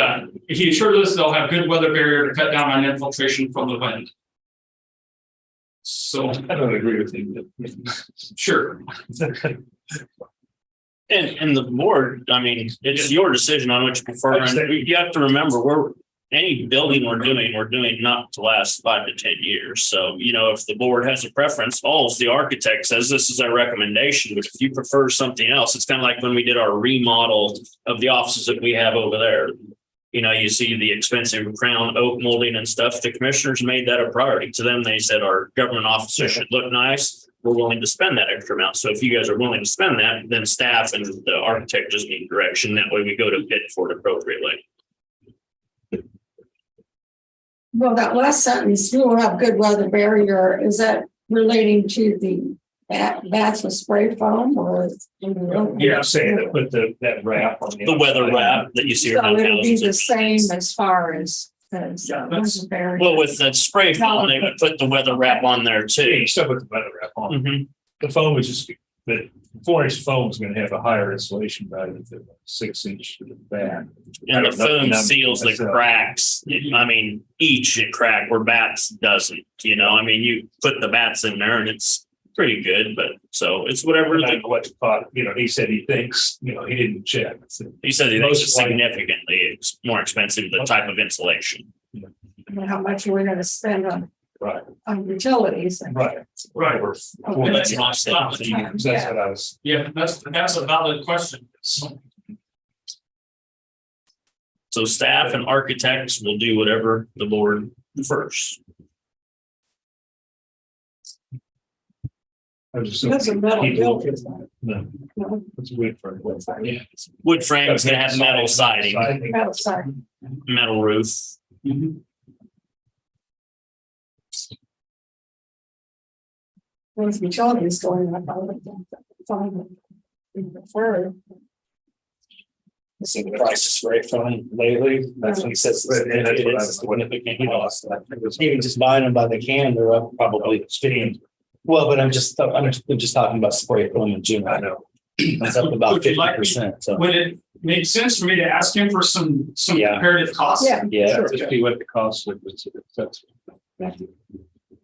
he assured us they'll have good weather barrier to cut down on infiltration from the wind. So I don't agree with you. Sure. And the board, I mean, it's your decision on which you prefer. And you have to remember, any building we're doing not to last 5 to 10 years. So, if the board has a preference, the architect says this is our recommendation, but if you prefer something else, it's kind of like when we did our remodel of the offices that we have over there. You see the expensive crown oak molding and stuff. The commissioners made that a priority to them. They said our government offices should look nice. We're willing to spend that extra amount. So if you guys are willing to spend that, then staff and the architect just need direction. That way we go to bid for it appropriately. Well, that last sentence, you will have good weather barrier, is that relating to the bats with spray foam or? Yeah, saying that put that wrap on The weather wrap that you see So around it'll be houses. the same as far as. Barrier. Well, with the spray foam, they would put the weather wrap on there too. You still put the weather wrap on. Mhm. The foam is just, the 4-inch foam is gonna have a higher insulation value than 6-inch back. And the foam seals the cracks. I mean, each crack where bats doesn't, you put the bats in there and it's pretty good, but so it's whatever. I don't know what you thought, he said he thinks, he didn't check. He said it was significantly more expensive, the type of insulation. How much we're gonna spend Right, on utilities. right. Right. Well, that's what I was. Yeah, that's a valid question. So, So staff and architects will do whatever the board prefers. That's a metal building. No, No, it's wood for. Yeah. Wood frame is gonna have metal siding, metal side. metal roof. Those utilities going up. I would think that's fine. Prefer. You see the price of spray foam lately, that's when he says. It is a significant cost. Even just buying them by the can, they're up probably 15. Well, but I'm just talking about spray foam in general. I know. It's up about Would you like me- 50%, so. would it make sense for me to ask him for some Yeah. comparative costs? Yeah. Yeah, Just see what the cost would be.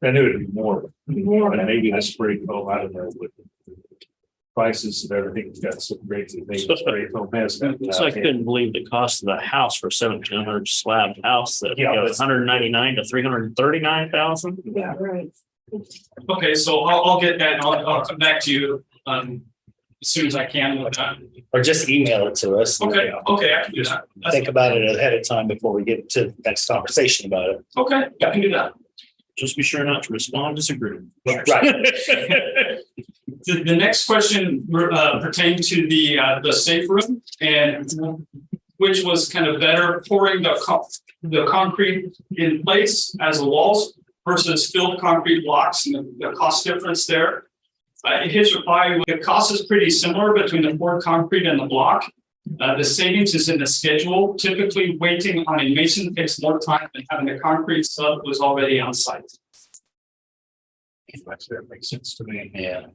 I knew it'd be more, but maybe the spray foam, I don't know, with prices and everything's got some great, spray foam has. So I couldn't believe the cost of the house for 1,700 slab house that Yeah, goes 199 to 339,000. Yeah, right. Okay, so I'll get that, and I'll come back to you, as soon as I can with that. or just email it to us. Okay, I can do that. Think about it ahead of time before we get to the next conversation about it. Okay, I can do that. Just be sure not to respond, disagree. Right. The next question pertained to the safe room, and which was kind of better pouring the concrete in place as the walls versus filled concrete blocks, and the cost difference there. His reply, the cost is pretty similar between the poured concrete and the block. The savings is in the schedule. Typically, waiting on a mason takes more time than having a concrete sub was already on site. That makes sense to me. Yeah.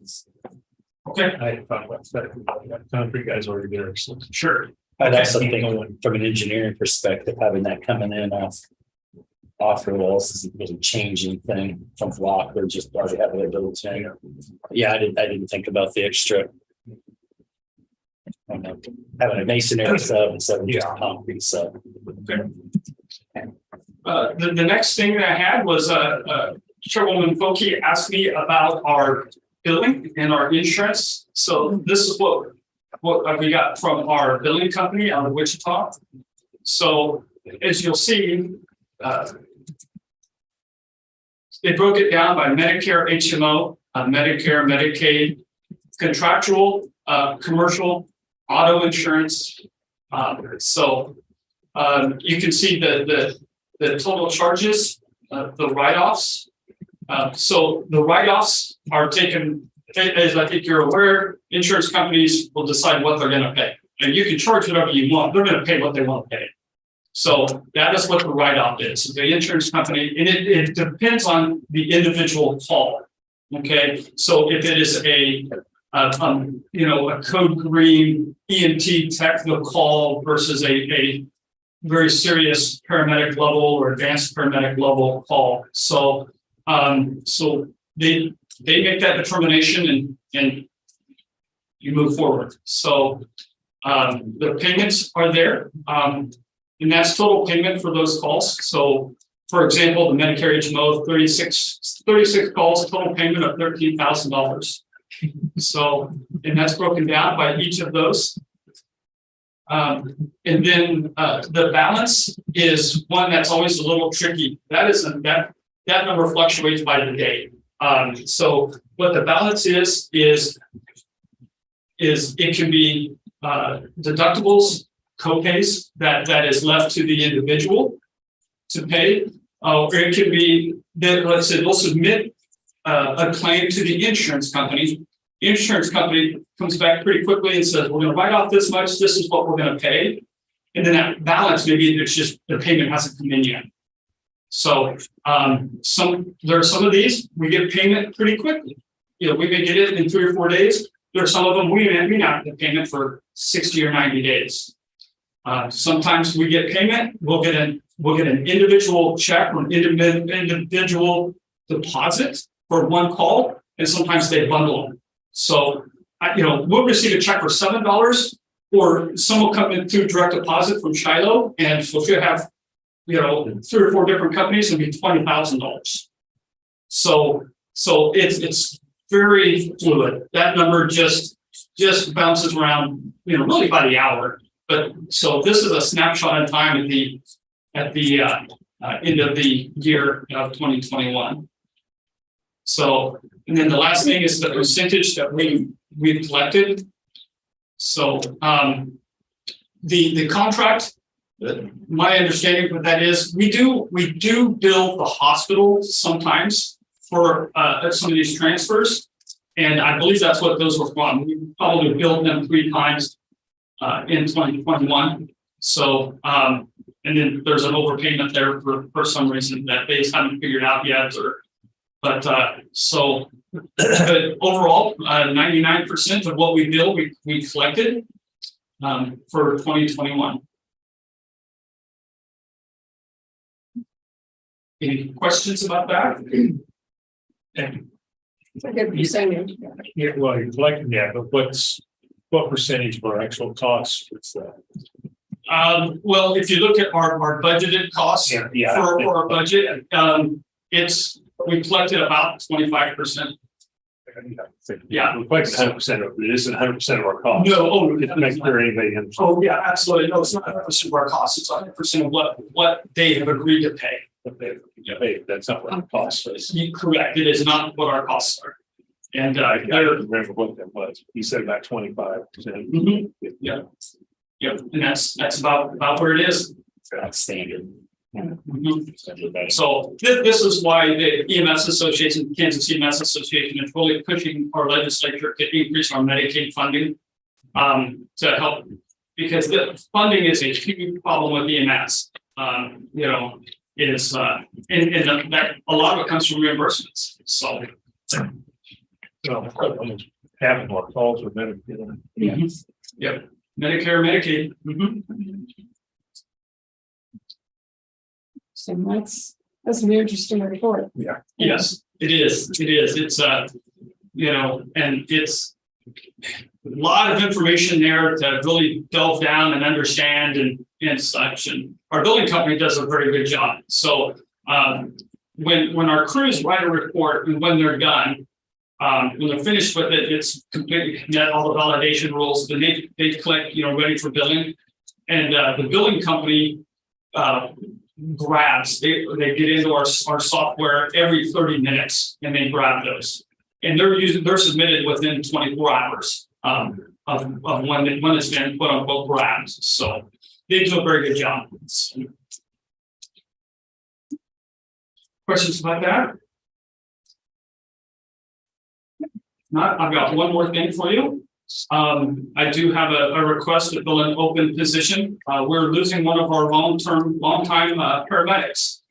Okay, I thought about that. Concrete guys already there. So. sure. I'd also think from an engineering perspective, having that coming in off the walls isn't really changing thing from block or just already having it built in. Yeah, I didn't think about the extra. Having a masonry sub instead of just a concrete sub. The next thing that I had was Chairwoman Folke asked me about our billing and our insurance. So this is what we got from our billing company out of Wichita. So as you'll see, they broke it down by Medicare, HMO, Medicare, Medicaid, contractual, commercial, auto insurance. So you can see the total charges, the write-offs. So the write-offs are taken, as I think you're aware, insurance companies will decide what they're going to pay. And you can charge whatever you want. They're going to pay what they want to pay. So that is what the write-off is. The insurance company, and it depends on the individual call. Okay, so if it is a code green EMT technical call versus a very serious paramedic level or advanced paramedic level call. So they make that determination and you move forward. So the payments are there. and that's total payment for those calls. So, for example, the Medicare HMO, 36 calls, total payment of $13,000. So, and that's broken down by each of those. And then the balance is one that's always a little tricky. That number fluctuates by the day. So what the balance is it can be deductibles, co-pays that is left to the individual to pay. Or it can be that, let's say, they'll submit a claim to the insurance company. The insurance company comes back pretty quickly and says, we're going to write off this much. This is what we're going to pay. And then that balance, maybe it's just the payment hasn't come in yet. So there are some of these, we get payment pretty quickly. We may get it in 3 or 4 days. There are some of them we may not get payment for 60 or 90 days. Sometimes we get payment, we'll get an individual check or an individual deposit for one call, and sometimes they bundle them. So, we'll receive a check for $7, or some will come in through direct deposit from Shiloh, and so if you have, 3 or 4 different companies, it'll be $20,000. So it's very fluid. That number just bounces around, really by the hour. But so this is a snapshot in time at the end of the year of 2021. So, and then the last thing is the percentage that we've collected. So the contract, my understanding of that is we do bill the hospital sometimes for some of these transfers, and I believe that's what those were from. We probably billed them 3 times in 2021. So and then there's an overpayment there for some reason that they haven't figured out yet, but overall 99% of what we bill we collected for 2021. Any questions about that? It's a good percentage. Yeah, well, you're collecting that, but what percentage of our actual costs is that? Well, if you look at our budgeted costs for our budget, we collected about 25%. Yeah, we collect 100% of it. It isn't 100% of our costs. No, it's make sure anybody understands. Oh, yeah, absolutely. No, it's not 100% of our costs. It's 100% of what they have agreed to pay. Hey, that's not what our costs is. Correct. It is not what our costs are. And I don't remember what that was. He said about 25%. Yeah. Yeah, and that's about where it is. That's standard. So this is why the EMS Association, Kansas EMS Association, is really pushing our legislature to increase our Medicaid funding to help, because the funding is a huge problem with EMS. It's and that a lot of it comes from reimbursements. So having more calls with Medicare. Yep. Medicare, Medicaid. So that's an interesting report. Yeah. Yes, it is. It is. It's and it's a lot of information there to really delve down and understand and such. And our billing company does a very good job. So when our crews write a report and when they're done, when they're finished with it, it's completely met all the validation rules. Then they click, ready for billing, and the billing company grabs. They get into our software every 30 minutes, and they grab those, and they're submitted within 24 hours of when it's been quote unquote grabbed. So they do a very good job. Questions about that? Not, I've got one more thing for you. I do have a request to fill an open position. We're losing one of our long-time paramedics.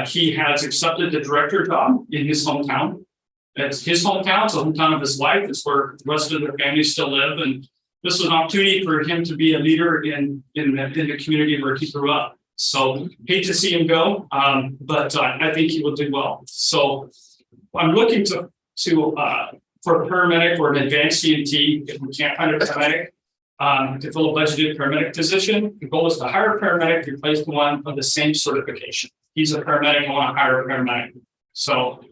He has accepted the director job in his hometown. It's his hometown, it's the hometown of his wife. It's where the rest of their family still live. And this was an opportunity for him to be a leader in the community where he grew up. So hate to see him go, but I think he will do well. So I'm looking for a paramedic or an advanced EMT if we can't find a paramedic. To fill a budgeted paramedic position. The goal is to hire a paramedic, replace the one of the same certification. He's a paramedic, I want to hire a paramedic. So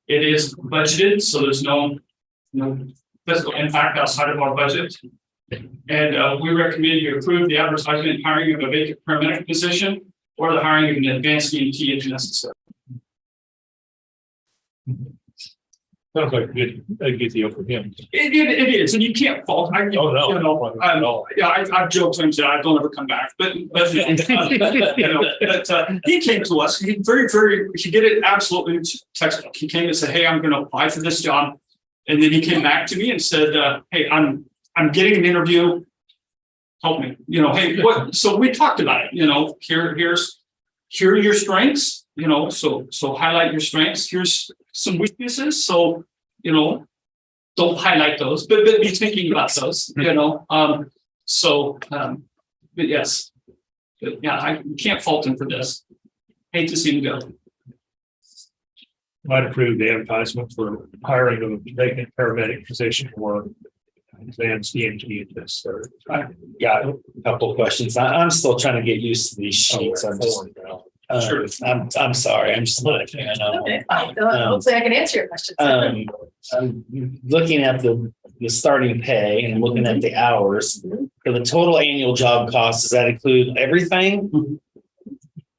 it is budgeted, so there's no fiscal impact outside of our budget. And we recommend you approve the advertisement and hiring of a vacant paramedic position or the hiring of an advanced EMT if necessary. Sounds like a good deal for him. It is, and you can't fault. I've joked to him that I don't ever come back, but he came to us. He he did it absolutely textbook. He came and said, "Hey, I'm going to apply for this job," and then he came back to me and said, "Hey, I'm getting an interview. Help me." Hey, what? So we talked about it. Here are your strengths. So highlight your strengths. Here's some weaknesses. So, don't highlight those, but be thinking about those, but yes. But yeah, I can't fault him for this. Hate to see him go. Might approve the advertisement for hiring of a vacant paramedic position or advanced EMT at this. I got a couple of questions. I'm still trying to get used to these sheets. I'm sorry. I'm just looking. Okay. Hopefully I can answer your questions. I'm looking at the starting pay and looking at the hours for the total annual job cost. Does that include everything?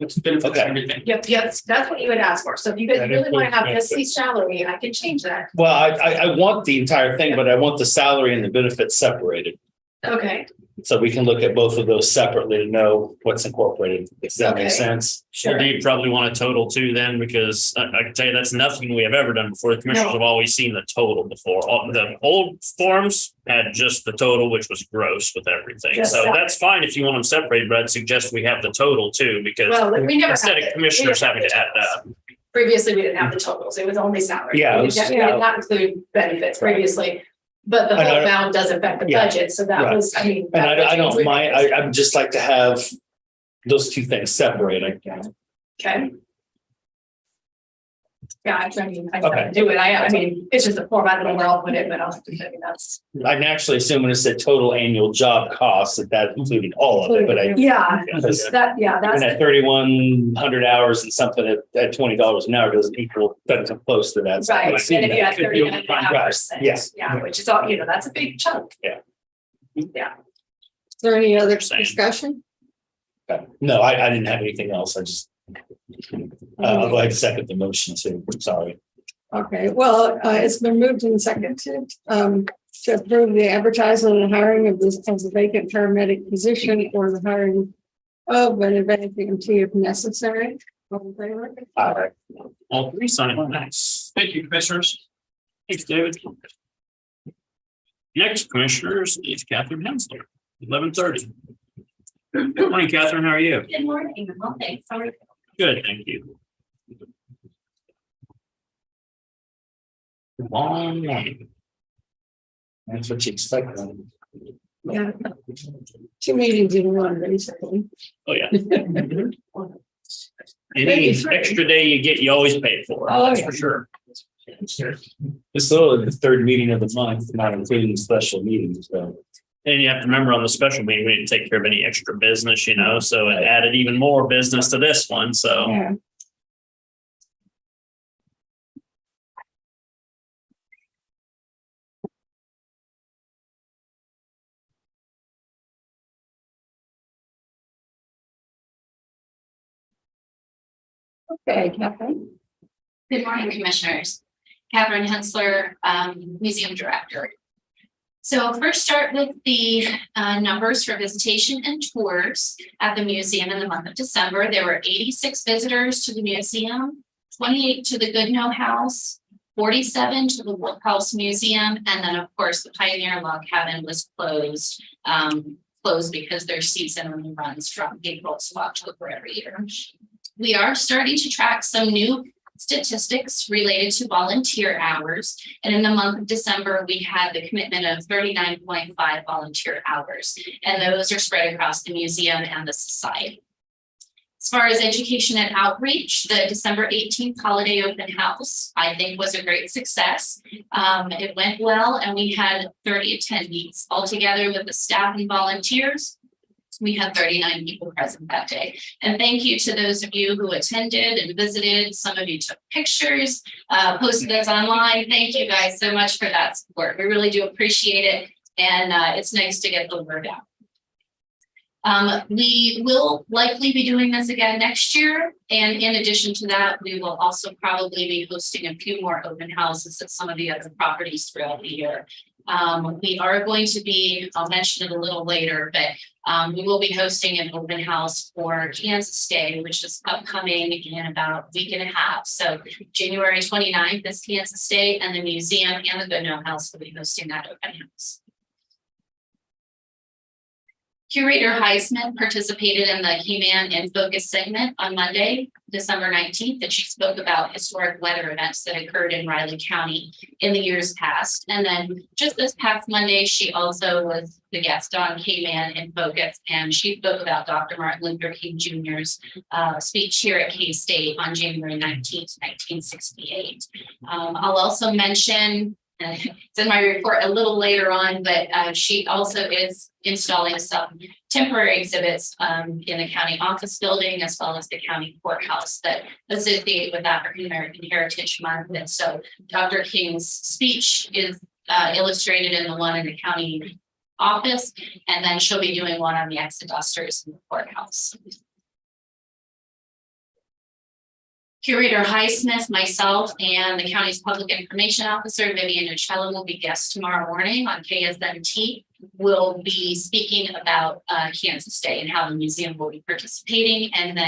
It's benefits Okay. everything. Yep, that's what you would ask for. So if you guys That really want to have includes this salary, I can change that. Well, I want the entire thing, but I want the salary and the benefits separated. Okay, So we can look at both of those separately to know what's incorporated. Does that make Okay. sense? Sure. Do you probably want a total too then? Because I can tell you that's nothing we have ever done before. The commissioners No. have always seen the total before. The old forms had just the total, which was gross with everything. Just So that. that's fine if you want them separated, but I'd suggest we have the total too, because well, we never instead had of it. commissioners We having didn't to have add the that. totals. Previously, we didn't have the totals. It was only salary. Yeah, it We was- did not include benefits previously. But the I whole know. amount does affect the Yeah. budget, so that Right. was, I mean. And that I don't was- mind. I would just like to have those two things separated. Okay. Yeah, I mean, I Okay. can do it. I mean, it's just a form. I don't know where I'll put it, but I mean, that's. I naturally assume when it said total annual job costs that included all of it, but I. Yeah, Because that's. even at 3,100 hours and something at $20 an hour doesn't come close to that. So Right, I've and seen if you that. had 39.5%. Yes. Yeah, which is all, that's a big chunk. Yeah. Yeah. Is there any other Same. discussion? No, I didn't have anything else. I just. I'll go ahead and second the motion too. Sorry. Okay, well, it's been moved and seconded, to approve the advertisement and hiring of this as a vacant paramedic position or the hiring of an advanced EMT if necessary. All in favor? All right. All three sign on. Nice. Thank you, commissioners. Thanks, David. Next, commissioners, is Catherine Hensler, 11:30. Good morning, Catherine. How are you? Good morning. Well, thanks. Sorry. Good, thank you. Long morning. That's what you expect. Yeah. 2 meetings in one, basically. Oh, yeah. Any extra day you get, you always pay for. Oh, That's yeah. for sure. It's still the third meeting of the month, not including special meetings, so. And you have to remember on the special meeting, we didn't take care of any extra business, so it added even more business to this one, so. Yeah. Okay, Catherine. Good morning, commissioners. Catherine Hensler, Museum Director. So I'll first start with the numbers for visitation and tours at the museum in the month of December. There were 86 visitors to the museum, 28 to the Goodnow House, 47 to the Woodhouse Museum, and then, of course, the Pioneer Log Cabin was closed because their season only runs from April to October every year. We are starting to track some new statistics related to volunteer hours. And in the month of December, we had the commitment of 39.5 volunteer hours, and those are spread across the museum and the society. As far as education and outreach, the December 18th holiday open house, I think was a great success. It went well and we had 30 attendees altogether with the staff and volunteers. We had 39 people present that day. And thank you to those of you who attended and visited. Some of you took pictures, posted those online. Thank you guys so much for that support. We really do appreciate it. And it's nice to get the word out. We will likely be doing this again next year. And in addition to that, we will also probably be hosting a few more open houses at some of the other properties throughout the year. We are going to be, I'll mention it a little later, but we will be hosting an open house for Kansas Day, which is upcoming in about a week and a half. So January 29th is Kansas Day, and the museum and the Goodnow House will be hosting that open house. Curator Highsmith participated in the He-Man in Focus segment on Monday, December 19th, and she spoke about historic weather events that occurred in Riley County in the years past. And then just this past Monday, she also was the guest on He-Man in Focus, and she spoke about Dr. Martin Luther King Jr.'s speech here at K-State on January 19th, 1968. I'll also mention, it's in my report a little later on, but she also is installing some temporary exhibits in the county office building as well as the county courthouse that associate with African American Heritage Month. And so Dr. King's speech is illustrated in the one in the county office, and then she'll be doing one on the exodusters in the courthouse. Curator Highsmith, myself, and the county's public information officer, Vivian Uccello, will be guests tomorrow morning on KSNT. We'll be speaking about Kansas Day and how the museum will be participating, and then